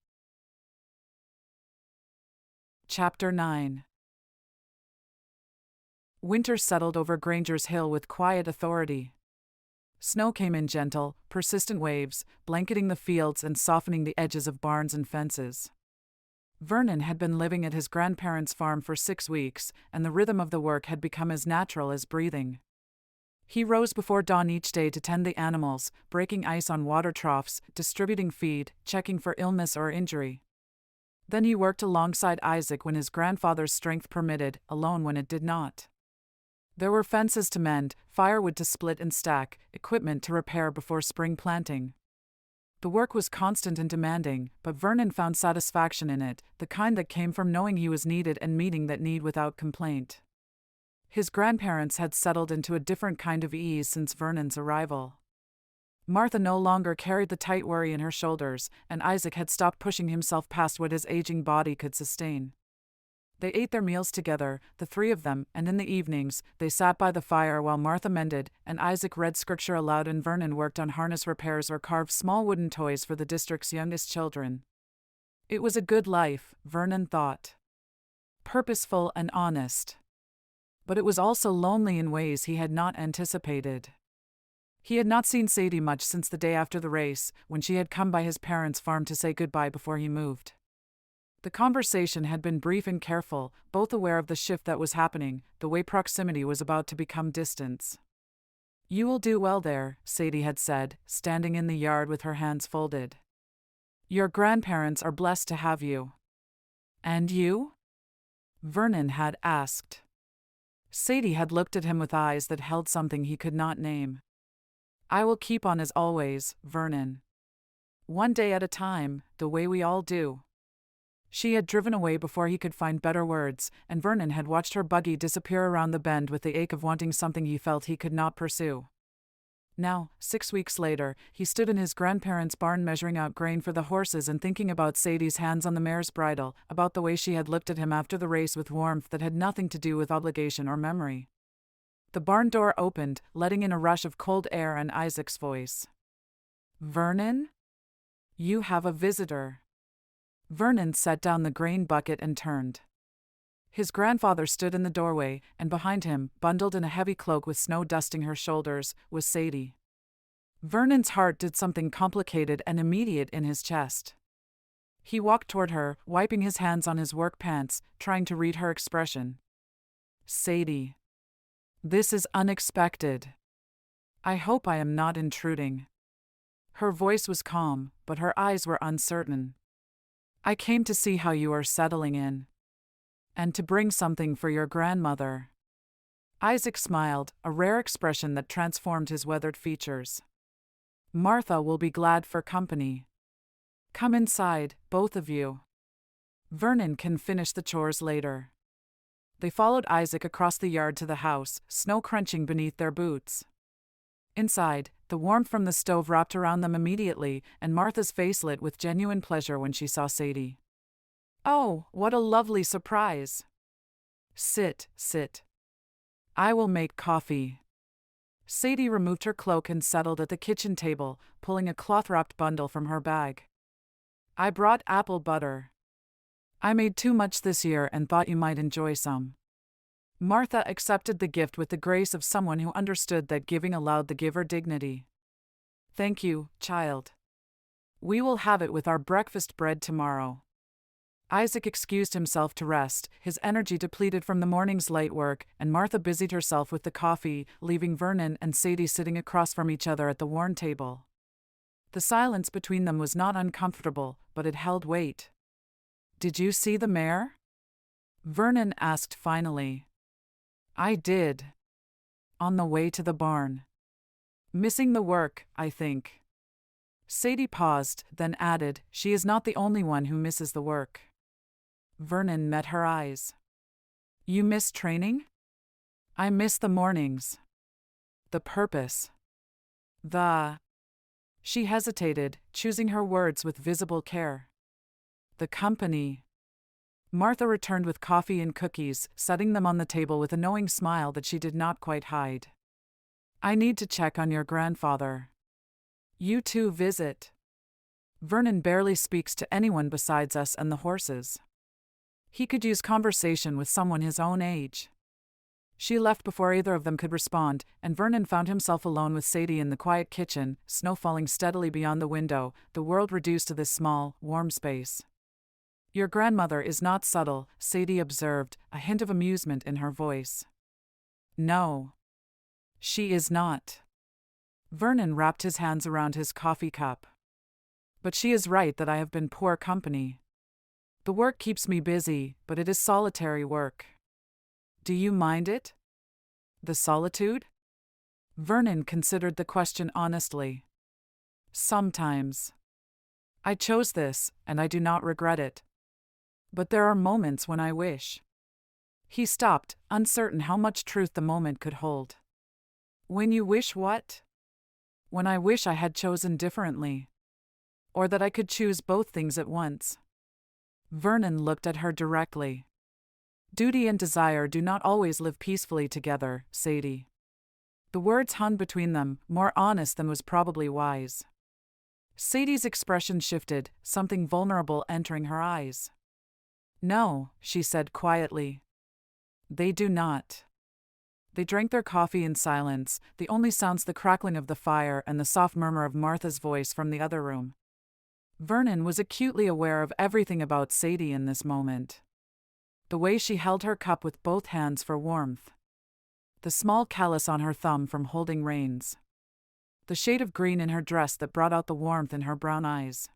Chapter 9. Winter settled over Granger's Hill with quiet authority. Snow came in gentle, persistent waves, blanketing the fields and softening the edges of barns and fences. Vernon had been living at his grandparents' farm for 6 weeks, and the rhythm of the work had become as natural as breathing. He rose before dawn each day to tend the animals, breaking ice on water troughs, distributing feed, checking for illness or injury. Then he worked alongside Isaac when his grandfather's strength permitted, alone when it did not. There were fences to mend, firewood to split and stack, equipment to repair before spring planting. The work was constant and demanding, but Vernon found satisfaction in it, the kind that came from knowing he was needed and meeting that need without complaint. His grandparents had settled into a different kind of ease since Vernon's arrival. Martha no longer carried the tight worry in her shoulders, and Isaac had stopped pushing himself past what his aging body could sustain. They ate their meals together, the three of them, and in the evenings, they sat by the fire while Martha mended, and Isaac read scripture aloud and Vernon worked on harness repairs or carved small wooden toys for the district's youngest children. It was a good life, Vernon thought. Purposeful and honest. But it was also lonely in ways he had not anticipated. He had not seen Sadie much since the day after the race, when she had come by his parents' farm to say goodbye before he moved. The conversation had been brief and careful, both aware of the shift that was happening, the way proximity was about to become distance. "You will do well there," Sadie had said, standing in the yard with her hands folded. "Your grandparents are blessed to have you." "And you?" Vernon had asked. Sadie had looked at him with eyes that held something he could not name. "I will keep on as always, Vernon. One day at a time, the way we all do." She had driven away before he could find better words, and Vernon had watched her buggy disappear around the bend with the ache of wanting something he felt he could not pursue. Now, 6 weeks later, he stood in his grandparents' barn measuring out grain for the horses and thinking about Sadie's hands on the mare's bridle, about the way she had looked at him after the race with warmth that had nothing to do with obligation or memory. The barn door opened, letting in a rush of cold air and Isaac's voice. "Vernon? You have a visitor." Vernon set down the grain bucket and turned. His grandfather stood in the doorway, and behind him, bundled in a heavy cloak with snow dusting her shoulders, was Sadie. Vernon's heart did something complicated and immediate in his chest. He walked toward her, wiping his hands on his work pants, trying to read her expression. "Sadie. This is unexpected. I hope I am not intruding." Her voice was calm, but her eyes were uncertain. "I came to see how you are settling in. And to bring something for your grandmother." Isaac smiled, a rare expression that transformed his weathered features. Martha will be glad for company. Come inside, both of you. Vernon can finish the chores later. They followed Isaac across the yard to the house, snow crunching beneath their boots. Inside, the warmth from the stove wrapped around them immediately, and Martha's face lit with genuine pleasure when she saw Sadie. "Oh, what a lovely surprise! Sit, sit. I will make coffee." Sadie removed her cloak and settled at the kitchen table, pulling a cloth-wrapped bundle from her bag. "I brought apple butter. I made too much this year and thought you might enjoy some." Martha accepted the gift with the grace of someone who understood that giving allowed the giver dignity. "Thank you, child. We will have it with our breakfast bread tomorrow." Isaac excused himself to rest, his energy depleted from the morning's light work, and Martha busied herself with the coffee, leaving Vernon and Sadie sitting across from each other at the worn table. The silence between them was not uncomfortable, but it held weight. "Did you see the mare?" Vernon asked finally. "I did. On the way to the barn. Missing the work, I think." Sadie paused, then added, "She is not the only one who misses the work." Vernon met her eyes. "You miss training?" "I miss the mornings. The purpose. The—" She hesitated, choosing her words with visible care. "The company." Martha returned with coffee and cookies, setting them on the table with a knowing smile that she did not quite hide. "I need to check on your grandfather. You two visit. Vernon barely speaks to anyone besides us and the horses. He could use conversation with someone his own age." She left before either of them could respond, and Vernon found himself alone with Sadie in the quiet kitchen, snow falling steadily beyond the window, the world reduced to this small, warm space. "Your grandmother is not subtle," Sadie observed, a hint of amusement in her voice. "No. She is not." Vernon wrapped his hands around his coffee cup. "But she is right that I have been poor company. The work keeps me busy, but it is solitary work." "Do you mind it? The solitude?" Vernon considered the question honestly. "Sometimes. I chose this, and I do not regret it. But there are moments when I wish." He stopped, uncertain how much truth the moment could hold. "When you wish what?" "When I wish I had chosen differently. Or that I could choose both things at once." Vernon looked at her directly. "Duty and desire do not always live peacefully together, Sadie." The words hung between them, more honest than was probably wise. Sadie's expression shifted, something vulnerable entering her eyes. "No," she said quietly. "They do not." They drank their coffee in silence, the only sounds the crackling of the fire and the soft murmur of Martha's voice from the other room. Vernon was acutely aware of everything about Sadie in this moment. The way she held her cup with both hands for warmth. The small callus on her thumb from holding reins. The shade of green in her dress that brought out the warmth in her brown eyes.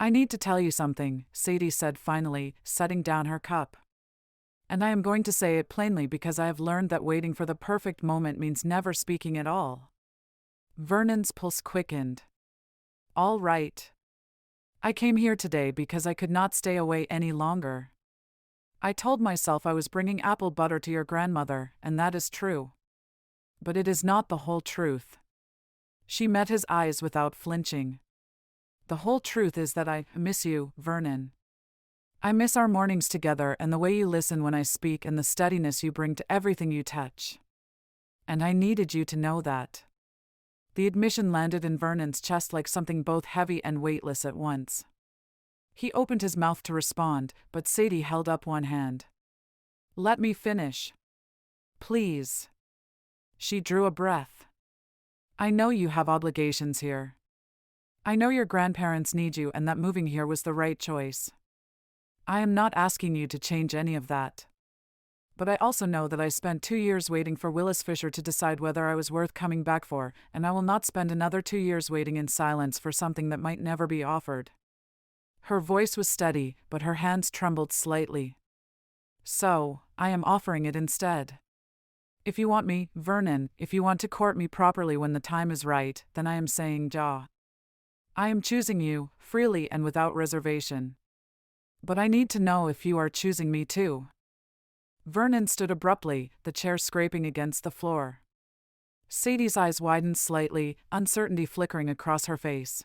"I need to tell you something," Sadie said finally, setting down her cup. "And I am going to say it plainly because I have learned that waiting for the perfect moment means never speaking at all." Vernon's pulse quickened. "All right. I came here today because I could not stay away any longer. I told myself I was bringing apple butter to your grandmother, and that is true. But it is not the whole truth." She met his eyes without flinching. "The whole truth is that I miss you, Vernon. I miss our mornings together and the way you listen when I speak and the steadiness you bring to everything you touch. And I needed you to know that." The admission landed in Vernon's chest like something both heavy and weightless at once. He opened his mouth to respond, but Sadie held up one hand. "Let me finish. Please." She drew a breath. "I know you have obligations here. I know your grandparents need you and that moving here was the right choice. I am not asking you to change any of that. But I also know that I spent 2 years waiting for Willis Fisher to decide whether I was worth coming back for, and I will not spend another 2 years waiting in silence for something that might never be offered." Her voice was steady, but her hands trembled slightly. "So, I am offering it instead. If you want me, Vernon, if you want to court me properly when the time is right, then I am saying ja. I am choosing you, freely and without reservation. But I need to know if you are choosing me too. Vernon stood abruptly, the chair scraping against the floor. Sadie's eyes widened slightly, uncertainty flickering across her face.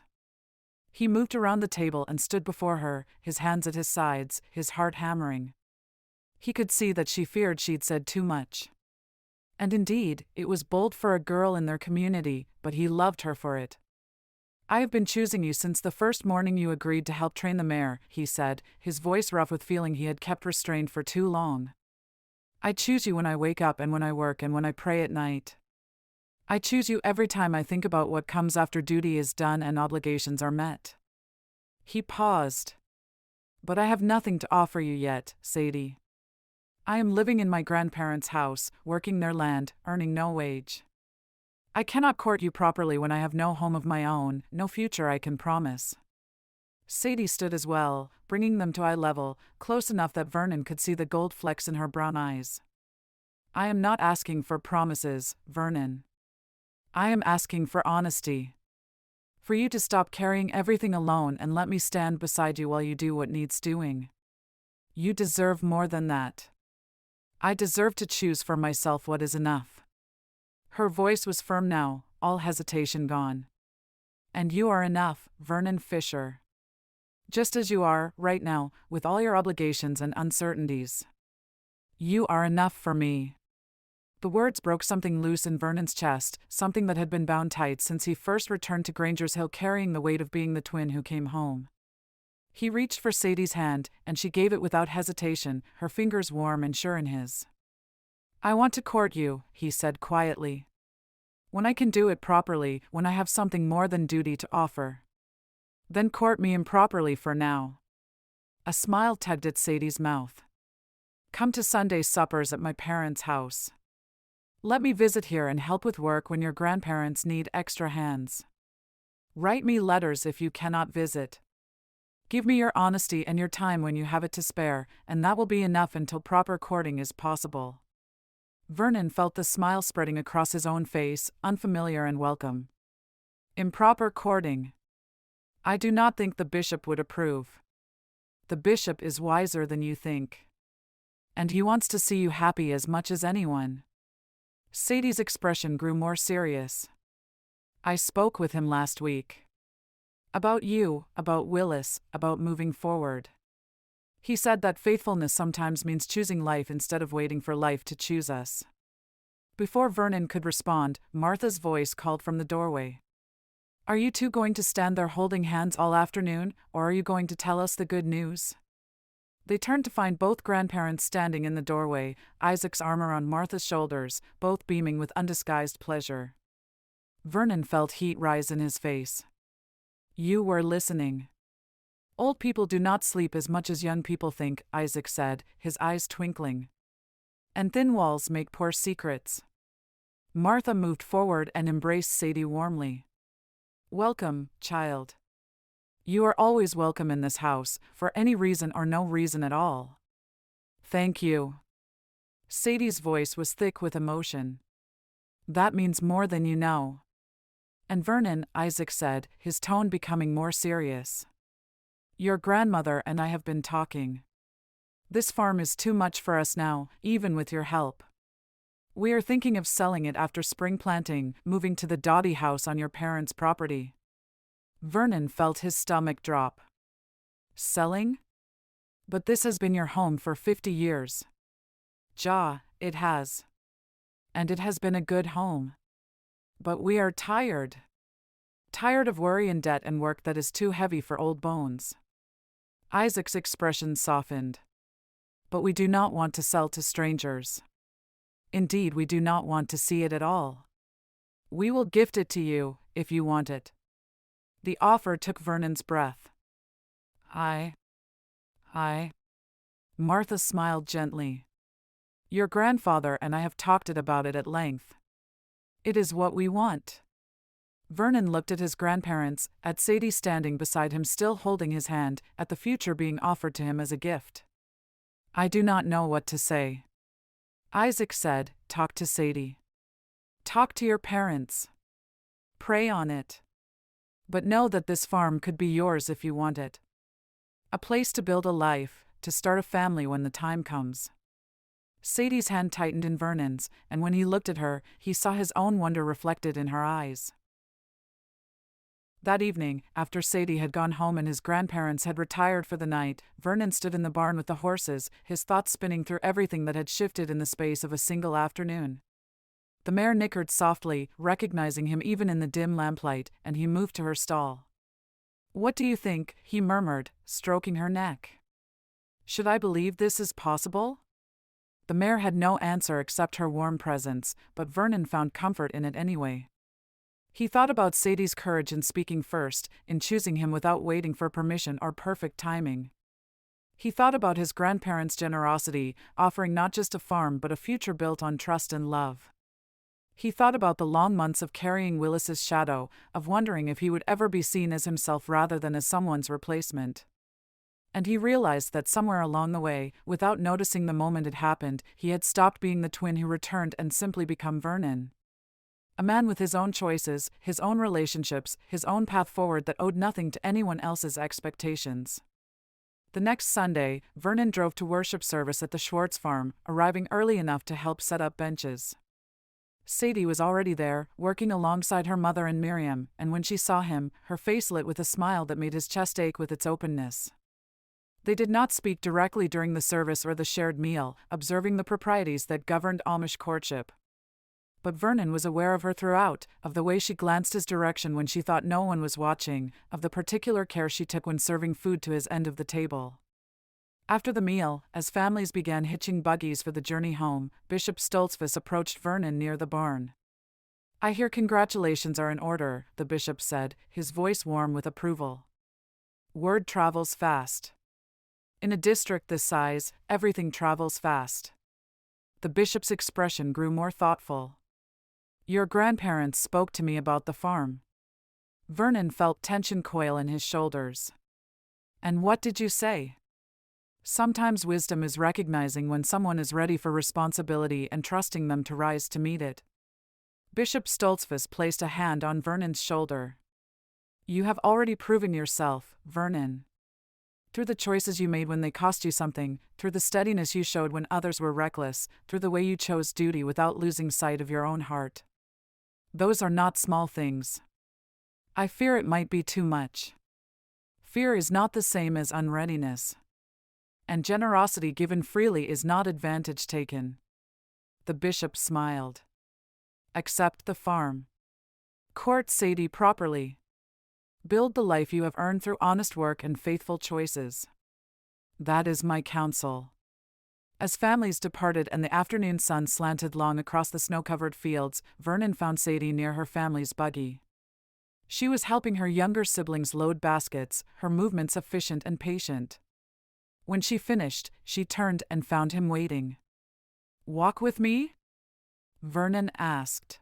He moved around the table and stood before her, his hands at his sides, his heart hammering. He could see that she feared she'd said too much. And indeed, it was bold for a girl in their community, but he loved her for it. I have been choosing you since the first morning you agreed to help train the mare, he said, his voice rough with feeling he had kept restrained for too long. I choose you when I wake up and when I work and when I pray at night. I choose you every time I think about what comes after duty is done and obligations are met. He paused. But I have nothing to offer you yet, Sadie. I am living in my grandparents' house, working their land, earning no wage. I cannot court you properly when I have no home of my own, no future I can promise. Sadie stood as well, bringing them to eye level, close enough that Vernon could see the gold flecks in her brown eyes. I am not asking for promises, Vernon. I am asking for honesty. For you to stop carrying everything alone and let me stand beside you while you do what needs doing. You deserve more than that. I deserve to choose for myself what is enough. Her voice was firm now, all hesitation gone. And you are enough, Vernon Fisher. Just as you are, right now, with all your obligations and uncertainties. You are enough for me. The words broke something loose in Vernon's chest, something that had been bound tight since he first returned to Granger's Hill carrying the weight of being the twin who came home. He reached for Sadie's hand, and she gave it without hesitation, her fingers warm and sure in his. I want to court you, he said quietly. When I can do it properly, when I have something more than duty to offer. Then court me improperly for now. A smile tugged at Sadie's mouth. Come to Sunday suppers at my parents' house. Let me visit here and help with work when your grandparents need extra hands. Write me letters if you cannot visit. Give me your honesty and your time when you have it to spare, and that will be enough until proper courting is possible. Vernon felt the smile spreading across his own face, unfamiliar and welcome. Improper courting. I do not think the bishop would approve. The bishop is wiser than you think. And he wants to see you happy as much as anyone. Sadie's expression grew more serious. I spoke with him last week. About you, about Willis, about moving forward. He said that faithfulness sometimes means choosing life instead of waiting for life to choose us. Before Vernon could respond, Martha's voice called from the doorway. Are you two going to stand there holding hands all afternoon, or are you going to tell us the good news? They turned to find both grandparents standing in the doorway, Isaac's arm around Martha's shoulders, both beaming with undisguised pleasure. Vernon felt heat rise in his face. You were listening. Old people do not sleep as much as young people think, Isaac said, his eyes twinkling. And thin walls make poor secrets. Martha moved forward and embraced Sadie warmly. Welcome, child. You are always welcome in this house, for any reason or no reason at all. Thank you. Sadie's voice was thick with emotion. That means more than you know. And Vernon, Isaac said, his tone becoming more serious. Your grandmother and I have been talking. This farm is too much for us now, even with your help. We are thinking of selling it after spring planting, moving to the Dotty house on your parents' property. Vernon felt his stomach drop. Selling? But this has been your home for 50 years. Ja, it has. And it has been a good home. But we are tired. Tired of worry and debt and work that is too heavy for old bones. Isaac's expression softened. But we do not want to sell to strangers. Indeed, we do not want to see it at all. We will gift it to you, if you want it. The offer took Vernon's breath. I. Martha smiled gently. Your grandfather and I have talked about it at length. It is what we want. Vernon looked at his grandparents, at Sadie standing beside him still holding his hand, at the future being offered to him as a gift. I do not know what to say. Isaac said, "Talk to Sadie. Talk to your parents. Pray on it. But know that this farm could be yours if you want it. A place to build a life, to start a family when the time comes." Sadie's hand tightened in Vernon's, and when he looked at her, he saw his own wonder reflected in her eyes. That evening, after Sadie had gone home and his grandparents had retired for the night, Vernon stood in the barn with the horses, his thoughts spinning through everything that had shifted in the space of a single afternoon. The mare nickered softly, recognizing him even in the dim lamplight, and he moved to her stall. "What do you think?" he murmured, stroking her neck. "Should I believe this is possible?" The mare had no answer except her warm presence, but Vernon found comfort in it anyway. He thought about Sadie's courage in speaking first, in choosing him without waiting for permission or perfect timing. He thought about his grandparents' generosity, offering not just a farm but a future built on trust and love. He thought about the long months of carrying Willis's shadow, of wondering if he would ever be seen as himself rather than as someone's replacement. And he realized that somewhere along the way, without noticing the moment it happened, he had stopped being the twin who returned and simply become Vernon. A man with his own choices, his own relationships, his own path forward that owed nothing to anyone else's expectations. The next Sunday, Vernon drove to worship service at the Schwartz farm, arriving early enough to help set up benches. Sadie was already there, working alongside her mother and Miriam, and when she saw him, her face lit with a smile that made his chest ache with its openness. They did not speak directly during the service or the shared meal, observing the proprieties that governed Amish courtship. But Vernon was aware of her throughout, of the way she glanced his direction when she thought no one was watching, of the particular care she took when serving food to his end of the table. After the meal, as families began hitching buggies for the journey home, Bishop Stoltzfus approached Vernon near the barn. "I hear congratulations are in order," the bishop said, his voice warm with approval. "Word travels fast. In a district this size, everything travels fast." The bishop's expression grew more thoughtful. "Your grandparents spoke to me about the farm." Vernon felt tension coil in his shoulders. "And what did you say?" Sometimes wisdom is recognizing when someone is ready for responsibility and trusting them to rise to meet it. Bishop Stoltzfus placed a hand on Vernon's shoulder. "You have already proven yourself, Vernon. Through the choices you made when they cost you something, through the steadiness you showed when others were reckless, through the way you chose duty without losing sight of your own heart. Those are not small things. I fear it might be too much. Fear is not the same as unreadiness. And generosity given freely is not advantage taken." The bishop smiled. "Accept the farm. Court Sadie properly. Build the life you have earned through honest work and faithful choices. That is my counsel." As families departed and the afternoon sun slanted long across the snow-covered fields, Vernon found Sadie near her family's buggy. She was helping her younger siblings load baskets, her movements efficient and patient. When she finished, she turned and found him waiting. "Walk with me?" Vernon asked.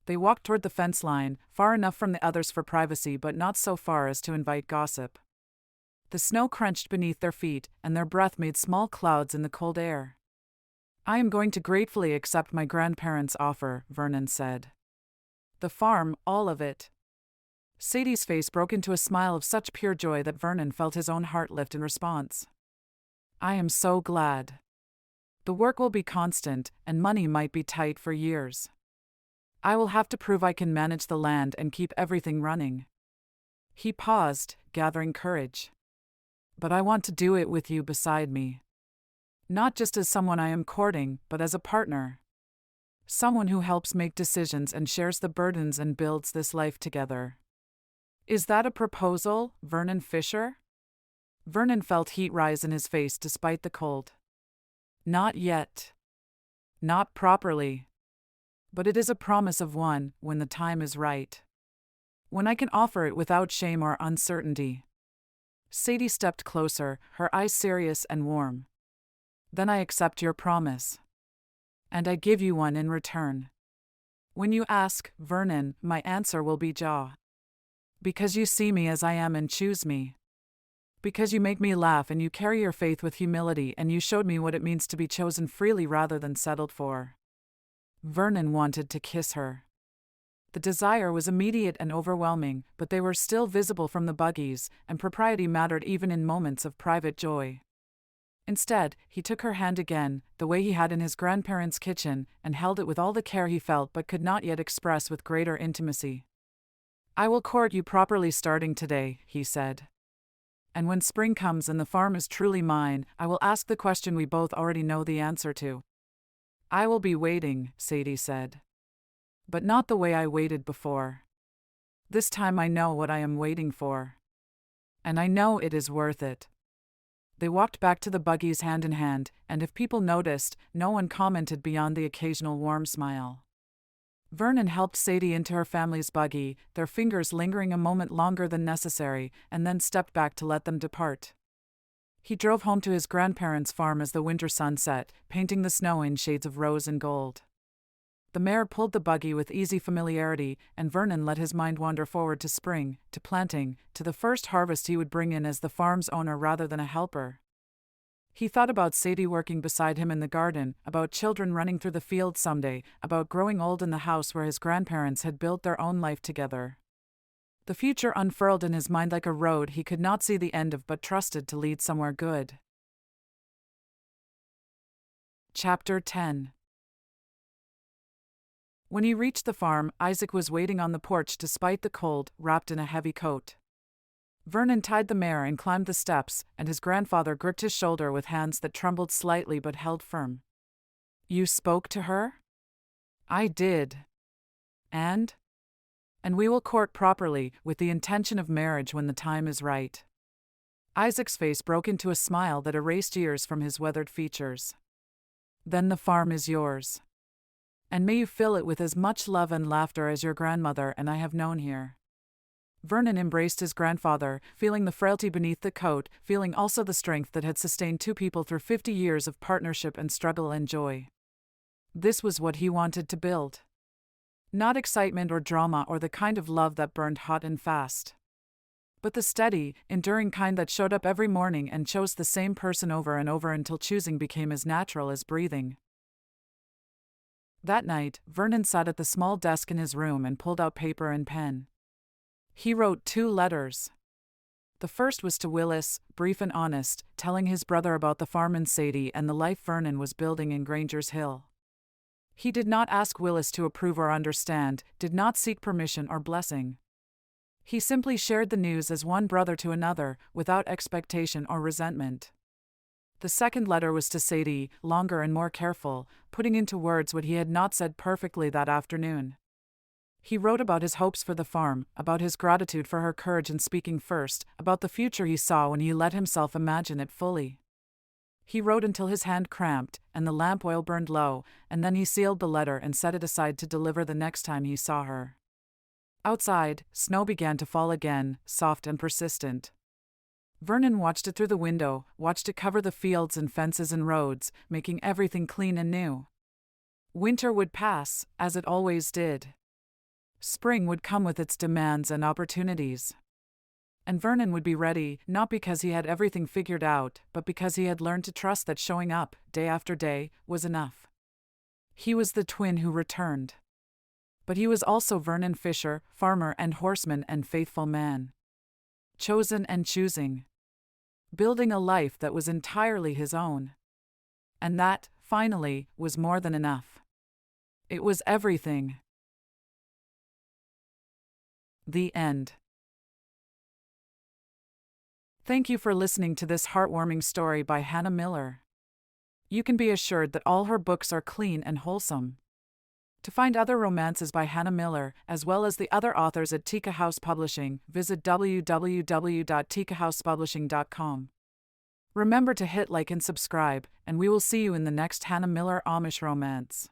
They walked toward the fence line, far enough from the others for privacy but not so far as to invite gossip. The snow crunched beneath their feet, and their breath made small clouds in the cold air. "I am going to gratefully accept my grandparents' offer," Vernon said. "The farm, all of it." Sadie's face broke into a smile of such pure joy that Vernon felt his own heart lift in response. "I am so glad. The work will be constant, and money might be tight for years. I will have to prove I can manage the land and keep everything running." He paused, gathering courage. "But I want to do it with you beside me. Not just as someone I am courting, but as a partner. Someone who helps make decisions and shares the burdens and builds this life together." "Is that a proposal, Vernon Fisher?" Vernon felt heat rise in his face despite the cold. "Not yet. Not properly. But it is a promise of one, when the time is right. When I can offer it without shame or uncertainty." Sadie stepped closer, her eyes serious and warm. "Then I accept your promise. And I give you one in return. When you ask, Vernon, my answer will be jaw. Because you see me as I am and choose me. Because you make me laugh and you carry your faith with humility and you showed me what it means to be chosen freely rather than settled for. Vernon wanted to kiss her. The desire was immediate and overwhelming, but they were still visible from the buggies, and propriety mattered even in moments of private joy. Instead, he took her hand again, the way he had in his grandparents' kitchen, and held it with all the care he felt but could not yet express with greater intimacy. "I will court you properly starting today," he said. "And when spring comes and the farm is truly mine, I will ask the question we both already know the answer to." "I will be waiting," Sadie said. "But not the way I waited before. This time I know what I am waiting for. And I know it is worth it." They walked back to the buggies hand in hand, and if people noticed, no one commented beyond the occasional warm smile. Vernon helped Sadie into her family's buggy, their fingers lingering a moment longer than necessary, and then stepped back to let them depart. He drove home to his grandparents' farm as the winter sun set, painting the snow in shades of rose and gold. The mare pulled the buggy with easy familiarity, and Vernon let his mind wander forward to spring, to planting, to the first harvest he would bring in as the farm's owner rather than a helper. He thought about Sadie working beside him in the garden, about children running through the fields someday, about growing old in the house where his grandparents had built their own life together. The future unfurled in his mind like a road he could not see the end of but trusted to lead somewhere good. Chapter 10. When he reached the farm, Isaac was waiting on the porch despite the cold, wrapped in a heavy coat. Vernon tied the mare and climbed the steps, and his grandfather gripped his shoulder with hands that trembled slightly but held firm. "You spoke to her?" "I did. And we will court properly, with the intention of marriage when the time is right." Isaac's face broke into a smile that erased years from his weathered features. "Then the farm is yours. And may you fill it with as much love and laughter as your grandmother and I have known here." Vernon embraced his grandfather, feeling the frailty beneath the coat, feeling also the strength that had sustained two people through 50 years of partnership and struggle and joy. This was what he wanted to build. Not excitement or drama or the kind of love that burned hot and fast, but the steady, enduring kind that showed up every morning and chose the same person over and over until choosing became as natural as breathing. That night, Vernon sat at the small desk in his room and pulled out paper and pen. He wrote 2 letters. The first was to Willis, brief and honest, telling his brother about the farm and Sadie and the life Vernon was building in Granger's Hill. He did not ask Willis to approve or understand, did not seek permission or blessing. He simply shared the news as one brother to another, without expectation or resentment. The second letter was to Sadie, longer and more careful, putting into words what he had not said perfectly that afternoon. He wrote about his hopes for the farm, about his gratitude for her courage in speaking first, about the future he saw when he let himself imagine it fully. He wrote until his hand cramped, and the lamp oil burned low, and then he sealed the letter and set it aside to deliver the next time he saw her. Outside, snow began to fall again, soft and persistent. Vernon watched it through the window, watched it cover the fields and fences and roads, making everything clean and new. Winter would pass, as it always did. Spring would come with its demands and opportunities. And Vernon would be ready, not because he had everything figured out, but because he had learned to trust that showing up, day after day, was enough. He was the twin who returned. But he was also Vernon Fisher, farmer and horseman and faithful man. Chosen and choosing. Building a life that was entirely his own. And that, finally, was more than enough. It was everything. The end. Thank you for listening to this heartwarming story by Hannah Miller. You can be assured that all her books are clean and wholesome. To find other romances by Hannah Miller, as well as the other authors at Tika House Publishing, visit www.tikahousepublishing.com. Remember to hit like and subscribe, and we will see you in the next Hannah Miller Amish romance.